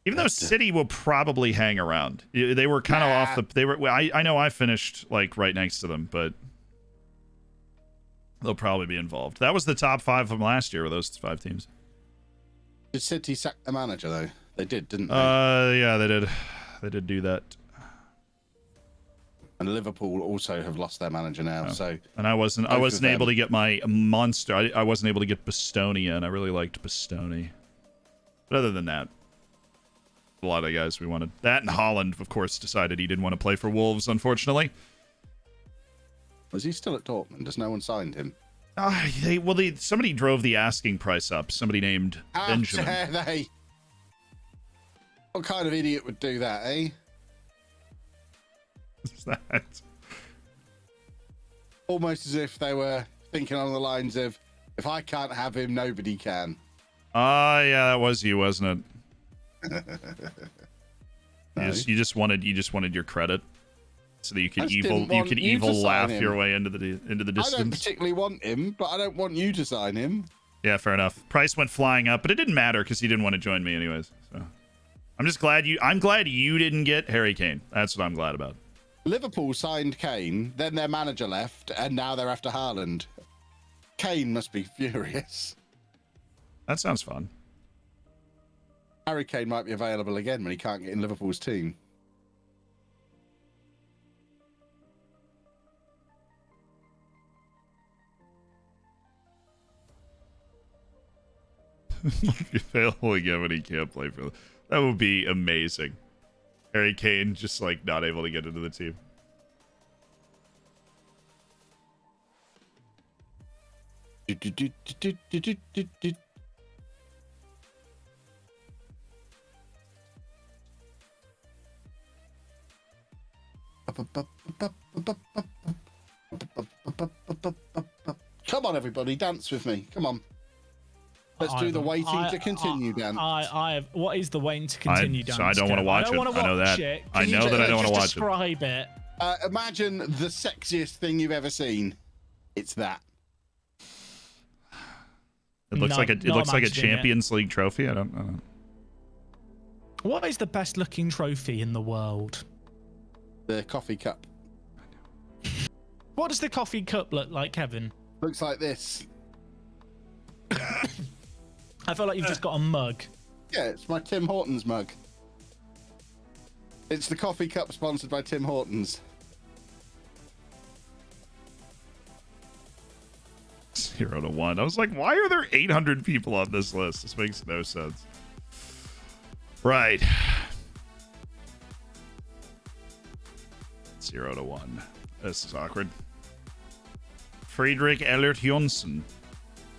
Even though City will probably hang around. They were kind of off the... They were. I know I finished like right next to them, but they'll probably be involved. That was the top 5 from last year, were those 5 teams. Did City sack the manager, though? They did, didn't they? Yeah, they did. They did do that. And Liverpool also have lost their manager now. So, and I wasn't able to get my monster. I wasn't able to get Bastonia, and I really liked Bastoni. But other than that, a lot of the guys we wanted. That and Holland, of course, decided he didn't want to play for Wolves, unfortunately. Was he still at Dortmund? Has no one signed him? Somebody drove the asking price up. Somebody named Benjamin. How dare they? What kind of idiot would do that, eh? What's that? Almost as if they were thinking on the lines of, if I can't have him, nobody can. Yeah, that was you, wasn't it? No. You just wanted your credit, so that you could to evil laugh sign your him. way into the distance. I don't particularly want him, but I don't want you to sign him. Yeah, fair enough. Price went flying up, but it didn't matter because he didn't want to join me anyways. So I'm just glad I'm glad you didn't get Harry Kane. That's what I'm glad about. Liverpool signed Kane, then their manager left, and now they're after Haaland. Kane must be furious. That sounds fun. Harry Kane might be available again when he can't get in Liverpool's team. Might be available again when he can't play for them. That would be amazing. Harry Kane just like not able to get into the team. Come on, everybody, dance with me. Come on. Let's do the waiting to continue dance. What is the waiting to continue dance? So I don't want to watch it. I know that. I know that I don't want to watch it. Describe it. Imagine the sexiest thing you've ever seen. It's that. It looks like a Champions League trophy. I don't know. What is the best looking trophy in the world? The coffee cup. What does the coffee cup look like, Kevin? Looks like this. I feel like you've just got a mug. Yeah, it's my Tim Hortons mug. It's the coffee cup sponsored by Tim Hortons. 0 to 1. I was like, why are there 800 people on this list? This makes no sense. Right. 0 to 1. This is awkward. Friedrich Ellert Jonsson.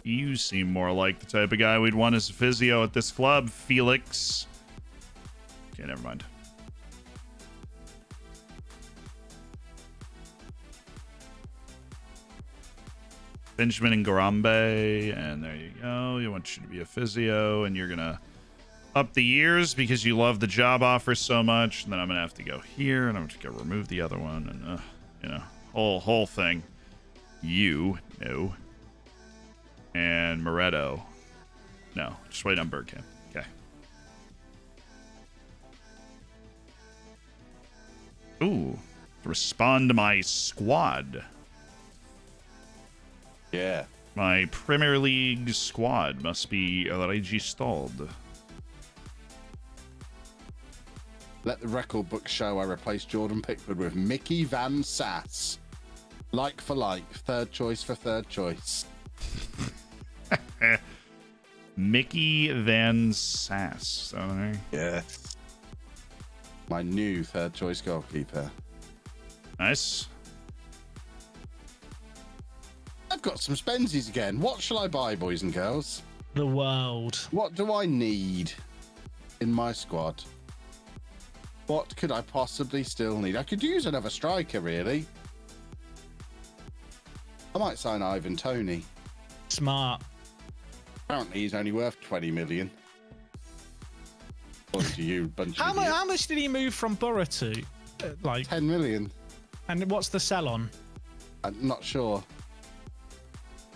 You seem more like the type of guy we'd want as a physio at this club, Felix. Okay, never mind. Benjamin Ngarambe, and there you go. You want you to be a physio, and you're gonna up the years because you love the job offer so much. And then I'm gonna have to go here, and I'm just gonna remove the other one, and you know, whole thing. You no, and Moretto, no. Just wait on Bergkamp. Okay. Ooh, respond to my squad. Yeah. My Premier League squad must be registered. Let the record book show I replaced Jordan Pickford with Mickey Van Sass. Like for like, third choice for third choice. Mickey Van Sass. Yes. My new third choice goalkeeper. Nice. I've got some spensies again. What shall I buy, boys and girls? The world. What do I need in my squad? What could I possibly still need? I could use another striker, really. I might sign Ivan Toney. Smart. Apparently, he's only worth 20 million. According to you, bunch of How much did he move from Borough to? Like 10 million. And what's the sell on? I'm not sure.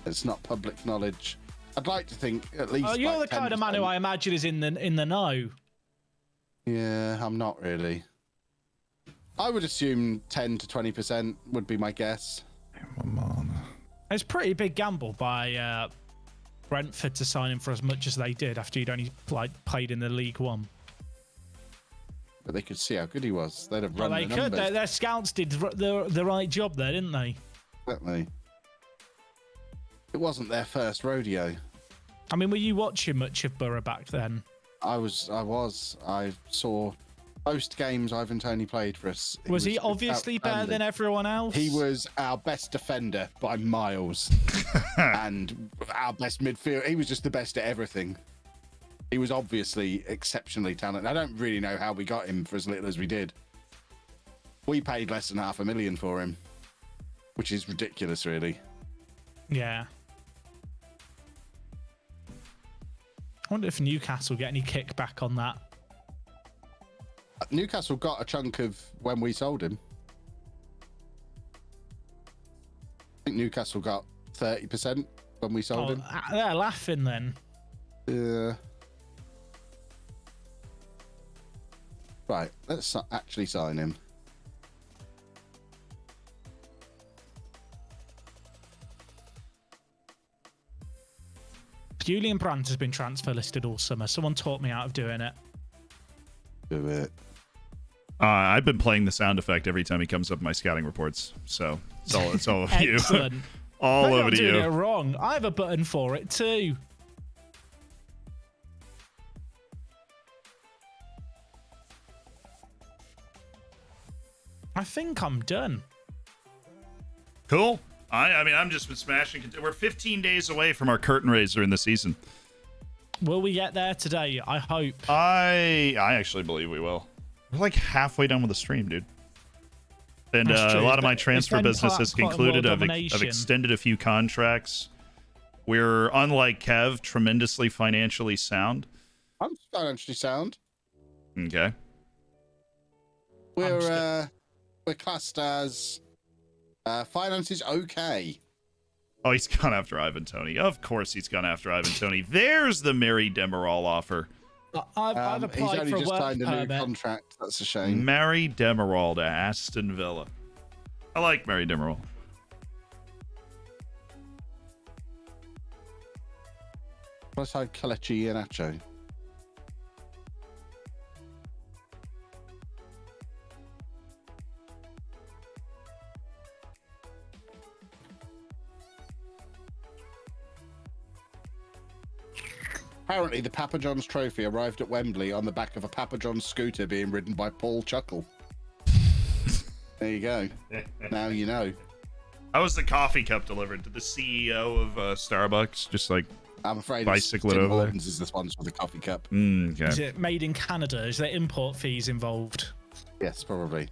It's not public knowledge. I'd like to think at least. Oh, you're like the kind of man who 10%. I imagine is in the know. Yeah, I'm not really. I would assume 10 to 20% would be my guess. Come on. It's a pretty big gamble by Brentford to sign him for as much as they did after he'd only played in the League One. But they could see how good he was. They'd have run Well, they the could. numbers. Their scouts did the right job there, didn't they? Certainly. It wasn't their first rodeo. I mean, were you watching much of Borough back then? I saw most games Ivan Toney played for us. Was he obviously better than everyone else? He was our best defender by miles. And our best midfield. He was just the best at everything. He was obviously exceptionally talented. I don't really know how we got him for as little as we did. We paid less than $500,000 for him, which is ridiculous, really. Yeah. I wonder if Newcastle get any kickback on that. Newcastle got a chunk of when we sold him. I think Newcastle got 30% when we sold him. They're laughing then. Yeah. Right, let's actually sign him. Julian Brandt has been transfer listed all summer. Someone taught me out of doing it. Do it. I've been playing the sound effect every time he comes up in my scouting reports. So it's all of you. Excellent. All Maybe over I'm to doing you. it wrong. I have a button for it too. I think I'm done. Cool. I mean, I'm just been smashing. We're 15 days away from our curtain raiser in the season. Will we get there today? I hope. I actually believe we will. We're like halfway done with the stream, dude. And That's a true. lot of my It's transfer been business quite- has quite a lot of concluded. I've domination. extended a few contracts. We're, unlike Kev, tremendously financially sound. I'm financially sound. Okay. We're classed as finances okay. Oh, he's gone after Ivan Toney. Of course he's gone after Ivan Toney. There's the Mary Demirol offer. I've He's applied only for a just work signed a new permit. contract. That's a shame. Mary Demirol to Aston Villa. I like Mary Demirol. I signed Kelechi Iheanacho. Apparently, the Papa John's trophy arrived at Wembley on the back of a Papa John's scooter being ridden by Paul Chuckle. There you go. Now you know. How was the coffee cup delivered? Did the CEO of Starbucks just like I'm afraid bicycle it Tim over there? Hortons is the sponsor of the coffee cup. Is Okay. it made in Canada? Is there import fees involved? Yes, probably.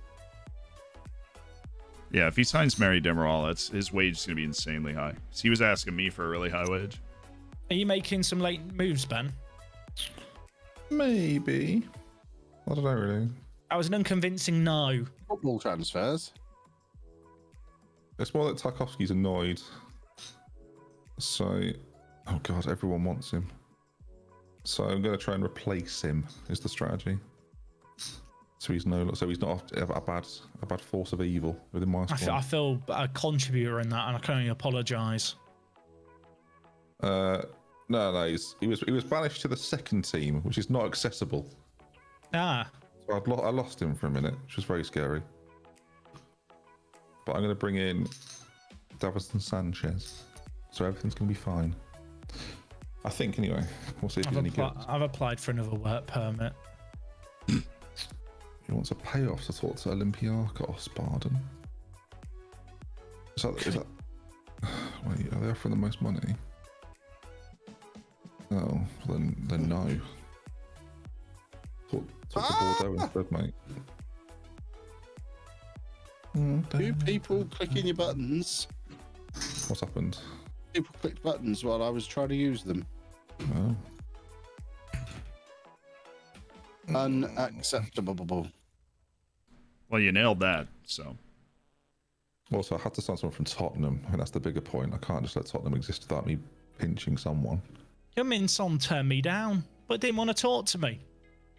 Yeah, if he signs Mary Demirol, that's his wage is going to be insanely high. So he was asking me for a really high wage. Are you making some late moves, Ben? Maybe. I don't know really. That was an unconvincing no. Football transfers. It's more that Tarkovsky's annoyed. So, oh god, everyone wants him. So I'm going to try and replace him. Is the strategy. So he's not a bad force of evil within my I squad. feel a contributor in that, and I can only apologise. No, he was banished to the second team, which is not accessible. Ah, So I lost him for a minute, which was very scary. But I'm going to bring in Davinson Sanchez, so everything's going to be fine. I think anyway. We'll see if he's any good. I've applied for another work permit. He wants a payoff to talk to Olympiacos, pardon. Is that Wait, are they offering the most money? Oh, then no. Talk to Bordeaux instead, mate. Two people clicking your buttons. What's happened? People clicked buttons while I was trying to use them. Oh. Unacceptable. Well, you nailed that. So Also, I had to sign someone from Tottenham. I think that's the bigger point. I can't just let Tottenham exist without me pinching someone. Your Min Son turned me down, but didn't want to talk to me.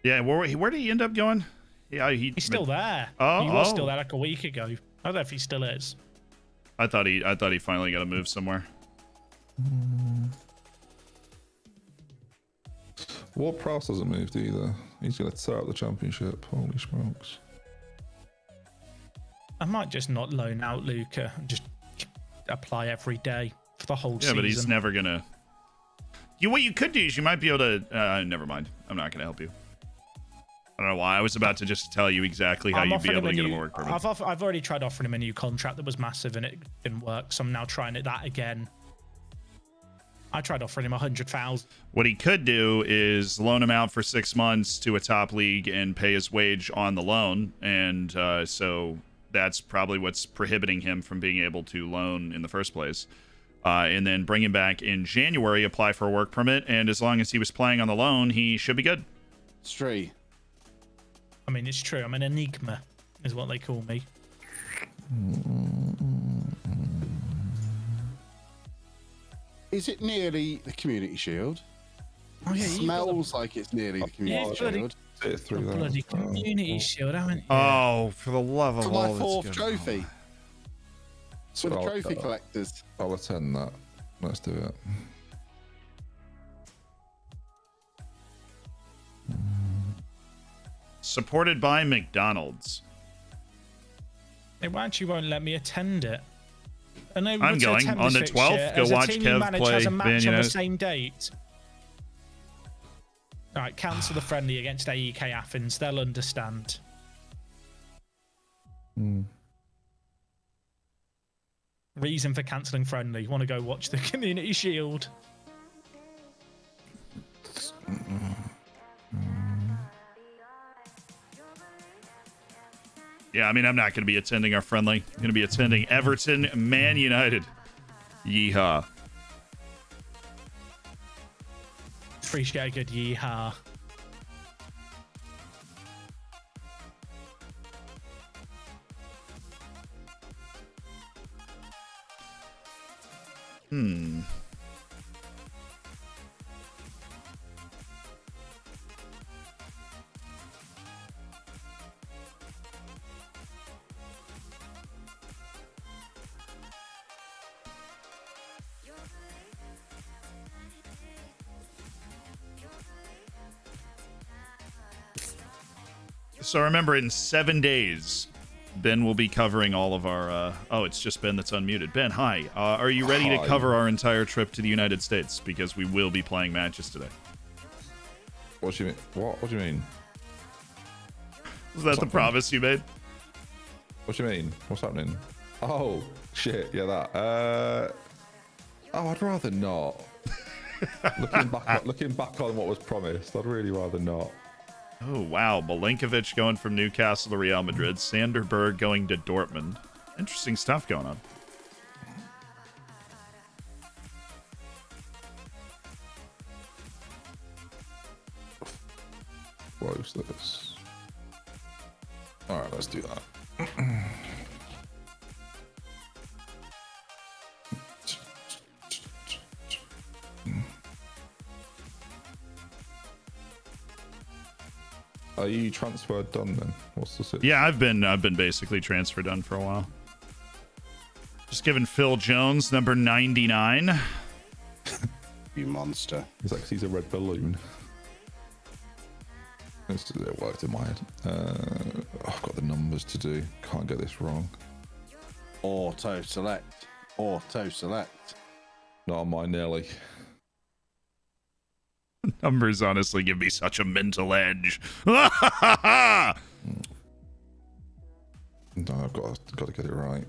yeah, where did he end up going? Yeah, He's still there. Oh, He was still there like a week ago. I don't know if he still is. I thought he finally got to move somewhere. Ward Prowse hasn't moved either. He's going to tear up the championship. Holy smokes. I might just not loan out Luca and just apply every day for the whole season. Yeah, but he's never gonna. What you could do is you might be able to. Never mind. I'm not gonna help you. I don't know why. I was about to just tell you exactly how I'm you'd be offering able to him get a him new- a work permit. I've already tried offering him a new contract that was massive and it didn't work, so I'm now trying that again. I tried offering him 100,000. What he could do is loan him out for 6 months to a top league and pay his wage on the loan, and so that's probably what's prohibiting him from being able to loan in the first place. And then bring him back in January, apply for a work permit, and as long as he was playing on the loan, he should be good. Stree. I mean, it's true. I'm an enigma, is what they call me. Is it nearly the Community Shield? Oh yeah, It smells like it's nearly the Community bloody- Shield. See it through there. bloody community shield, haven't you? Oh, for the love of For all my that's fourth good. trophy. For the I'll- trophy collectors. I'll attend that. Let's do it. Supported by McDonald's. They actually won't let me attend it. And they I'm were to going attend on this the 12th, fixture go as a watch team Kev you manage play has a match Man on the United. same date. All right, cancel the friendly against AEK Athens. They'll understand. Reason for cancelling friendly. Want to go watch the Community Shield. Yeah, I mean, I'm not going to be attending our friendly. I'm going to be attending Everton, Man United. Yeehaw. Appreciate a good yeehaw. So remember, in 7 days, Ben will be covering all of our... oh, it's just Ben that's unmuted. Ben, hi. Are you ready to Hi. cover our entire trip to the United States? Because we will be playing matches today. What do you mean? What do you mean? Is that the promise you made? What do you mean? What's happening? Oh, shit. Yeah, that. Oh, I'd rather not. looking back on what was promised, I'd really rather not. Oh, wow. Milinkovic going from Newcastle to Real Madrid. Sanderberg going to Dortmund. Interesting stuff going on. Close this. All right, let's do that. Are you transferred done then? What's the situation? Yeah, I've been basically transfer done for a while. Just giving Phil Jones number 99. You monster. It's like 'cause he's a red balloon. It worked in my head. I've got the numbers to do. Can't get this wrong. Auto select. Auto select. Not on my Nelly. Numbers honestly give me such a mental edge. No, I've got to get it right.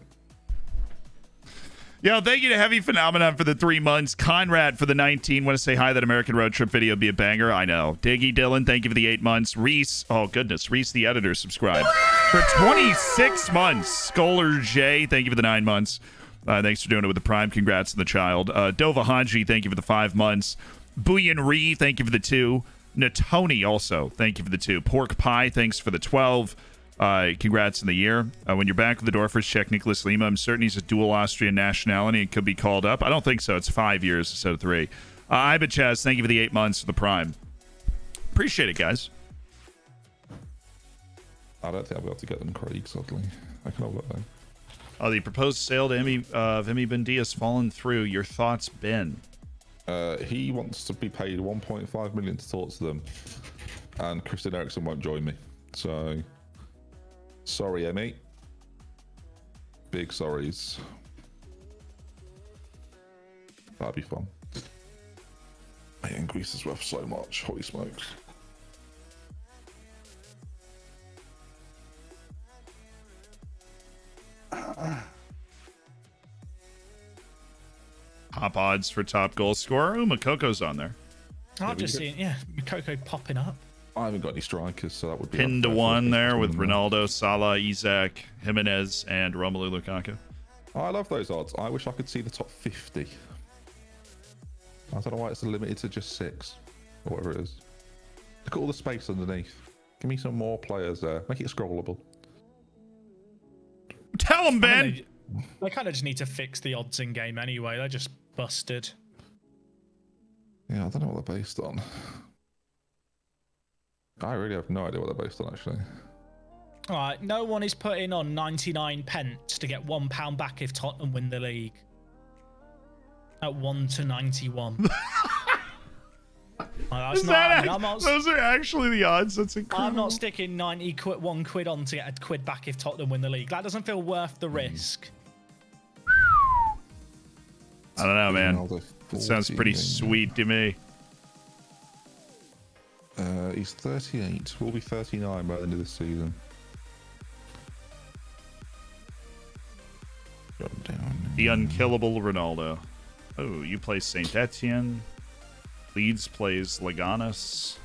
Yo, thank you to Heavy Phenomenon for the 3 months. Conrad for the 19. Want to say hi. That American road trip video would be a banger. I know. Diggy Dylan, thank you for the 8 months. Reese, oh goodness, Reese the editor subscribed for 26 months. Scholar J, thank you for the 9 months. Thanks for doing it with the Prime. Congrats on the child. Dova Hanji, thank you for the 5 months. Buyan Ree, thank you for the 2. Natoni also, thank you for the 2. Pork Pie, thanks for the 12. Congrats on the year. When you're back with the Dorfers, check Nicholas Lima. I'm certain he's a dual Austrian nationality and could be called up. I don't think so. It's 5 years instead of 3. Ivan Chaz, thank you for the 8 months for the Prime. Appreciate it, guys. I don't think I'll be able to get them, Craig, sadly. I can have a look though. Oh, the proposed sale to Vimy Bendia has fallen through. Your thoughts, Ben? He wants to be paid 1.5 million to talk to them, and Christian Eriksen won't join me. So, sorry, Emmy. Big sorries. That'd be fun. Man, Greece is worth so much. Holy smokes. Top odds for top goal scorer. Ooh, Makoko's on there. I've just seen, Makoko popping up. I haven't got any strikers, so that would be Pinned to unfair 1 there for with them. Ronaldo, Salah, Isaac, Jimenez, and Romelu Lukaku. I love those odds. I wish I could see the top 50. I don't know why it's limited to just 6 or whatever it is. Look at all the space underneath. Give me some more players there. Make it scrollable. Tell him, Ben. They kind of just need to fix the odds in game anyway. They're just busted. Yeah, I don't know what they're based on. I really have no idea what they're based on, actually. All right, no one is putting on 99 pence to get £1 back if Tottenham win the league. At 1 to 91. That's those are actually the odds. That's incredible. I'm not sticking 90 quid, £1 on to get a quid back if Tottenham win the league. That doesn't feel worth the risk. I don't know, man. It sounds pretty sweet to me. He's 38. Will be 39 by the end of this season. Drop down. The unkillable Ronaldo. Oh, you play Saint Etienne. Leeds plays Leganes.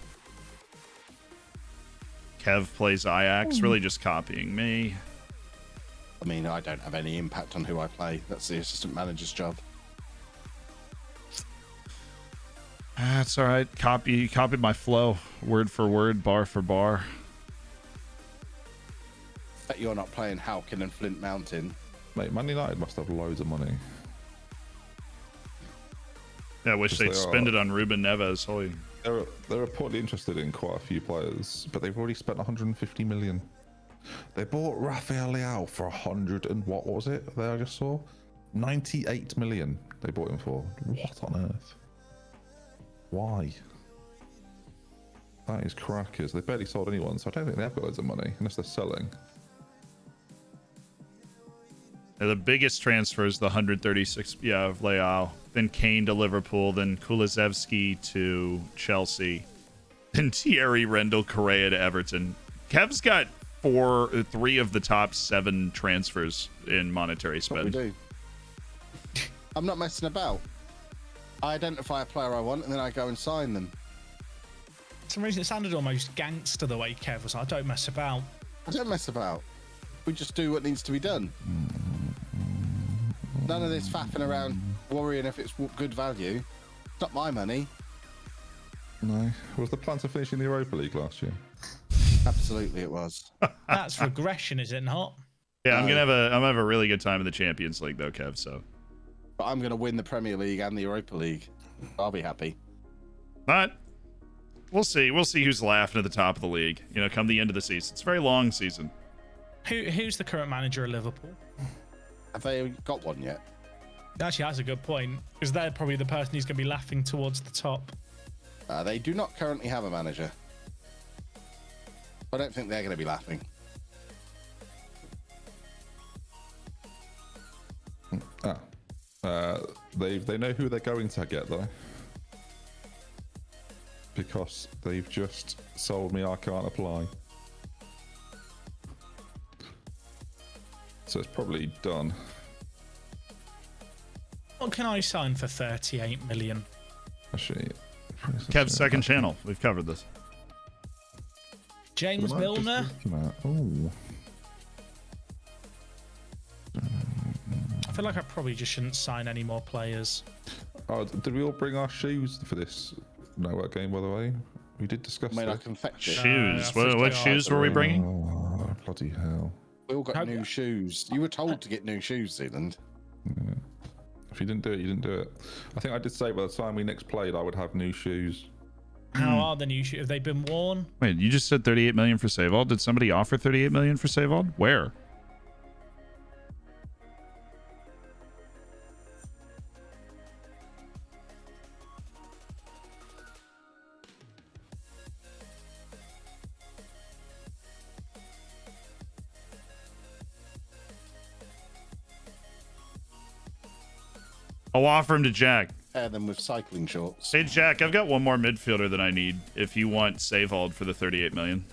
Kev plays Ajax. Really just copying me. I mean, I don't have any impact on who I play. That's the assistant manager's job. That's all right. Copied my flow, word for word, bar for bar. Bet you're not playing Halkin and Flint Mountain. Mate, Man United must have loads of money. Yeah, I wish they'd spend it on Ruben Neves. Holy. They're reportedly interested in quite a few players, but they've already spent 150 million. They bought Rafael Leao for 100 and what was it? There I just saw 98 million. They bought him for. What on earth? Why? That is crackers. They barely sold anyone, so I don't think they have got loads of money unless they're selling. The biggest transfer is the 136, of Leao. Then Kane to Liverpool. Then Kulusevski to Chelsea. Then Thierry Rendell Correa to Everton. Kev's got 3 of the top 7 transfers in monetary spend. What we do. I'm not messing about. I identify a player I want and then I go and sign them. For some reason, it sounded almost gangster the way Kev was. I don't mess about. I don't mess about. We just do what needs to be done. None of this faffing around worrying if it's good value. It's not my money. No. Was the plan to finish in the Europa League last year? Absolutely it was. That's regression, is it not? Yeah, I'm gonna have a really good time in the Champions League though, Kev. So. But I'm going to win the Premier League and the Europa League. I'll be happy. But we'll see. We'll see who's laughing at the top of the league. Come the end of the season. It's a very long season. Who's the current manager of Liverpool? Have they got one yet? Actually, that's a good point, because they're probably the person who's going to be laughing towards the top. They do not currently have a manager. I don't think they're going to be laughing. They know who they're going to get though, because they've just sold me I can't apply. So it's probably done. What can I sign for 38 million? Actually, Kev's second channel. We've covered this. James Milner. Oh. I feel like I probably just shouldn't sign any more players. Oh, did we all bring our shoes for this network game, by the way? We did discuss I mean, I this. can fetch it. Shoes. I What shoes were we bringing? Oh, bloody hell. We all got new shoes. You were told to get new shoes, Zealand. Yeah. If you didn't do it, you didn't do it. I think I did say by the time we next played, I would have new shoes. How are the new shoes? Have they been worn? Wait, you just said 38 million for Savald. Did somebody offer 38 million for Savald? Where? I'll offer him to Jack. Pair them with cycling shorts. Hey, Jack, I've got one more midfielder than I need if you want Savald for the 38 million.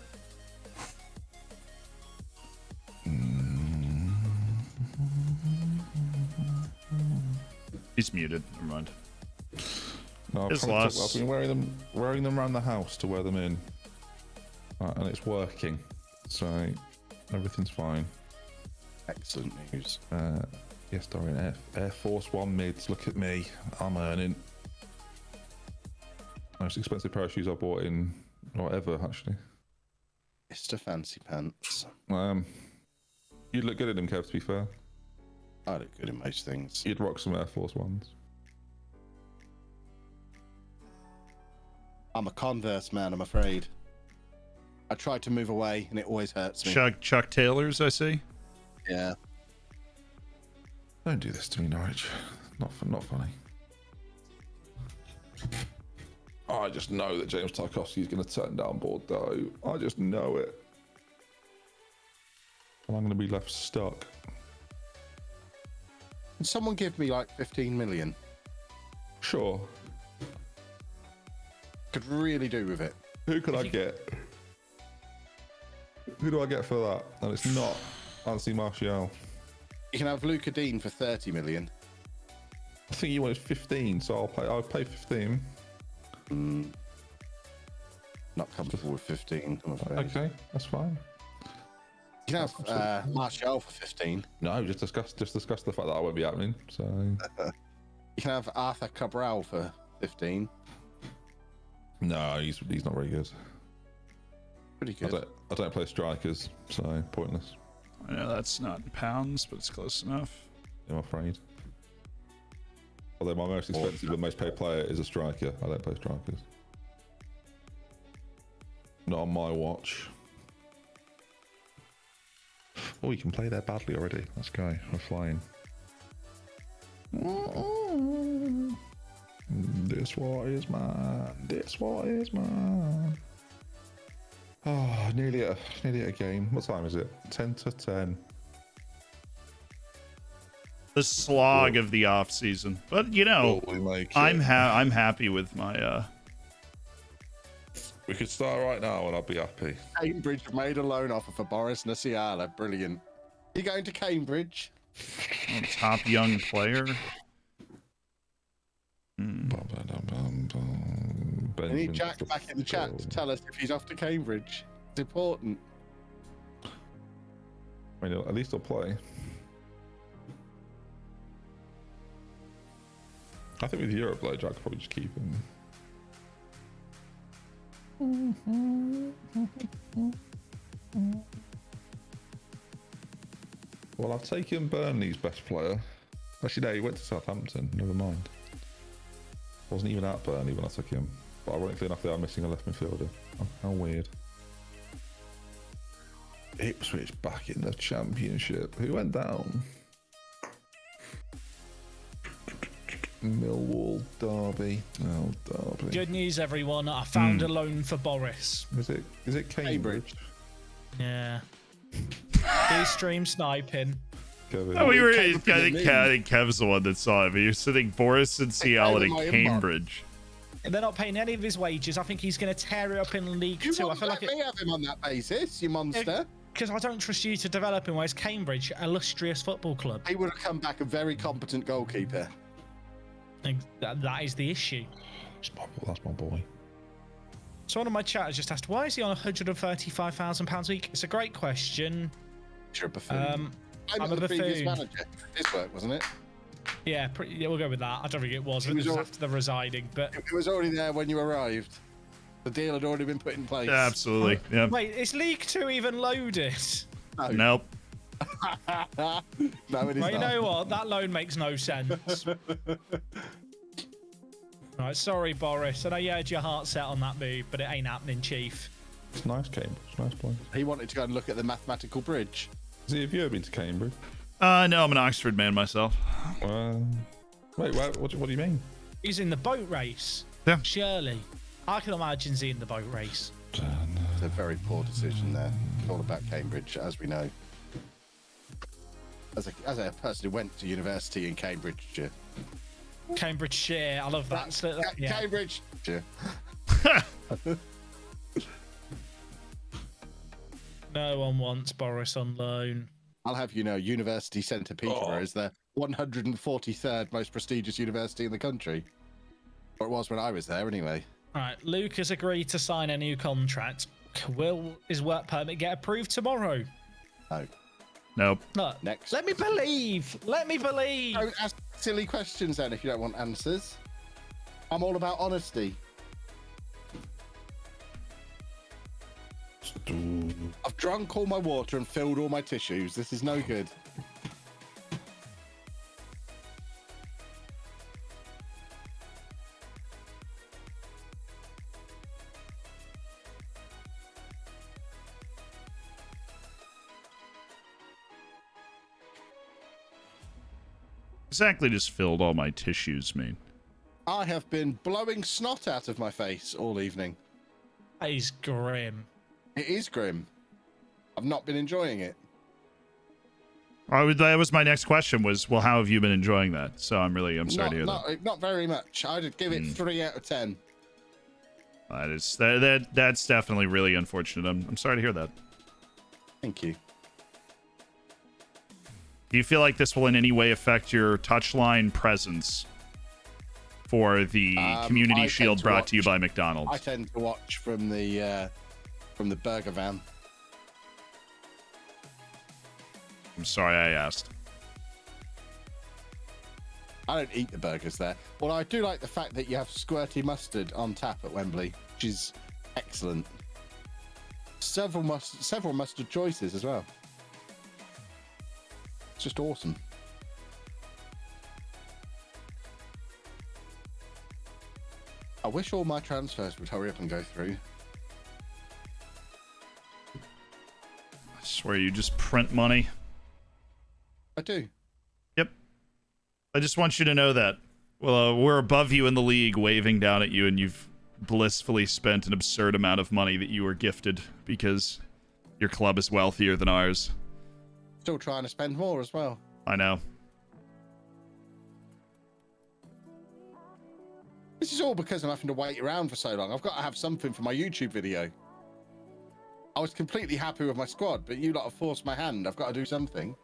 He's muted. Never mind. No, His I've been wearing them around the house to wear them in. And it's working. So everything's fine. Excellent news. Yes, Dorian, Air Force One mids. Look at me. I'm earning. Most expensive pair of shoes I bought in whatever, actually. Mr. Fancy Pants. You'd look good in them, Kev, to be fair. I look good in most things. You'd rock some Air Force Ones. I'm a Converse man, I'm afraid. I try to move away and it always hurts me. Chuck Taylors, I see. Yeah. Don't do this to me, Norwich. Not funny. I just know that James Tarkowski's going to turn down Bordeaux. I just know it. And I'm going to be left stuck. Can someone give me like 15 million? Sure. Could really do with it. Who could I get? Who do I get for that? And it's not Anthony Martial. You can have Luca Dean for 30 million. I think you wanted 15, so I'll pay 15. Not comfortable with 15, I'm afraid. Okay, that's fine. You can have Martial for 15. No, just discuss the fact that I won't be happening. So You can have Arthur Cabral for 15. no, he's not very good. Pretty good. I don't play strikers, so pointless. I know that's not in pounds, but it's close enough. I'm afraid. Although my most expensive and most paid player is a striker. I don't play strikers. Not on my watch. Oh, you can play there badly already. Let's go. We're flying. This war is mine. This war is mine. Oh, nearly at a game. What time is it? 10 to 10. The slog of the off season, but you know, I'm happy with my. We could start right now, and I'll be happy. Cambridge have made a loan offer for Boris Nasiala. Brilliant. You going to Cambridge? Top young player. I need Jack back in the chat to tell us if he's off to Cambridge. It's important. I mean, at least I'll play. I think with Europe, though, Jack could probably just keep him. Well, I've taken Burnley's best player. Actually, no, he went to Southampton. Never mind. Wasn't even at Burnley when I took him. But ironically enough, they are missing a left midfielder. Oh, how weird. Ipswich back in the Championship. Who went down? Millwall, Derby. Oh, Derby. Good news, everyone. I found a loan for Boris. Is it Cambridge? Yeah. He's stream sniping. Kevin. Oh, I think Kev's the one that saw it. But you're sitting Boris and Seattle at Cambridge. And they're not paying any of his wages. I think he's going to tear it up in League Two. I feel like me have him on that basis, you monster. Because I don't trust you to develop him. Whereas Cambridge, illustrious football club. He would have come back a very competent goalkeeper. That is the issue. That's my boy. So one of my chatters just asked, why is he on £135,000 a week? It's a great question. You're a buffoon. I'm a the previous buffoon. manager. His work, wasn't it? Yeah, we'll go with that. I don't think it was. It was after the residing, but It was already there when you arrived. The deal had already been put in place. Absolutely. Yeah. wait, is League 2 even loaded? No. Nope. No, it is Well, you not. know what? That loan makes no sense. Right, sorry, Boris. I know you had your heart set on that move, but it ain't happening, Chief. It's nice, Cambridge. Nice place. He wanted to go and look at the mathematical bridge. Have you ever been to Cambridge? No, I'm an Oxford man myself. Wait, what do you mean? He's in the boat race. Yeah. Surely. I can imagine he's in the boat race. It's a very poor decision there. It's all about Cambridge, as we know. As a person who went to university in Cambridgeshire. Cambridgeshire. I love that. Yeah. Cambridgeshire. No one wants Boris on loan. I'll have you know, University Centre Peterborough is the 143rd most prestigious university in the country. Or it was when I was there, anyway. All right, Luke has agreed to sign a new contract. Will his work permit get approved tomorrow? No. Nope. Look, Next. let me believe. Let me believe. Don't ask silly questions then if you don't want answers. I'm all about honesty. I've drunk all my water and filled all my tissues. This is no good. Exactly, just filled all my tissues, mate. I have been blowing snot out of my face all evening. That is grim. It is grim. I've not been enjoying it. That was my next question was, well, how have you been enjoying that? So I'm sorry to hear that. Not very much. I'd give it 3 out of 10. That's definitely really unfortunate. I'm sorry to hear that. Thank you. Do you feel like this will in any way affect your touchline presence for the Community Shield brought to you by McDonald's? I tend to watch from the burger van. I'm sorry I asked. I don't eat the burgers there. Well, I do like the fact that you have squirty mustard on tap at Wembley, which is excellent. Several mustard choices as well. It's just awesome. I wish all my transfers would hurry up and go through. I swear you just print money. I do. Yep. I just want you to know that. Well, we're above you in the league, waving down at you, and you've blissfully spent an absurd amount of money that you were gifted because your club is wealthier than ours. Still trying to spend more as well. I know. This is all because I'm having to wait around for so long. I've got to have something for my YouTube video. I was completely happy with my squad, but you lot have forced my hand. I've got to do something.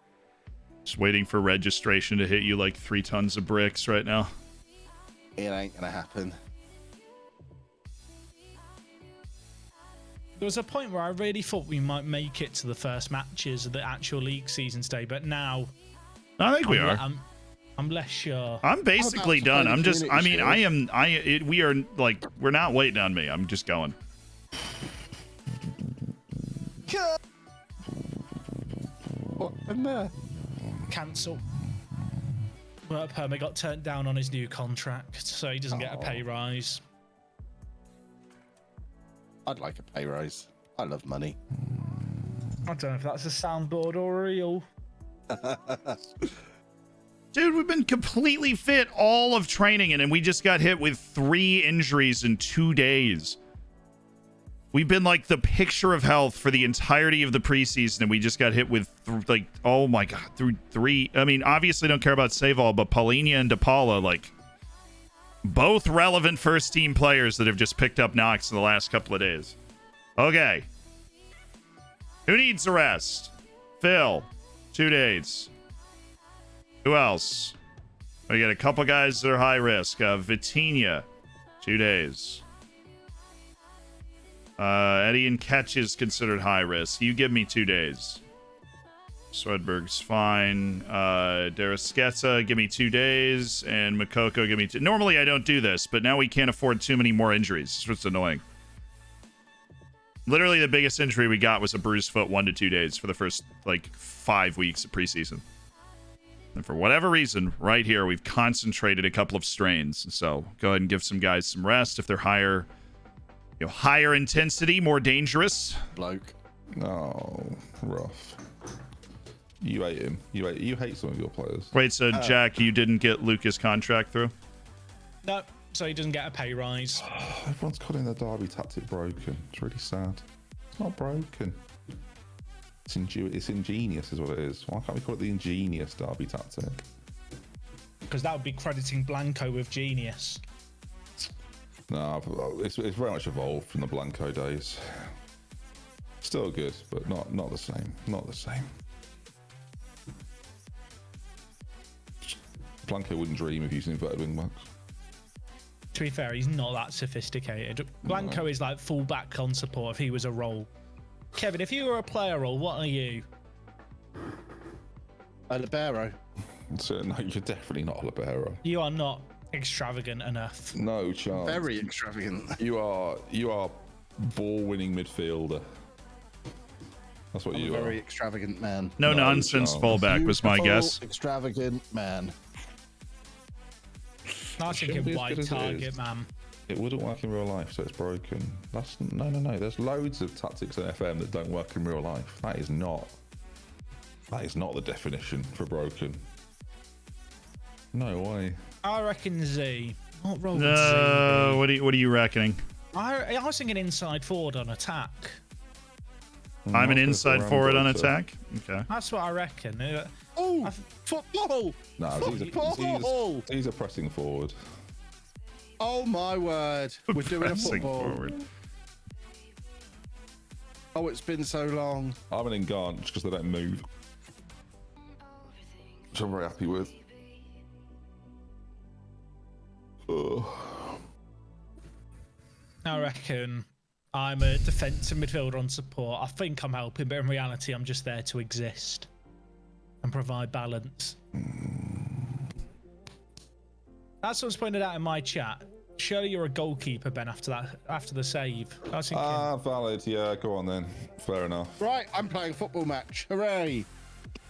Just waiting for registration to hit you like 3 tons of bricks right now. It ain't gonna happen. There was a point where I really thought we might make it to the first matches of the actual league season today, but now I think we are. I'm less sure. I'm basically done. I'm just, I mean, we are like, we're not waiting on me. I'm just going. What in there? Cancel. Work permit got turned down on his new contract, so he doesn't get a pay rise. I'd like a pay rise. I love money. I don't know if that's a soundboard or real. Dude, we've been completely fit all of training, and we just got hit with 3 injuries in 2 days. We've been like the picture of health for the entirety of the preseason, and we just got hit with like, oh my god, through 3. I mean, obviously don't care about save all, but Paulinia and DePaula, like, both relevant first team players that have just picked up knocks in the last couple of days. Okay. Who needs a rest? Phil, 2 days. Who else? We got a couple guys that are high risk. Vitinha, 2 days. Eddie and Ketch is considered high risk. You give me 2 days. Swedberg's fine. Darasketsa, give me 2 days. And Makoko, give me 2. Normally, I don't do this, but now we can't afford too many more injuries. It's what's annoying. Literally, the biggest injury we got was a bruised foot 1 to 2 days for the first, like, 5 weeks of preseason. And for whatever reason, right here, we've concentrated a couple of strains. So go ahead and give some guys some rest if they're higher, higher intensity, more dangerous. Bloke. Oh, rough. You hate him. You hate some of your players. Wait, so Jack, you didn't get Lucas' contract through? No, so he doesn't get a pay rise. Everyone's calling the Derby tactic broken. It's really sad. It's not broken. It's ingenious is what it is. Why can't we call it the ingenious Derby tactic? Because that would be crediting Blanco with genius. No, it's very much evolved from the Blanco days. Still good, but not the same. Not the same. Blanco wouldn't dream of using inverted wing backs. To be fair, he's not that sophisticated. Blanco is like full back on support if he was a role. Kevin, if you were a player role, what are you? A libero. So, no, you're definitely not a libero. You are not extravagant enough. No chance. Very extravagant. You are ball-winning midfielder. That's what you are. Very extravagant man. No nonsense fullback was my guess. Extravagant man. I think Shouldn't be a as wide good as it target, is. man. It wouldn't work in real life, so it's broken. No. There's loads of tactics in FM that don't work in real life. That is not the definition for broken. No way. I reckon Z. What role would Z No, be? what are you reckoning? I was thinking inside forward on attack. I'm an inside forward on attack. Okay. That's what I reckon. Oh, football! No, Football! he's a pressing forward. Oh my word! We're doing a Pressing football. forward. Oh, it's been so long. I'm an Engant just because they don't move, which I'm very happy with. Ugh. I reckon I'm a defensive midfielder on support. I think I'm helping, but in reality, I'm just there to exist and provide balance. That's what's pointed out in my chat. Surely you're a goalkeeper, Ben, after the save. I was thinking, Valid. Yeah, go on then. Fair enough. Right, I'm playing football match. Hooray!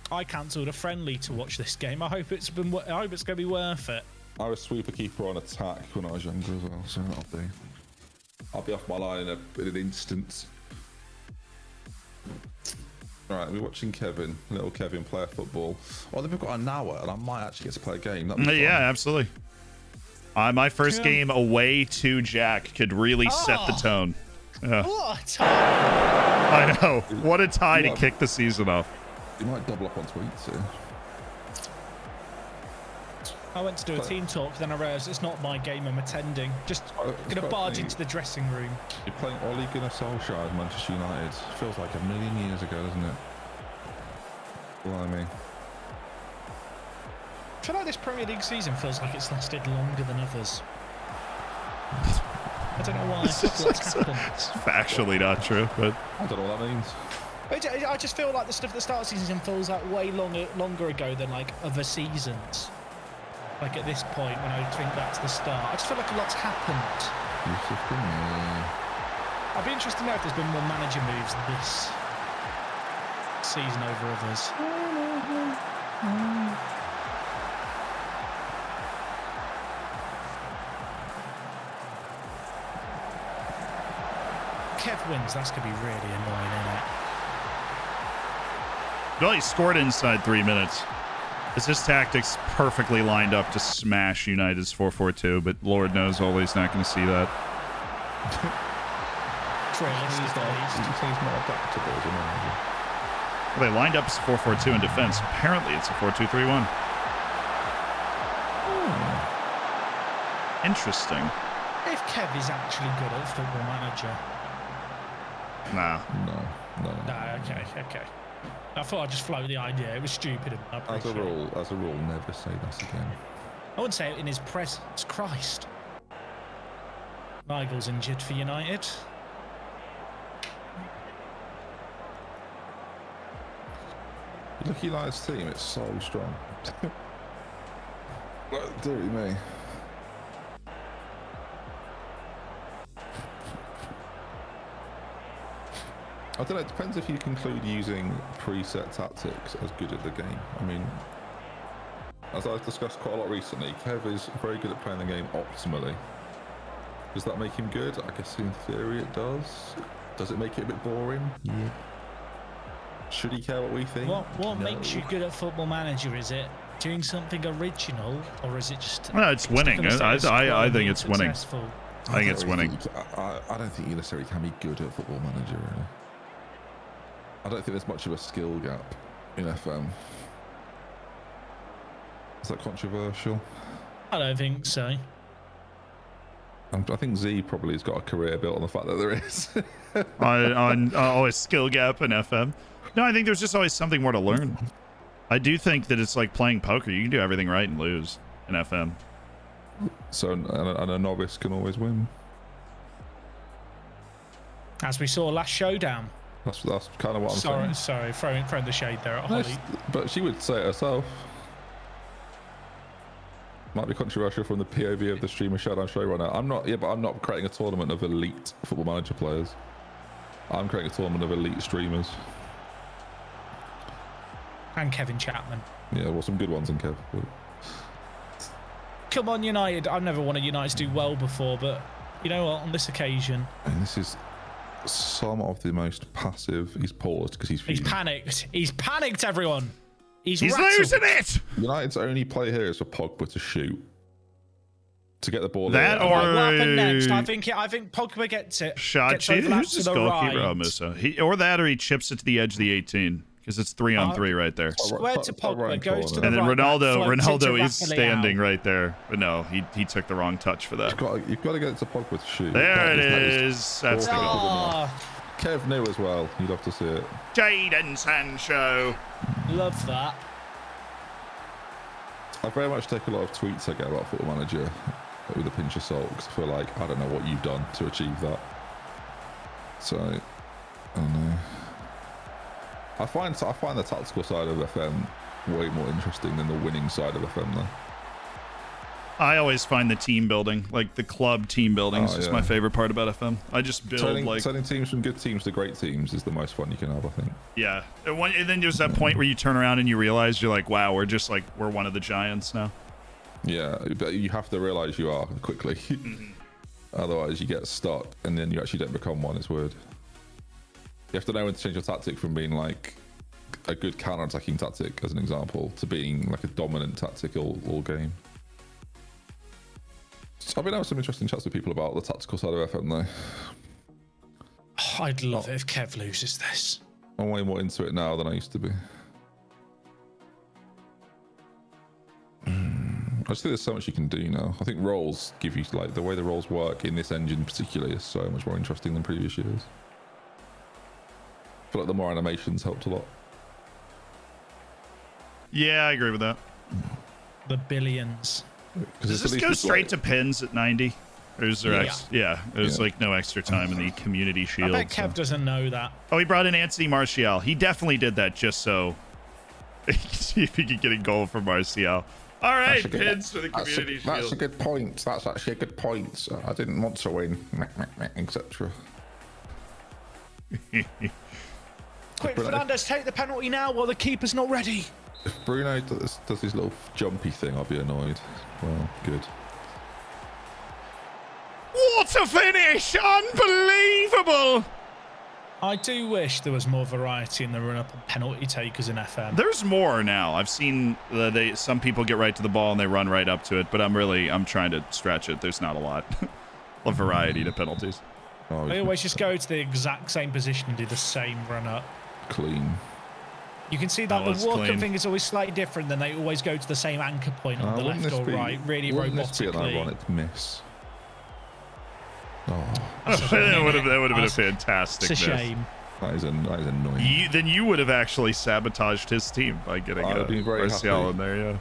I cancelled a friendly to watch this game. I hope it's going to be worth it. I was sweeper keeper on attack when I was younger as well, so I'll be off my line in an instant. Right, we're watching little Kevin play football. Oh, then we've got an hour, and I might actually get to play a game. That'd be fun. Yeah, absolutely. My first game away to Jack could really set the tone. Yeah. What a tie! I know. What a tie to kick the season off. You might double up on tweets here. I went to do a team talk, then I realised it's not my game I'm attending. Just gonna barge into the dressing room. You're playing Ole Gunnar Solskjaer at Manchester United. Feels like a million years ago, doesn't it? Blimey. I feel like this Premier League season feels like it's lasted longer than others. I don't know why. What's happened. It's factually not true, but I don't know what that means. I just feel like the stuff at the start of the season feels like way longer ago than like other seasons. Like at this point, when I think back to the start, I just feel like a lot's happened. I'd be interested to know if there's been more manager moves this season over others. Kev wins, that's going to be really annoying, isn't it? well, he scored inside 3 minutes. It's his tactics perfectly lined up to smash United's 4-4-2, but Lord knows Ole's not going to see that. He's not adaptable, isn't he? Well, they lined up as 4-4-2 in defense. Apparently, it's a 4-2-3-1. Interesting. If Kev is actually good at Football Manager. Nah. No. Okay. I thought I'd just float the idea. It was stupid. As a rule, never say that again. I wouldn't say it in his presence. Christ. Nigel's injured for United. You look at United's team, it's so strong. Dear me. I don't know, it depends if you conclude using preset tactics as good at the game. I mean, as I've discussed quite a lot recently, Kev is very good at playing the game optimally. Does that make him good? I guess in theory it does. Does it make it a bit boring? Yeah. Should he care what we think? What makes you good at Football Manager? Is it doing something original, or is it just... No, it's winning. I think it's winning. I think it's winning. I don't think you necessarily can be good at Football Manager, really. I don't think there's much of a skill gap in FM. Is that controversial? I don't think so. I think Z probably has got a career built on the fact that there is. on always skill gap in FM. No, I think there's just always something more to learn. I do think that it's like playing poker. You can do everything right and lose in FM. So, and a novice can always win. As we saw last showdown. That's kind of what I'm saying. Sorry, throwing the shade there at Holly. But she would say it herself. Might be controversial from the POV of the streamer Showdown Showrunner. I'm not creating a tournament of elite Football Manager players. I'm creating a tournament of elite streamers. And Kevin Chapman. Yeah, well, some good ones in Kev. But... Come on, United. I've never wanted United to do well before, but you know what? On this occasion... And this is some of the most passive... He's paused because he's panicked. He's panicked, everyone. He's losing it. United's only play here is for Pogba to shoot. To get the ball. That in. or... What happened next? I think Pogba gets it. Shot. Who's the goalkeeper? Oh, Musa. Or that or he chips it to the edge of the 18. Because it's 3-on-3 right there. Square to Pogba, goes to the and then right, Ronaldo is standing right there. But no, he took the wrong touch for that. You've got to get it to Pogba to shoot. There it is. That's the goal. Kev knew as well. You'd love to see it. Jadon Sancho. Love that. I very much take a lot of tweets I get about Football Manager with a pinch of salt because I feel like I don't know what you've done to achieve that. So, I don't know. I find the tactical side of FM way more interesting than the winning side of FM though. I always find the team building, like the club team building, is my favorite part about FM. I just build turning teams from good teams to great teams is the most fun you can have, I think. Yeah, and then there's that point where you turn around and you realize you're like, wow, we're one of the giants now. Yeah, but you have to realize you are quickly. Otherwise, you get stuck, and then you actually don't become one. It's weird. You have to know when to change your tactic from being like a good counter-attacking tactic, as an example, to being like a dominant tactic all game. So I've been having some interesting chats with people about the tactical side of FM, though. Oh, I'd love it if Kev loses this. I'm way more into it now than I used to be. I just think there's so much you can do now. I think roles give you, like, the way the roles work in this engine particularly is so much more interesting than previous years. I feel like the more animations helped a lot. Yeah, I agree with that. The billions. Does this go straight to pins at 90? Or is there there's like no extra time in the community shield. I bet Kev doesn't know that. Oh, he brought in Anthony Martial. He definitely did that just so see if he could get a goal for Martial. All right, pins for the community shield. That's a good point. That's actually a good point. I didn't want to win, etc. Quick, Fernandez, take the penalty now while the keeper's not ready. If Bruno does his little jumpy thing, I'll be annoyed. Well, good. What a finish! Unbelievable! I do wish there was more variety in the run-up and penalty takers in FM. There's more now. I've seen some people get right to the ball and they run right up to it, but I'm trying to stretch it. There's not a lot of variety to penalties. Oh, they always just go to the exact same position and do the same run-up. Clean. You can see that the walk-up thing is always slightly different. Then they always go to the same anchor point on the left or right, really robotically. This be an ironic miss? Oh, that would have been a fantastic miss. It's a shame. That is annoying. Then you would have actually sabotaged his team by getting Martial in there, yeah.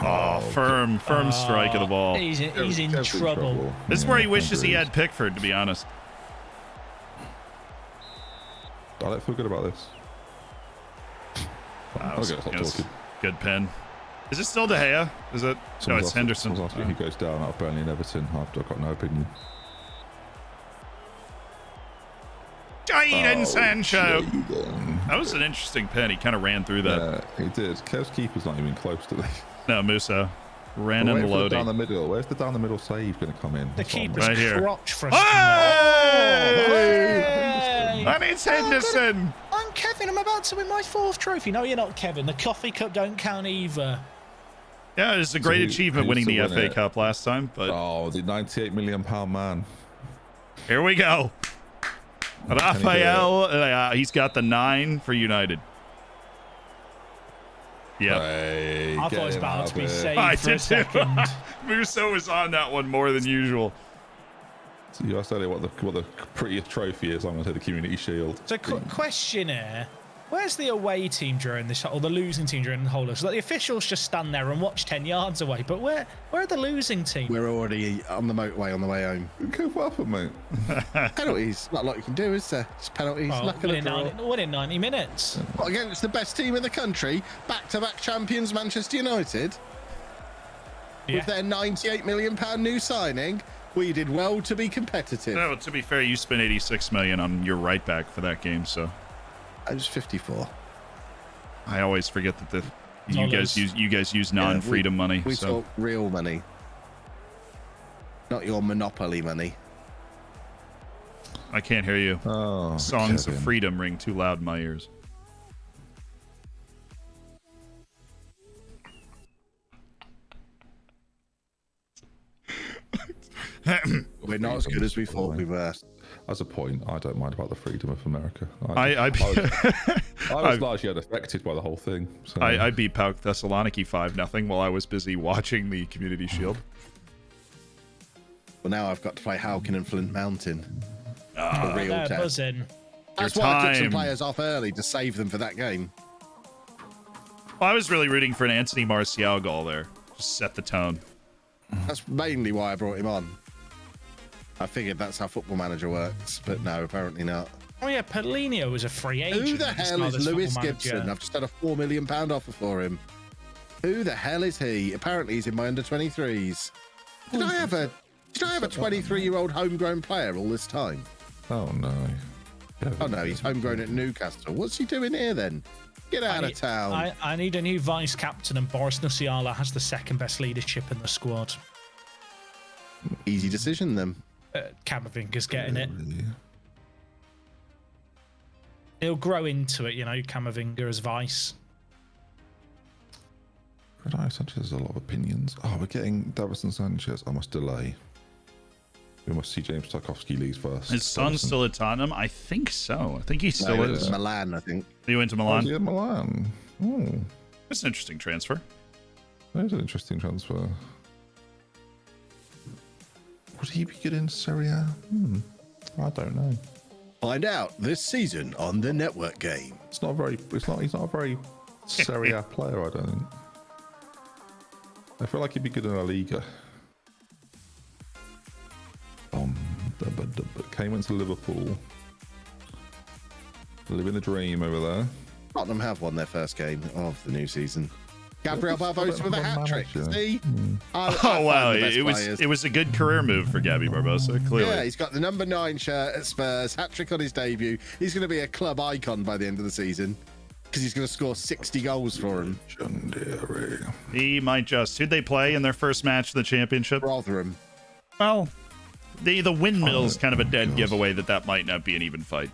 Oh, firm strike of the ball. He's in trouble. This is where he wishes he had Pickford, to be honest. I don't feel good about this. Good pin. Is it still De Gea? Is it? No, it's Henderson. He goes down out of Burnley and Everton. I've got no opinion. Jadon Sancho. That was an interesting pin. He kind of ran through that. Yeah, he did. Kev's keeper's not even close to this. No, Musa ran in loading. Down the middle. Where's the down the middle save going to come in? The keeper's right here. crotch for Hey! And it's Henderson. I'm Kevin. I'm about to win my 4th trophy. No, you're not, Kevin. The coffee cup don't count either. Yeah, it's a great achievement winning the FA Cup last time. But the £98 million man. Here we go. Rafael, he's got the 9 for United. Yeah, Hey, I thought it was about to be saved I for a did too. second. Musso was on that one more than usual. So you asked earlier what the prettiest trophy is. I'm going to say the Community Shield. So, question here. Where's the away team during this, or the losing team during the whole of this? Like, the officials just stand there and watch 10 yards away, but where are the losing team? We're already on the motorway on the way home. Go for it, mate. Penalties. Not a lot you can do, is there? Just penalties. Well, win in 90 minutes. What, against the best team in the country, back-to-back champions Manchester United, with their £98 million new signing, we did well to be competitive. No, to be fair, you spent $86 million on your right back for that game, so. I was 54. I always forget that you guys use non-freedom money. We talk real money, not your monopoly money. I can't hear you. Oh, Songs Kevin. of freedom ring too loud in my ears. We're not as good as we thought we were. As a point, I don't mind about the freedom of America. I was largely unaffected by the whole thing. So. I beat PAOK Thessaloniki 5-0 while I was busy watching the Community Shield. Well, now I've got to play Halkin and Flint Mountain. Oh, real they're test. buzzing. That's why I took some players off early to save them for that game. Well, I was really rooting for an Anthony Martial goal there. Just set the tone. That's mainly why I brought him on. I figured that's how Football Manager works, but no, apparently not. Oh yeah, Paulinho was a free agent. Who the hell is Lewis Gibson? I've just had a £4 million offer for him. Who the hell is he? Apparently he's in my under-23s. Did I have a 23-year-old homegrown player all this time? Oh no. Oh no, he's homegrown at Newcastle. What's he doing here then? Get out of town. I need a new vice captain, and Boris Nuciala has the 2nd best leadership in the squad. Easy decision then. Camavinga's getting it. He'll grow into it, you know, Camavinga as vice. Ronaldo Sanchez has a lot of opinions. Oh, we're getting Davison Sanchez. I must delay. We must see James Tarkowski leaves first. His son's still at Tottenham? I think so. I think he still is. Milan, I think. He went to Milan? Oh, yeah, Milan. Oh. That's an interesting transfer. That is an interesting transfer. Would he be good in Serie A? I don't know. Find out this season on the network game. He's not a very Serie A player, I don't think. I feel like he'd be good in La Liga. Came into Liverpool. Living the dream over there. Tottenham have won their first game of the new season. Gabriel Barbosa with a hat-trick. See? Oh wow, it was a good career move for Gabby Barbosa, clearly. Yeah, he's got the number 9 shirt at Spurs, hat-trick on his debut. He's going to be a club icon by the end of the season because he's going to score 60 goals for him. He might just. Who'd they play in their first match of the championship? Rotherham. Well, the windmill's kind of a dead giveaway that might not be an even fight.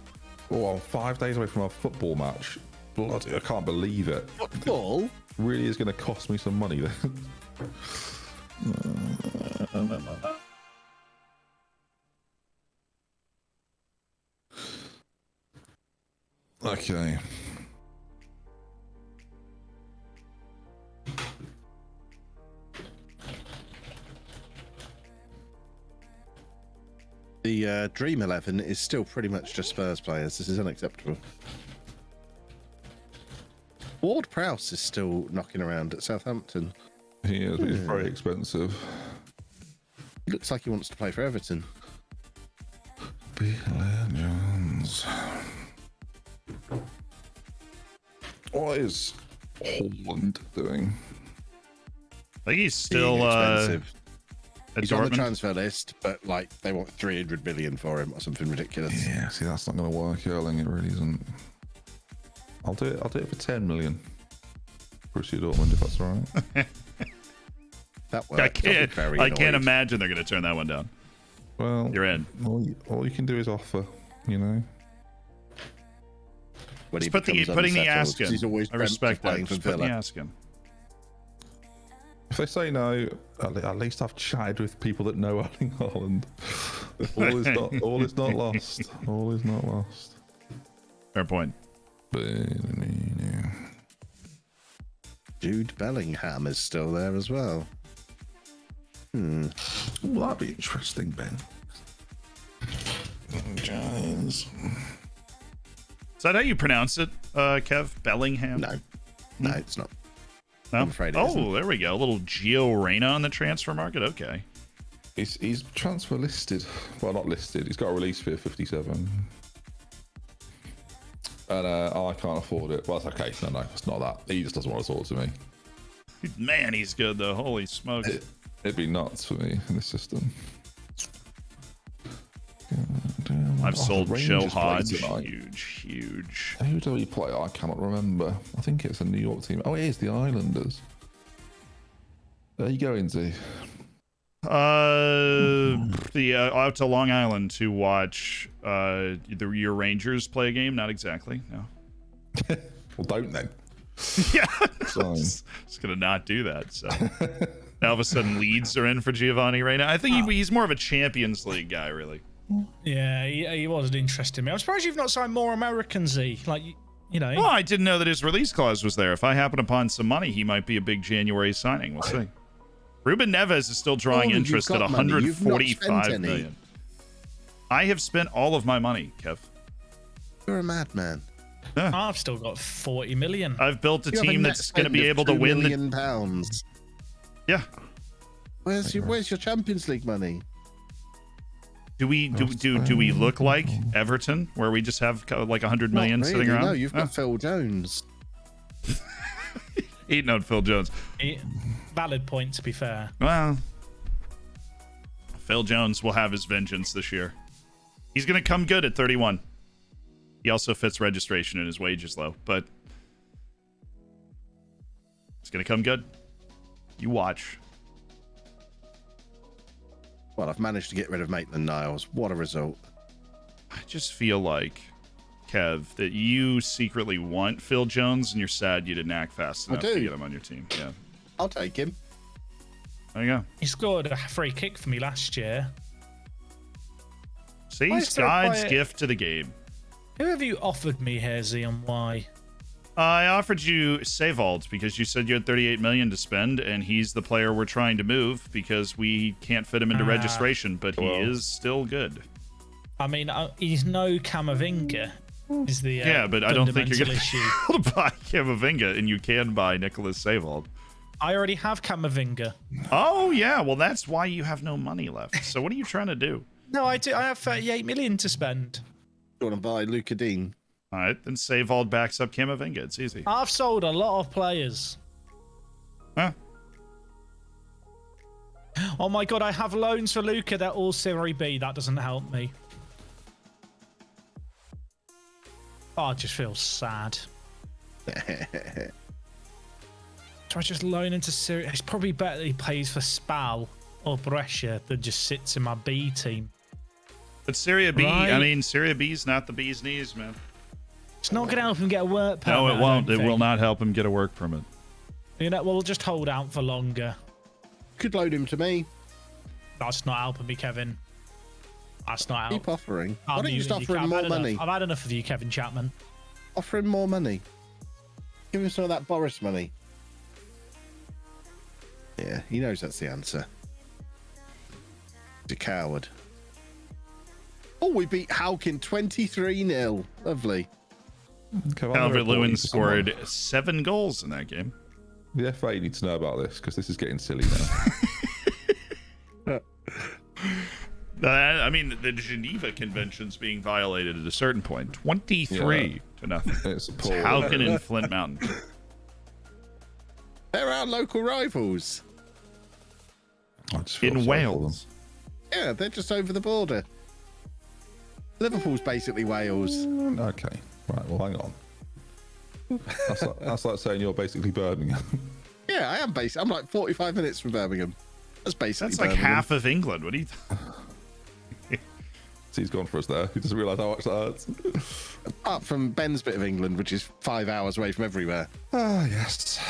Oh, I'm 5 days away from a football match. Bloody, I can't believe it. Football? Really is going to cost me some money then. Okay. The Dream 11 is still pretty much just Spurs players. This is unacceptable. Ward Prowse is still knocking around at Southampton. He is, but he's very expensive. Looks like he wants to play for Everton. Be legends. What is Holland doing? I think he's still expensive. at He's on the Dortmund. transfer list, but like they want 300 million for him or something ridiculous. Yeah, see, that's not going to work, Erling. It really isn't. I'll do it for 10 million. Borussia Dortmund, if that's all right. That works. I can't imagine they're going to turn that one down. Well, You're in. All you can do is offer, you know. When he Just putting becomes the unsettled, ask 'cause in. he's always I respect dreamt that. of Just playing put for the Villa. ask in. If they say no, at least I've chatted with people that know Erling Haaland. All is not lost. All is not lost. Fair point. Jude Bellingham is still there as well. Well, that'd be interesting, Ben. Giants. Is that how you pronounce it, Kev? Bellingham? No, it's not. No? I'm afraid it Oh, isn't. there we go. A little Gio Reyna on the transfer market. Okay. He's transfer listed. Well, not listed. He's got a release fee of 57. And I can't afford it. Well, that's okay. No, it's not that. He just doesn't want to talk to me. Man, he's good though. Holy smokes. It'd be nuts for me in this system. I've sold Joe Rangers play Hodge. tonight. Huge. Who do we play? I cannot remember. I think it's a New York team. Oh, it is the Islanders. There you go, Inzy. Out to Long Island to watch your Rangers play a game. Not exactly. No. Well, don't then. Yeah. Fine. Just gonna not do that. So now all of a sudden Leeds are in for Giovanni Reyna. I think he's more of a Champions League guy, really. Yeah, he wasn't interested in me. I'm surprised you've not signed more Americans, Z. Like, you know. Well, I didn't know that his release clause was there. If I happen upon some money, he might be a big January signing. We'll see. Ruben Neves is still drawing interest at 145 million. I have spent all of my money, Kev. You're a madman. I've still got 40 million. I've built a You have team net that's going to spend be of able to £2 win the. million pounds. Yeah. Where's your Champions League money? Do we look like Everton, where we just have like 100 million Not really, sitting around? No, you've got Phil Jones. Eating on Phil Jones. Valid point, to be fair. Well, Phil Jones will have his vengeance this year. He's going to come good at 31. He also fits registration and his wage is low, but it's going to come good. You watch. Well, I've managed to get rid of Maitland-Niles. What a result. I just feel like, Kev, that you secretly want Phil Jones and you're sad you didn't act fast enough to get him on your team. Yeah. I'll take him. There you go. He scored a free kick for me last year. See, Why it's is there a God's quiet- gift to the game. Who have you offered me here, Z, and why? I offered you Savald because you said you had 38 million to spend, and he's the player we're trying to move because we can't fit him into registration, but he is still good. I mean, he's no Camavinga. Is the Yeah, but I don't think you're going to issue. be able to buy Camavinga, and you can buy Nicholas Savald. I already have Camavinga. Oh, yeah. Well, that's why you have no money left. So what are you trying to do? No, I do. I have 38 million to spend. You want to buy Luca Dean? All right, then Savald backs up Camavinga. It's easy. I've sold a lot of players. Huh? Oh my god, I have loans for Luca. They're all Serie B. That doesn't help me. Oh, I just feel sad. Do I just loan into Serie? It's probably better that he plays for Spal or Brescia than just sits in my B team. But Serie B, Right. I mean, Serie B's not the bee's knees, man. It's not going to help him get a work permit. No, it won't. I don't It will think. not help him get a work permit. You know, we'll just hold out for longer. Could load him to me. That's not helping me, Kevin. That's not helping. Keep offering. Why I'm don't you just muting offer him more money? I've had enough of you, Kevin Chapman. Offer him more money. Give him some of that Boris money. Yeah, he knows that's the answer. He's a coward. Oh, we beat Hawkin 23-0. Lovely. Calvert-Lewin scored 7 goals in that game. The FA need to know about this because this is getting silly now. I mean, the Geneva Convention's being violated at a certain point. 23 to nothing. It's It's Hauken and Flint Mountain. They're our local rivals. I just feel In sorry for Wales. Yeah, they're just over the border. Liverpool's basically Wales. them. Okay, right. Well, hang on. That's like saying you're basically Birmingham. Yeah, I am I'm like 45 minutes from Birmingham. That's basically That's like Birmingham. half of England. What do you So he's gone for us there. He doesn't realise how much that hurts. Apart from Ben's bit of England, which is 5 hours away from everywhere. Ah, yes.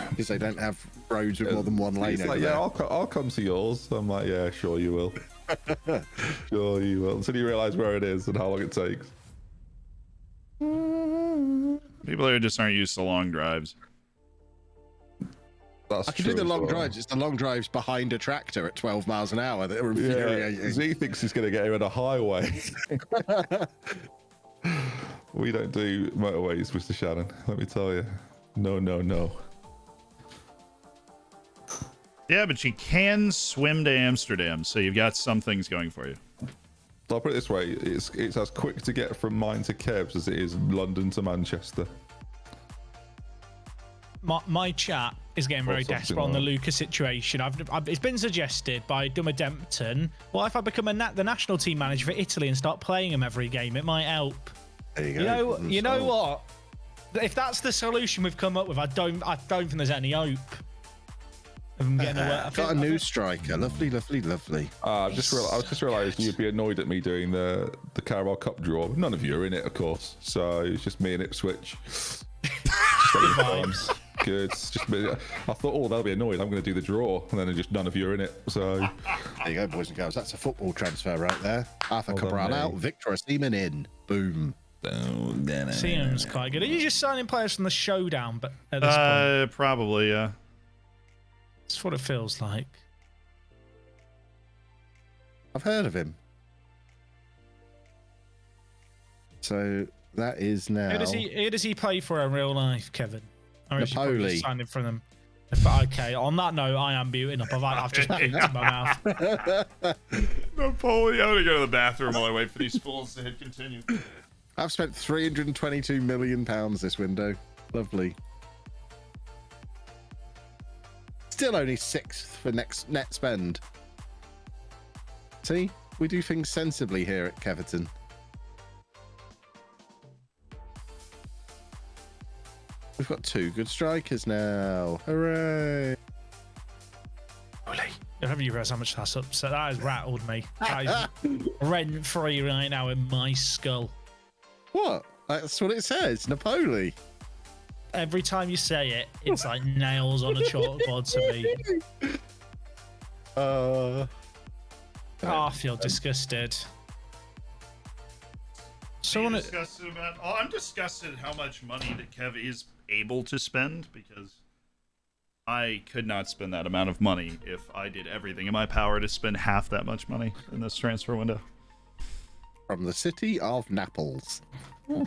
Because they don't have roads with more than one lane He's over like, there. yeah, I'll come to yours. I'm like, yeah, sure you will. Sure you will. Until you realise where it is and how long it takes. People here just aren't used to long drives. That's I can do true the as long well. drives. It's the long drives behind a tractor at 12 miles an hour that are Yeah, infuriating. Z thinks he's going to get him on a highway. We don't do motorways, Mr. Shannon. Let me tell you. No, no, no. Yeah, but you can swim to Amsterdam, so you've got some things going for you. I'll put it this way: it's as quick to get from mine to Kev's as it is London to Manchester. My chat is getting very something desperate on like the that. Lucas situation. It's been suggested by Dummer Dempton. What if I become the national team manager for Italy and start playing them every game? It might help. There you go. You know what? If that's the solution we've come up with, I don't think there's any hope of them getting away. Got a new striker. Lovely, lovely, lovely. I just realised you'd be annoyed at me doing the Carabao Cup draw. None of you are in it, of course. So it's just me and Ipswich. vibes. Good. It's just me. I thought, oh, they'll be annoyed. I'm going to do the draw, and then just none of you are in it. So There you go, boys and girls. That's a football transfer right there. Arthur Well done, Cabral mate. out. Victor Osimhen in. Boom. Seems quite good. Are you just signing players from the showdown? But at this point, Probably, yeah. that's what it feels like. I've heard of him. So that is now. Who does he play for in real life, Kevin? Or is he probably Napoli. just signing from them? But okay, on that note, I am muting up. I've just puked in my mouth. Napoli, I'm gonna go to the bathroom while I wait for these fools to hit continue. I've spent £322 million this window. Lovely. Still only 6th for next net spend. See, we do things sensibly here at Keverton. We've got 2 good strikers now. Hooray! Have you realised how much that's upset? That has rattled me. That is rent free right now in my skull. What? That's what it says. Napoli. Every time you say it, it's like nails on a chalkboard to me. Oh, I feel disgusted. I'm disgusted at how much money that Kev is able to spend, because I could not spend that amount of money if I did everything in my power to spend half that much money in this transfer window. From the city of Naples. All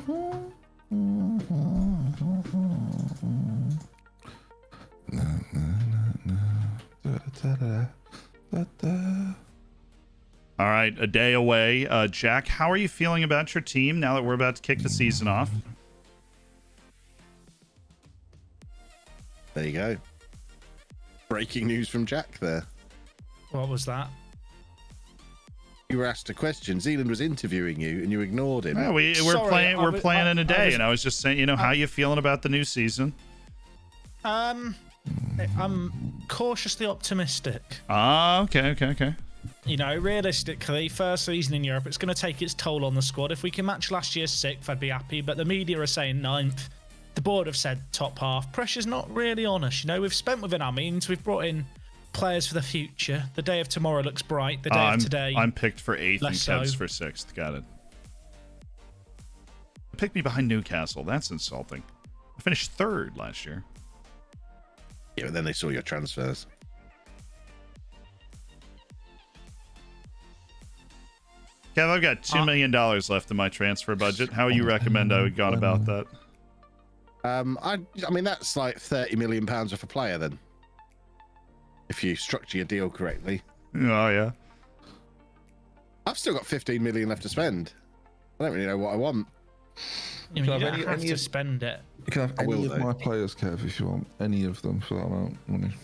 right, a day away. Jack, how are you feeling about your team now that we're about to kick the season off? There you go. Breaking news from Jack there. What was that? You were asked a question. Zealand was interviewing you, and you ignored him. Yeah, we're Sorry, playing. We're playing in a day, was- and I was just saying, how you feeling about the new season? I'm cautiously optimistic. Ah, okay. You know, realistically, first season in Europe, it's going to take its toll on the squad. If we can match last year's 6th, I'd be happy. But the media are saying 9th. The board have said top half. Pressure's not really on us. You know, we've spent within our means. We've brought in players for the future. The day of tomorrow looks bright. The day of today. I'm picked for 8th and less Kev's so. for 6th. Got it. Pick me behind Newcastle. That's insulting. I finished 3rd last year. Yeah, but then they saw your transfers. Kev, I've got $2 million left in my transfer budget. How you recommend I would gone about that? I mean, that's like £30 million worth a player then, if you structure your deal correctly. Oh yeah. I've still got 15 million left to spend. I don't really know what I want. You Can I don't have have any to of- spend it. You can have I will any of do. my players, Kev, if you want. Any of them for that amount of money.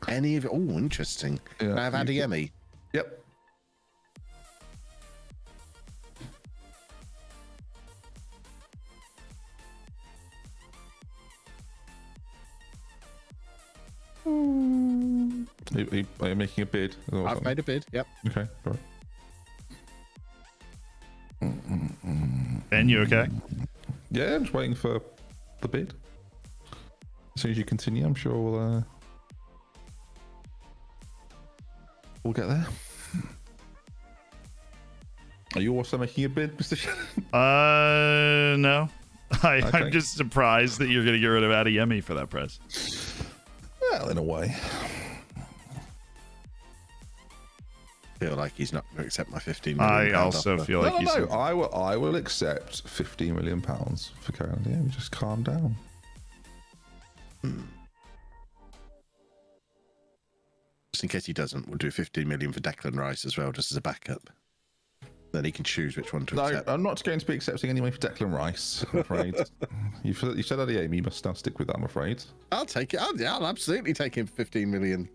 Any of it? Oh, interesting. Yeah, Can I have you Adeyemi? Yep. Are you making a bid? I've made a bid. Yep. Okay, right. Ben, you okay? Yeah, I'm just waiting for the bid. As soon as you continue, I'm sure we'll get there. Are you also making a bid, Mr. Shannon? No. I'm Okay. just surprised that you're going to get rid of Adeyemi for that price. Well, in a way. Feel like he's not going to accept my 15 million. I pound also offer. feel like he's. No. I will accept £15 million for Karen. Yeah, just calm down. Just in case he doesn't, we'll do 15 million for Declan Rice as well, just as a backup. Then he can choose which one to No, accept. I'm not going to be accepting any money for Declan Rice, I'm afraid. you said Adeyemi, you must now stick with that, I'm afraid. I'll take it. I'll absolutely take him for 15 million.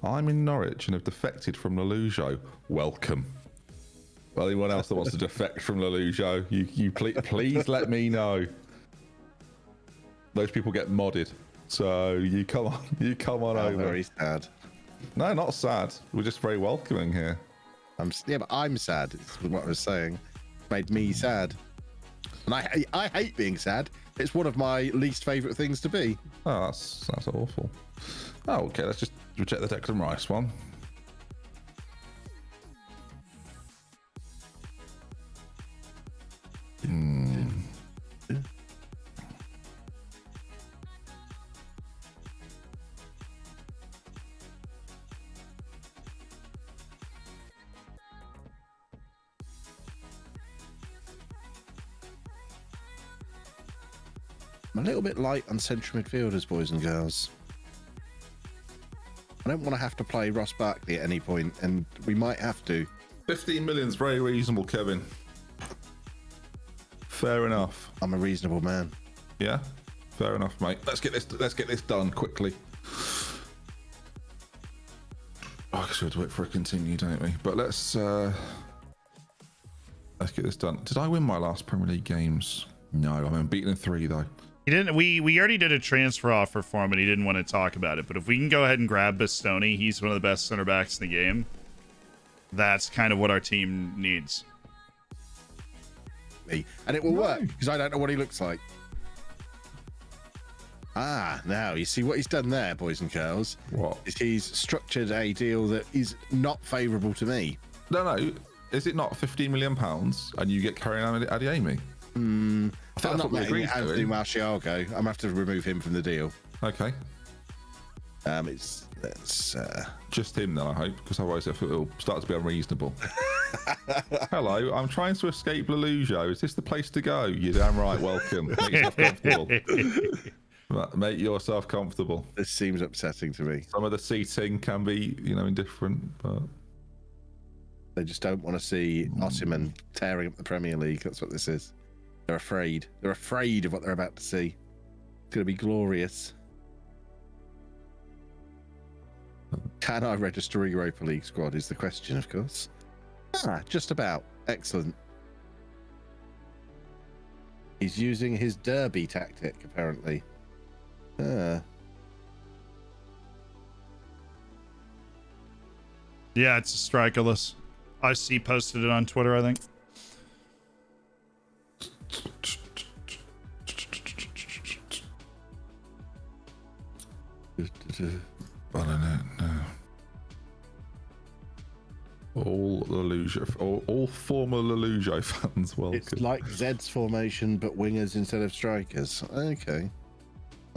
I'm in Norwich and have defected from Lallujo. Welcome. Well, anyone else that wants to defect from Lallujo, you please let me know. Those people get modded. So you come on I'm over. very sad. No, not sad. We're just very welcoming here. Yeah, but I'm sad. It's what I was saying. Made me sad. And I hate being sad. It's one of my least favourite things to be. Oh, that's awful. Oh, okay. Let's just reject the Declan Rice one. I'm a little bit light on central midfielders, boys and girls. I don't want to have to play Ross Barkley at any point, and we might have to. 15 million is very reasonable, Kevin. Fair enough. I'm a reasonable man. Yeah, fair enough, mate. Let's get this done quickly. Oh, I guess we have to wait for a continue, don't we? But let's get this done. Did I win my last Premier League games? No, I'm unbeaten in 3 though. He didn't. We already did a transfer offer for him, and he didn't want to talk about it. But if we can go ahead and grab Bastoni, he's one of the best center backs in the game. That's kind of what our team needs. And it will work, because I don't know what he looks like. Ah, now you see what he's done there, boys and girls. What? Is he's structured a deal that is not favourable to me. No. Is it not £15 million and you get carrying on Adeyemi? I'm that's not what we letting agreed to, Anthony eh? Martial go. I'm gonna have to remove him from the deal. Okay. It's Just him then, I hope, because otherwise it'll start to be unreasonable. Hello, I'm trying to escape Lallujo. Is this the place to go? You're damn right. Welcome. Make yourself comfortable. Make yourself comfortable. This seems upsetting to me. Some of the seating can be, indifferent, but They just don't want to see Osimhen tearing up the Premier League. That's what this is. They're afraid. They're afraid of what they're about to see. It's going to be glorious. Can I register a Europa League squad is the question, of course. Just about. Excellent. He's using his derby tactic, apparently. Yeah, it's a strikerless. IC posted it on Twitter, I think. I don't know. No. All former Lallujo fans, welcome. It's like Zed's formation, but wingers instead of strikers. Okay.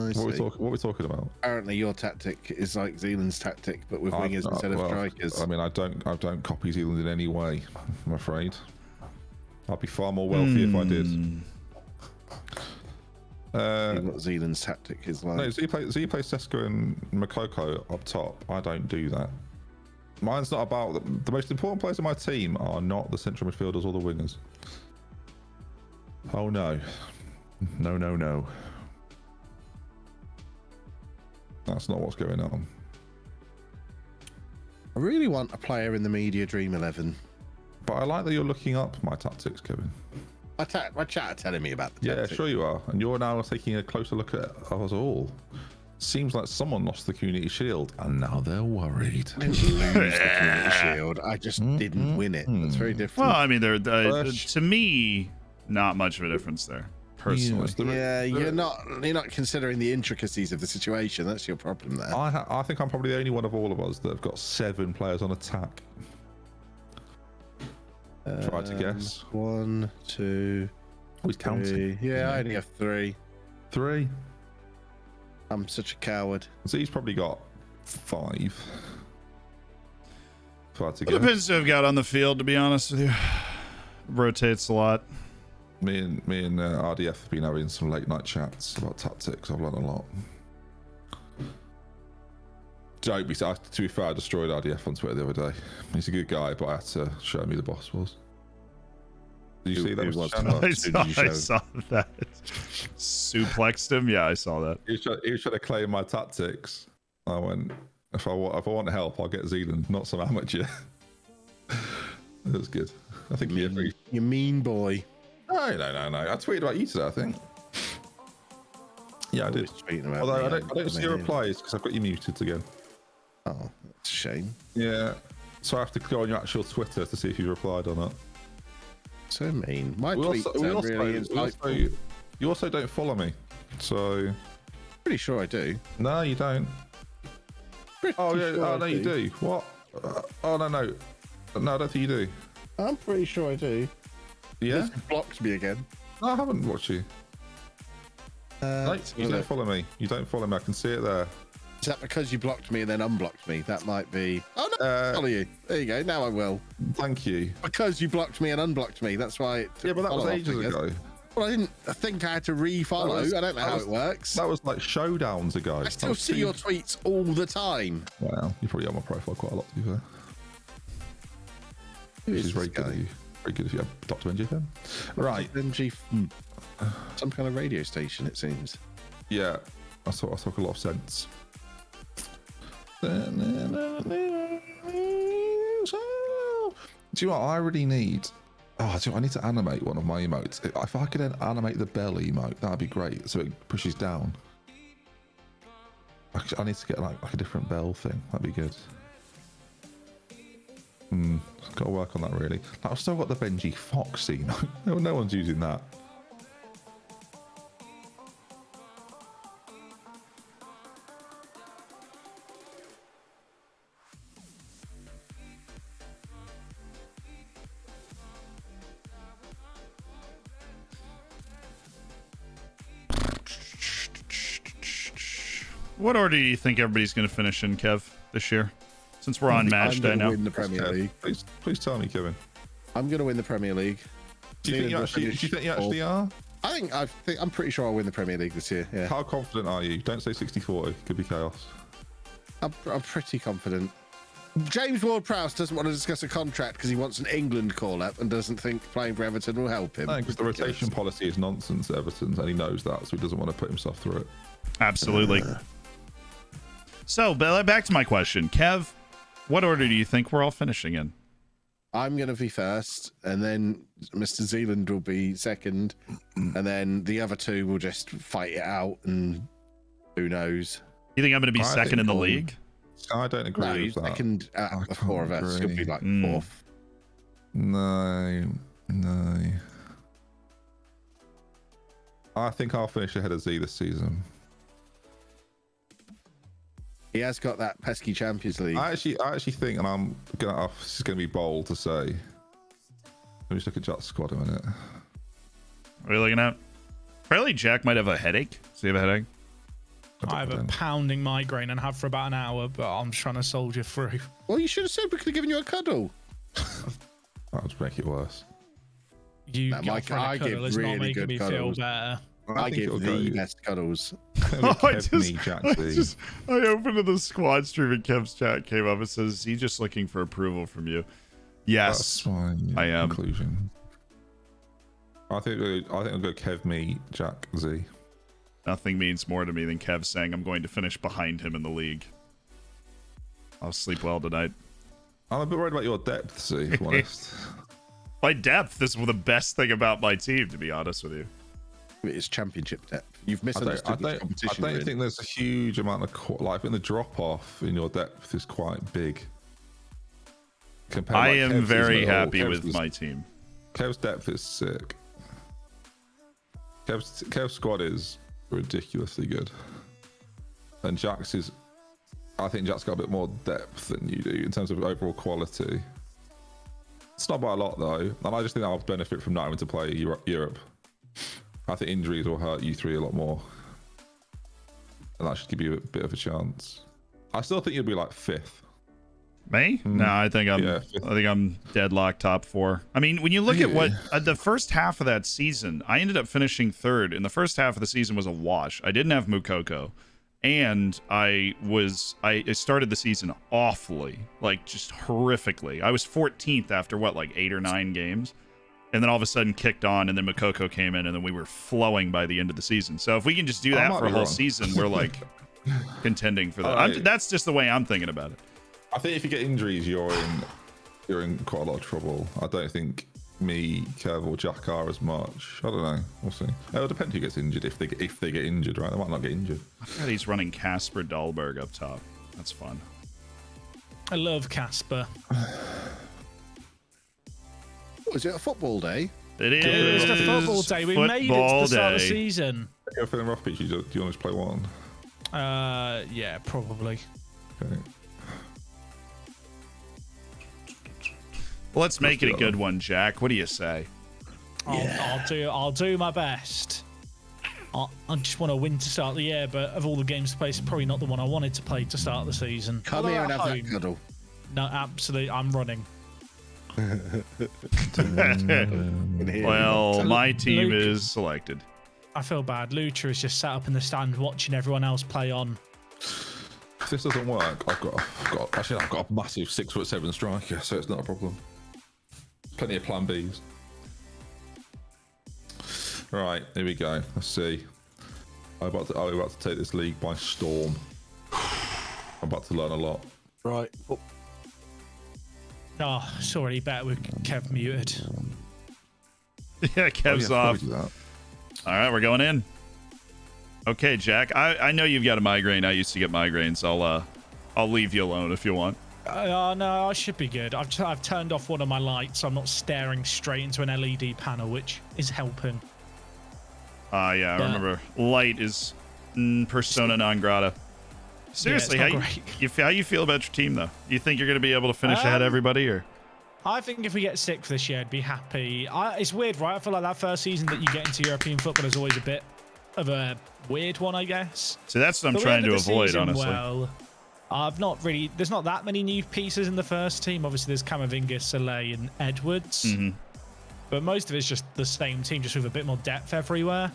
I see. What are we talking about? Apparently, your tactic is like Zealand's tactic, but with wingers instead of strikers. I mean, I don't copy Zealand in any way, I'm afraid. I'd be far more wealthy if I did. What Zealand's tactic is like. No, Z plays Sesko and Makoko up top. I don't do that. Mine's not about the most important players on my team are not the central midfielders or the wingers. Oh no, no. That's not what's going on. I really want a player in the media dream 11. But I like that you're looking up my tactics, Kevin. My chat are telling me about the Yeah, tactics. sure you are. And you're now taking a closer look at us all. Seems like someone lost the Community Shield and now they're worried. I didn't lose the Community Shield. I just didn't win it. That's very different. Well, I mean, to me, not much of a difference there, personally. Yeah, you're not considering the intricacies of the situation. That's your problem there. I think I'm probably the only one of all of us that have got 7 players on attack. Try to guess. 1, 2. Always counting. 3. Yeah, I only have 3. 3. I'm such a coward. So he's probably got 5. Try to It guess. depends who I've got on the field, to be honest with you. Rotates a lot. Me and RDF have been having some late night chats about tactics. I've learned a lot. To be fair, I destroyed RDF on Twitter the other day. He's a good guy, but I had to show him who the boss was. Did you see that? I saw that. Suplexed him. Yeah, I saw that. He was trying to claim my tactics. I went, if I want help, I'll get Zealand, not some amateur. That was good. I think You mean boy. No. I tweeted about you today, I think. Yeah, I did. Although I don't see your replies because I've got you muted again. Oh, that's a shame. Yeah. So I have to go on your actual Twitter to see if you replied or not. So mean. My tweets are really insightful. You also don't follow me, so. Pretty sure I do. No, you don't. Oh yeah. Sure no, you do. What? Oh no. No, I don't think you do. I'm pretty sure I do. Yeah. This blocked me again. No, I haven't watched you. No, you don't follow me. You don't follow me. I can see it there. Is that because you blocked me and then unblocked me? That might be. Oh no! I follow you. There you go. Now I will. Thank you. Because you blocked me and unblocked me. That's why. Yeah, but that was ages ago. Well, I think I had to refollow. I don't know how it works. That was like showdowns ago. I still see your tweets all the time. Well, you probably on my profile quite a lot, to be fair. Which is very good of you. Very good of you, Dr. Benji fan. Right. Benji, some kind of radio station, it seems. Yeah, I talk a lot of sense. Do you know what I really need? I need to animate one of my emotes. If I could then animate the bell emote, that'd be great. So it pushes down. I need to get like a different bell thing. That'd be good. Got to work on that really. I've still got the Benji Fox emote. No one's using that. What order do you think everybody's going to finish in, Kev, this year? Since we're on match day now. Win the Premier League. Please tell me, Kevin. I'm going to win the Premier League. Do you think you actually are? I'm pretty sure I'll win the Premier League this year. Yeah. How confident are you? Don't say 60-40. Could be chaos. I'm pretty confident. James Ward-Prowse doesn't want to discuss a contract because he wants an England call-up and doesn't think playing for Everton will help him. No, because the rotation policy is nonsense at Everton's, and he knows that, so he doesn't want to put himself through it. Absolutely. So, back to my question. Kev, what order do you think we're all finishing in? I'm going to be first, and then Mr. Zealand will be second, and then the other two will just fight it out, and who knows? You think I'm going to be second in the league? I don't agree with that. Second out of the four of us. You'll be like fourth. No. I think I'll finish ahead of Z this season. He has got that pesky Champions League. I actually think, and I'm gonna. This is gonna be bold to say. Let me just look at Jack's squad a minute. What are you looking at? Apparently, Jack might have a headache. Does he have a headache? I have a pounding migraine and have for about an hour, but I'm trying to soldier through. Well, you should have said we could have given you a cuddle. That would make it worse. You get a cuddle is not making me feel better. I give the best cuddles. I opened to the squad stream and Kev's chat came up. It says he's just looking for approval from you. Yes, that's fine. I am. Conclusion. I think I'll go Kev, me, Jack, Z. Nothing means more to me than Kev saying I'm going to finish behind him in the league. I'll sleep well tonight. I'm a bit worried about your depth, Z, if I'm honest. My depth is the best thing about my team, to be honest with you. It's championship depth. You've misunderstood the competition. I don't think there's a huge amount of like in the drop off in your depth is quite big. I am very happy with my team. Kev's depth is sick. Kev's squad is ridiculously good, and Jack's is. I think Jack's got a bit more depth than you do in terms of overall quality. It's not by a lot though, and I just think I'll benefit from not having to play Europe. I think injuries will hurt you three a lot more, and that should give you a bit of a chance. I still think you'll be like 5th. Me? No, I think I'm deadlocked top 4. I mean, when you look at what the first half of that season, I ended up finishing 3rd, and the first half of the season was a wash. I didn't have Mukoko, and I started the season awfully, like just horrifically. I was 14th after like 8 or 9 games. And then all of a sudden kicked on, and then Mukoko came in, and then we were flowing by the end of the season. So if we can just do that for a whole season, we're like contending for that. That's just the way I'm thinking about it. I think if you get injuries, you're in quite a lot of trouble. I don't think me, Kev, or Jack are as much. I don't know. We'll see. It'll depend who gets injured. If they get injured, right? They might not get injured. I forgot he's running Casper Dahlberg up top. That's fun. I love Casper. Is it a football day? It is. It's the football day. We made it to the start of the season. If you're feeling rough, Peach, do you want to play one? Yeah, probably. Okay. Well, let's make it a good one, Jack. What do you say? I'll do my best. I just want to win to start the year, but of all the games to play, it's probably not the one I wanted to play to start the season. Come here and have that cuddle. No, absolutely. I'm running. Well, my team is selected. I feel bad. Lucha is just sat up in the stand watching everyone else play on. If this doesn't work, I've got a massive 6'7" striker, so it's not a problem. Plenty of plan Bs. Right, here we go. Let's see. I'm about to take this league by storm. I'm about to learn a lot. Right. Oh, it's already better with Kev muted. Yeah, Kev's off. All right, we're going in. Okay, Jack. I know you've got a migraine. I used to get migraines. I'll leave you alone if you want. No, I should be good. I've turned off one of my lights, so I'm not staring straight into an LED panel, which is helping. Yeah, I remember. Light is persona non grata. Seriously, how you feel about your team, though? Do you think you're going to be able to finish ahead of everybody, or? I think if we get 6th this year, I'd be happy. It's weird, right? I feel like that first season that you get into European football is always a bit of a weird one, I guess. So that's what I'm trying to avoid, honestly. Well, there's not that many new pieces in the first team. Obviously, there's Camavinga, Soleil, and Edwards. Mm-hmm. But most of it's just the same team, just with a bit more depth everywhere.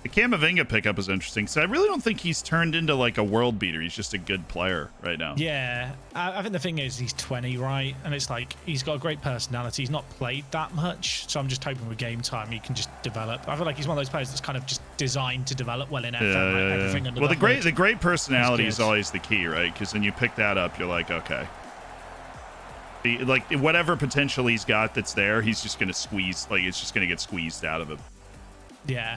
The Camavinga pickup is interesting, because I really don't think he's turned into like a world beater. He's just a good player right now. Yeah, I think the thing is he's 20, right? And it's like he's got a great personality. He's not played that much, so I'm just hoping with game time he can just develop. I feel like he's one of those players that's kind of just designed to develop well in FM. Everything under the great personality is always the key, right? Because when you pick that up, you're like, okay. Like whatever potential he's got that's there, he's just going to squeeze. Like it's just going to get squeezed out of him. Yeah.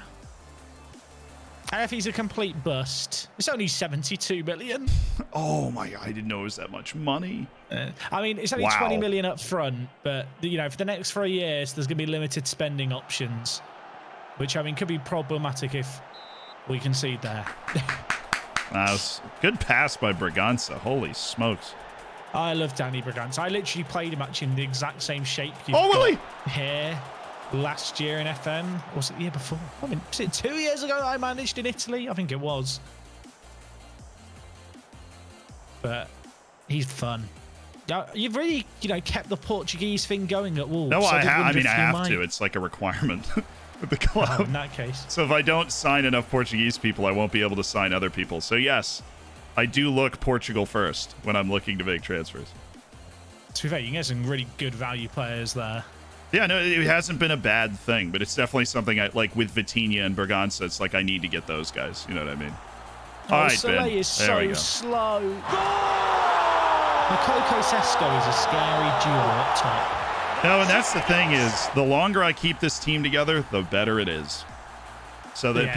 And if he's a complete bust, it's only 72 million. Oh my God, I didn't know it was that much money. I mean, it's only 20 million up front, but for the next 3 years, there's going to be limited spending options, which I mean could be problematic if we concede there. That was a good pass by Braganza. Holy smokes. I love Danny Braganza. I literally played him actually in the exact same shape here last year in FM. Or was it the year before? I mean, was it 2 years ago that I managed in Italy? I think it was. But he's fun. You've really, kept the Portuguese thing going at Wolves. No, I have to. It's like a requirement. with the club. Oh, in that case. So if I don't sign enough Portuguese people, I won't be able to sign other people. So yes, I do look Portugal first when I'm looking to make transfers. To be fair, you can get some really good value players there. Yeah, no, it hasn't been a bad thing, but it's definitely something I like with Vitinha and Berganza. It's like I need to get those guys. You know what I mean? All right, Soleil Ben. is There we so go. slow. Makoko Sesko is a scary duo up top. No, and that's the thing is, the longer I keep this team together, the better it is. So that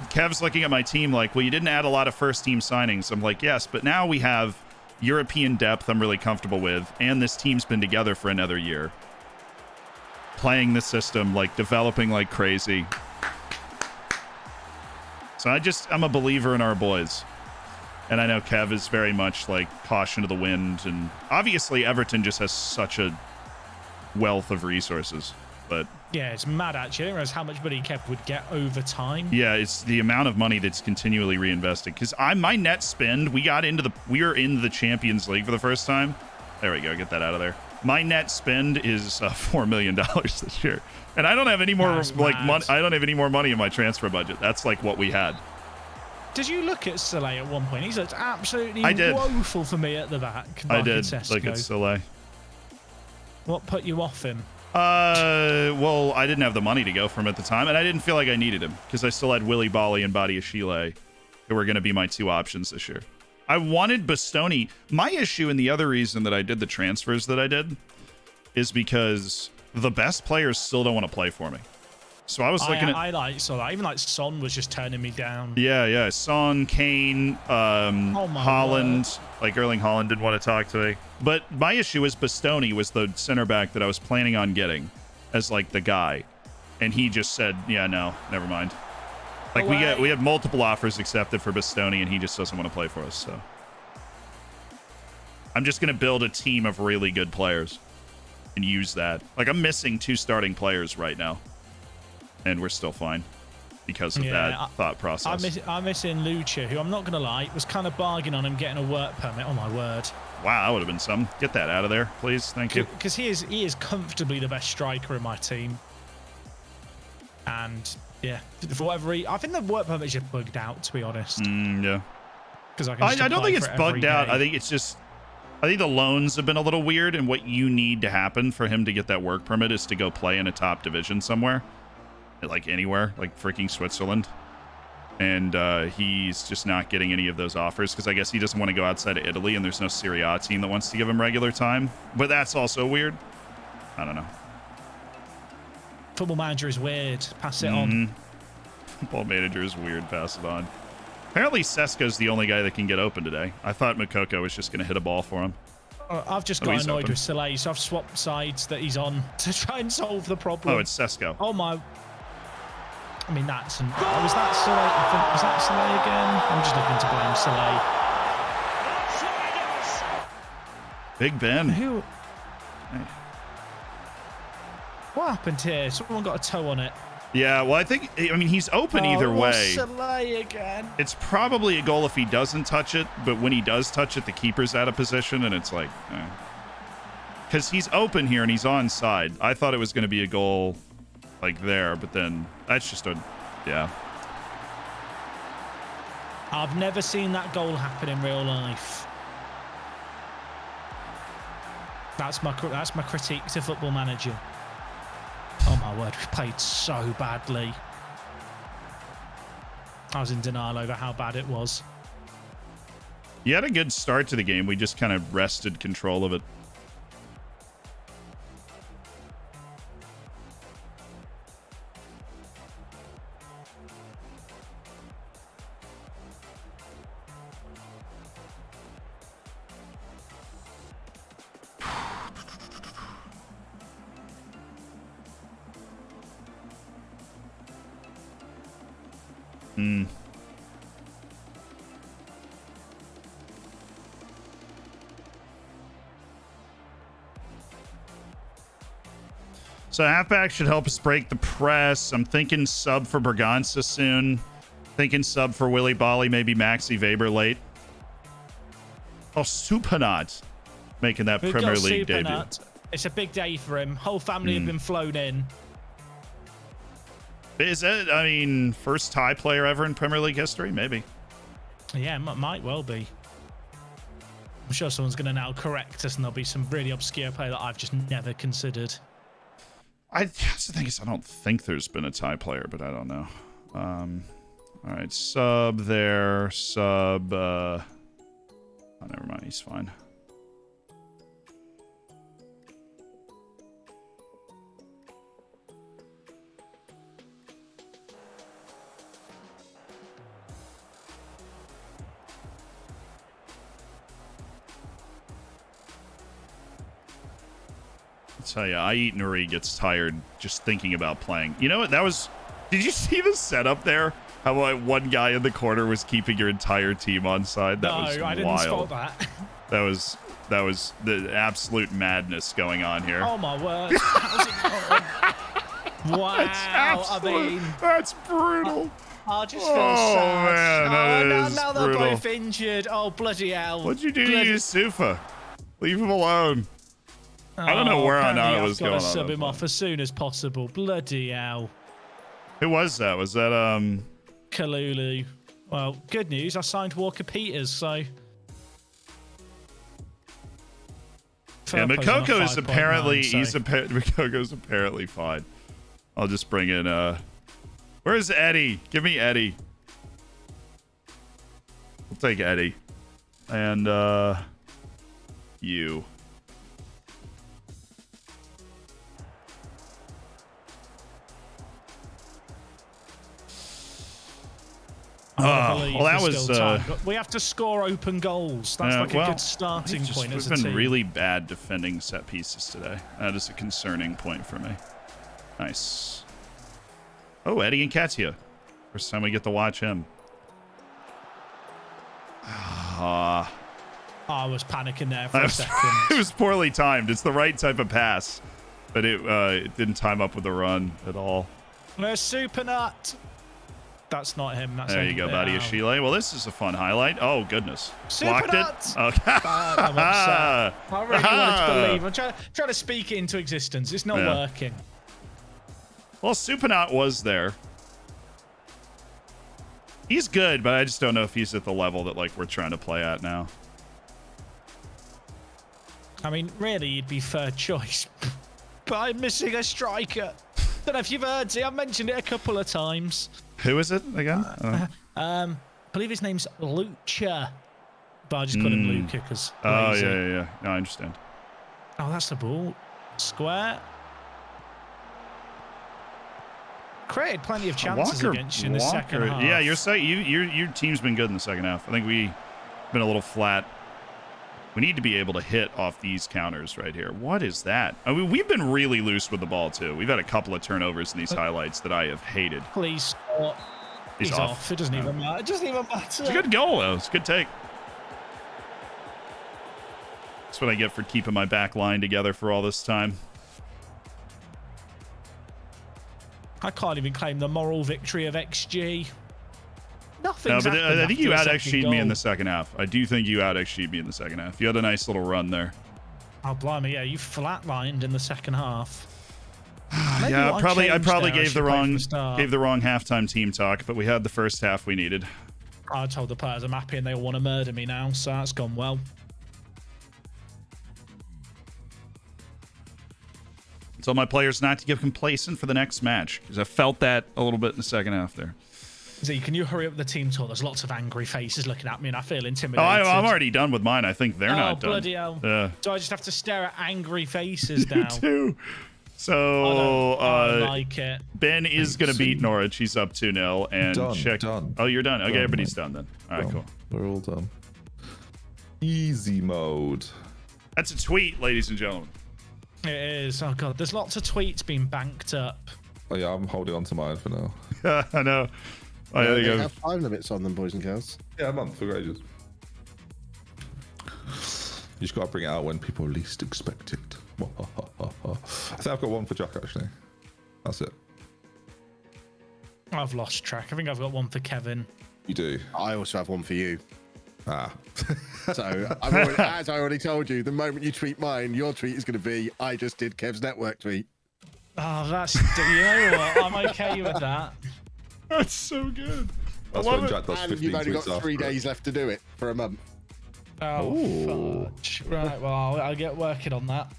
Kev's looking at my team like, well, you didn't add a lot of first-team signings. I'm like, yes, but now we have European depth I'm really comfortable with, and this team's been together for another year. Playing the system, like developing like crazy. So I'm a believer in our boys. And I know Kev is very much like caution to the wind. And obviously Everton just has such a wealth of resources. But yeah, it's mad actually. I didn't realize how much money Kev would get over time. yeah, it's the amount of money that's continually reinvested. Because my net spend, we were in the Champions League for the first time. There we go, get that out of there. My net spend is $4 million this year, and I don't have any more money. I don't have any more money in my transfer budget. That's like what we had. Did you look at Soleil at one point? He's looked absolutely woeful for me at the back. I did Sesko. look at Soleil. What put you off him? Well, I didn't have the money to go for him at the time, and I didn't feel like I needed him because I still had Willy Bali and Badiashile, who were going to be my two options this year. I wanted Bastoni. My issue and the other reason that I did the transfers that I did is because the best players still don't want to play for me. So I was looking at... I like Soleil. Even like Son was just turning me down. Yeah. Son, Kane, Holland. Like Erling Haaland didn't want to talk to me. But my issue is Bastoni was the center back that I was planning on getting as like the guy. And he just said, yeah, no, never mind. Like we have multiple offers accepted for Bastoni, and he just doesn't want to play for us. So I'm just gonna build a team of really good players and use that. Like I'm missing 2 starting players right now, and we're still fine because of that thought process. I'm missing Lucha, who I'm not gonna lie was kind of bargaining on him getting a work permit. Oh my word! Wow, that would have been some. Get that out of there, please. Thank you. Because he is comfortably the best striker in my team, and. Yeah, for whatever reason, I think the work permit is just bugged out, to be honest. Yeah. Because I don't think it's bugged out. I think it's just, I think the loans have been a little weird, and what you need to happen for him to get that work permit is to go play in a top division somewhere, like anywhere, like freaking Switzerland. And he's just not getting any of those offers because I guess he doesn't want to go outside of Italy, and there's no Serie A team that wants to give him regular time. But that's also weird. I don't know. Football Manager is weird. Pass it on. Football Manager is weird. Pass it on. Apparently, Sesko's the only guy that can get open today. I thought Makoko was just going to hit a ball for him. I've just got annoyed with Soleil, so I've swapped sides that he's on to try and solve the problem. Oh, it's Sesko. Oh, my. I mean, that's... Oh, was that Soleil? I think, was that Soleil again? I'm just looking to blame Soleil. Big Ben. Who... Hey. What happened here? Someone got a toe on it. Yeah, well, I mean, he's open either way. Soleil again. It's probably a goal if he doesn't touch it, but when he does touch it, the keeper's out of position, and it's like... Because he's open here, and he's onside. I thought it was going to be a goal, like, there, but then that's just a... Yeah. I've never seen that goal happen in real life. That's my critique to Football Manager. Oh my word, we played so badly. I was in denial over how bad it was. You had a good start to the game. We just kind of wrested control of it. So halfback should help us break the press. I'm thinking sub for Berganza soon. Thinking sub for Willy Bali, maybe Maxi Weber late. Oh, Supanat making that Premier League debut. It's a big day for him. Whole family have been flown in. Is it? I mean, first tie player ever in Premier League history? Maybe. Yeah, might well be. I'm sure someone's going to now correct us, and there'll be some really obscure player that I've just never considered. That's the thing is, I don't think there's been a tie player, but I don't know. All right, sub there, sub. Oh, never mind, he's fine. I'll tell you, I eat Nuri gets tired just thinking about playing. You know what? That was. Did you see the setup there? How like one guy in the corner was keeping your entire team on side? That was I wild. didn't spot that. That was the absolute madness going on here. Oh my word! How's it going? Wow! That's brutal. I just feel sad. Man, now they're both injured. Oh bloody hell! What'd you do to Yusufa? Leave him alone. I don't know where Ronaldo was going on. I've got to sub him off as soon as possible. Bloody hell. Who was that? Was that Kalulu. Well, good news. I signed Walker Peters, so. Yeah, Makoko is apparently Makoko's apparently fine. I'll just bring in where's Eddie? Give me Eddie. We'll take Eddie. And you. Well, that was. We have to score open goals. That's like a good starting point as a team. We've been really bad defending set pieces today. That is a concerning point for me. Nice. Oh, Eddie Nketiah. First time we get to watch him. I was panicking there for a second. It was poorly timed. It's the right type of pass, but it didn't time up with the run at all. There's Super Nut. That's not him. That's there you go, Buddy Ashile. Well, this is a fun highlight. Oh, goodness. Super Blocked it. Okay. I'm upset. I really wanted to believe. I'm trying to speak it into existence. It's not working. Well, Supernat was there. He's good, but I just don't know if he's at the level that we're trying to play at now. I mean, really, he'd be third choice. But I'm missing a striker. Don't know if you've heard it. I've mentioned it a couple of times. Who is it again? I believe his name's Lucha. But I just call him Luca because. Oh, yeah. No, I understand. Oh, that's the ball. Square. Created plenty of chances against you in the second half. Yeah, your team's been good in the second half. I think we've been a little flat. We need to be able to hit off these counters right here. What is that? I mean, we've been really loose with the ball, too. We've had a couple of turnovers in these highlights that I have hated. Please. He's off. It doesn't even matter. It doesn't even matter. It's a good goal, though. It's a good take. That's what I get for keeping my back line together for all this time. I can't even claim the moral victory of XG. Nothing's happened. I think you out-XG'd me in the goal. second half. I do think you out-XG'd me in the second half. You had a nice little run there. Oh, blimey, yeah, you flatlined in the second half. Yeah, I probably gave the wrong halftime team talk, but we had the first half we needed. I told the players I'm happy and they all want to murder me now, so that's gone well. I told my players not to get complacent for the next match because I felt that a little bit in the second half there. Z, can you hurry up the team tour? There's lots of angry faces looking at me and I feel intimidated. Oh, I'm already done with mine. I think they're not done. Bloody hell. Yeah. Do I just have to stare at angry faces now? You too. So, I don't like it. Ben is going to beat Norwich. He's up 2-0. And Done. Oh, you're done. Okay, everybody's done then. All right, cool. We're all done. Easy mode. That's a tweet, ladies and gentlemen. It is. Oh, God. There's lots of tweets being banked up. Oh, yeah, I'm holding on to mine for now. I know. They have time limits on them, boys and girls. Yeah, a month for ages. You just got to bring it out when people least expect it. I think I've got one for Jack, actually. That's it. I've lost track. I think I've got one for Kevin. You do? I also have one for you. Ah. So, as I already told you, the moment you tweet mine, your tweet is going to be, I just did Kev's network tweet. Oh, that's, you know what? I'm okay with that. That's so good. That's I love when it. Jack does And 15 you've only got tweets 3 after it. days left to do it for a month. Oh, Ooh. fudge. Right, well, I'll get working on that.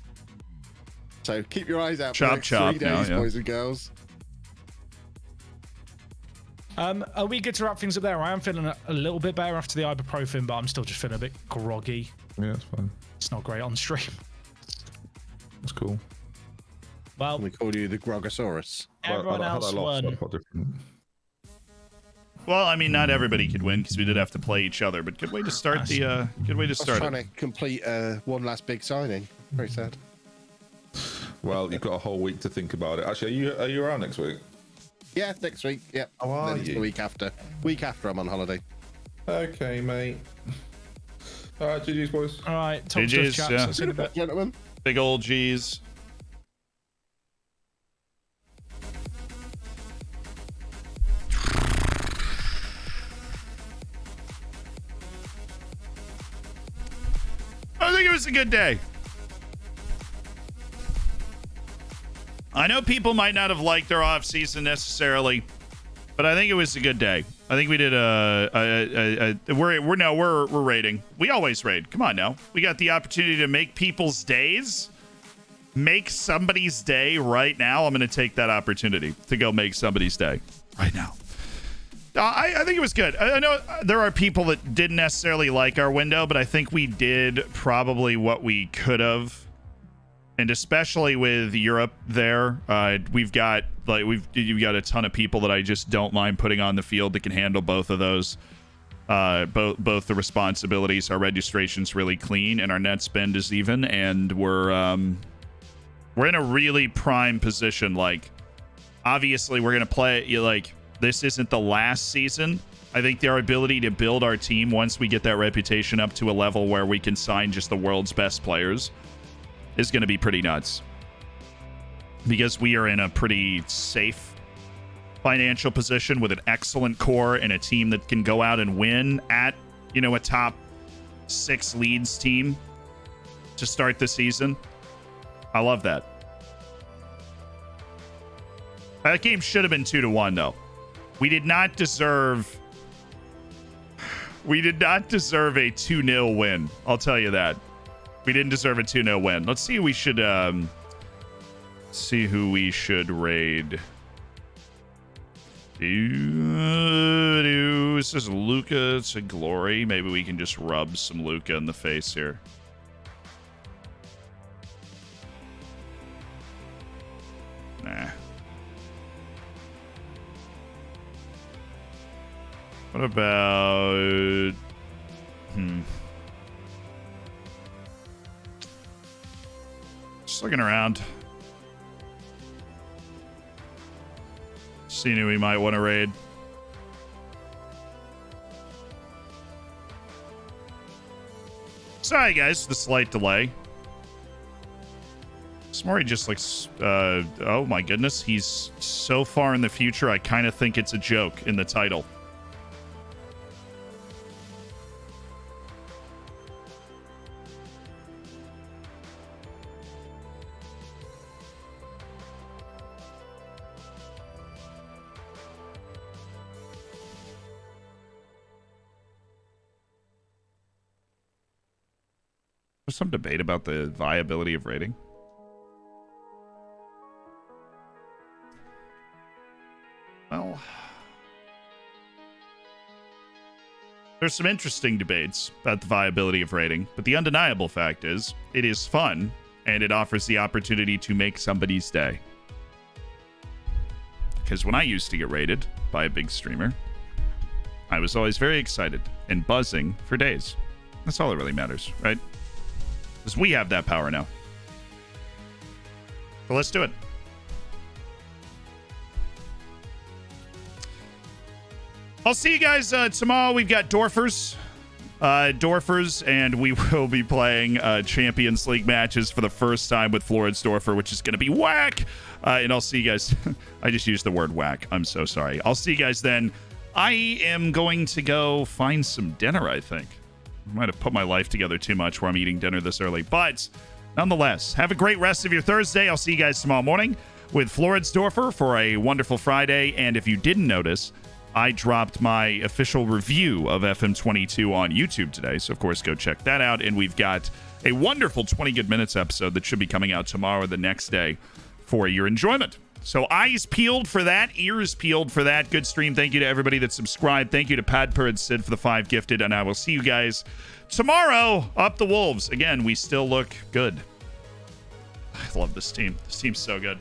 So keep your eyes out for Chop, the next chop 3 days, now, yeah. boys and girls. Are we good to wrap things up there? I am feeling a little bit better after the ibuprofen, but I'm still just feeling a bit groggy. Yeah, it's fine. It's not great on stream. That's cool. Well, We call you the Grogosaurus. everyone Had I else lost, won. I'd quite different. Well, I mean, not everybody could win because we did have to play each other, but good way to start the good way to I was start trying it. to complete one last big signing. Very sad. Well, you've got a whole week to think about it. Actually, are you around next week? Yeah, next week. Yep. How are Then it's you? the week after. Week after I'm on holiday. Okay, mate. All right, GG's, boys. All right, top GG's, stuff, chaps. yeah. I'll see you in a bit. Gentlemen. Big old G's. I think it was a good day. I know people might not have liked our off season necessarily, but I think it was a good day. I think we did we're raiding. We always raid. Come on now. We got the opportunity to make people's days. Make somebody's day right now. I'm going to take that opportunity to go make somebody's day right now. I think it was good. I know there are people that didn't necessarily like our window, but I think we did probably what we could have. And especially with Europe there, you've got a ton of people that I just don't mind putting on the field that can handle both of those. Both the responsibilities. Our registration's really clean and our net spend is even, and we're in a really prime position. Like, obviously we're gonna play this isn't the last season. I think our ability to build our team once we get that reputation up to a level where we can sign just the world's best players is going to be pretty nuts, because we are in a pretty safe financial position with an excellent core and a team that can go out and win at, a top 6 leads team to start the season. I love that. That game should have been 2-1 though. We did not deserve a 2-0 win. I'll tell you that. We didn't deserve a 2-0 win. Let's see who we should raid. This is Luca to glory. Maybe we can just rub some Luca in the face here. Nah. What about... Just looking around. Seeing who we might want to raid. Sorry, guys, the slight delay. Smori just looks... oh, my goodness. He's so far in the future, I kind of think it's a joke in the title. There's some debate about the viability of raiding. Well, there's some interesting debates about the viability of raiding, but the undeniable fact is it is fun and it offers the opportunity to make somebody's day. Because when I used to get raided by a big streamer, I was always very excited and buzzing for days. That's all that really matters, right? Because we have that power now. So let's do it. I'll see you guys tomorrow. We've got Dorfers. And we will be playing Champions League matches for the first time with Floridsdorfer, which is going to be whack. And I'll see you guys. I just used the word whack. I'm so sorry. I'll see you guys then. I am going to go find some dinner, I think. I might have put my life together too much where I'm eating dinner this early. But nonetheless, have a great rest of your Thursday. I'll see you guys tomorrow morning with Floridsdorfer for a wonderful Friday. And if you didn't notice, I dropped my official review of FM22 on YouTube today. So, of course, go check that out. And we've got a wonderful 20 Good Minutes episode that should be coming out tomorrow or the next day for your enjoyment. So eyes peeled for that, ears peeled for that. Good stream. Thank you to everybody that subscribed. Thank you to Padper and Sid for the 5 gifted. And I will see you guys tomorrow. Up the Wolves. Again, we still look good. I love this team. This team's so good.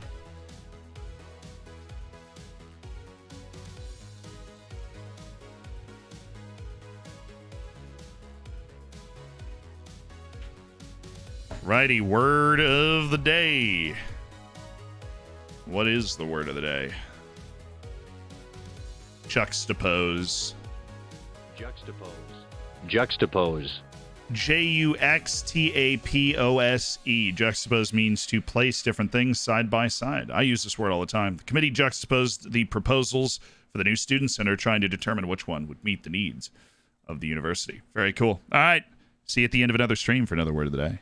Righty, word of the day. What is the word of the day? Juxtapose. Juxtapose. Juxtapose. Juxtapose. Juxtapose means to place different things side by side. I use this word all the time. The committee juxtaposed the proposals for the new student center, trying to determine which one would meet the needs of the university. Very cool. All right. See you at the end of another stream for another word of the day.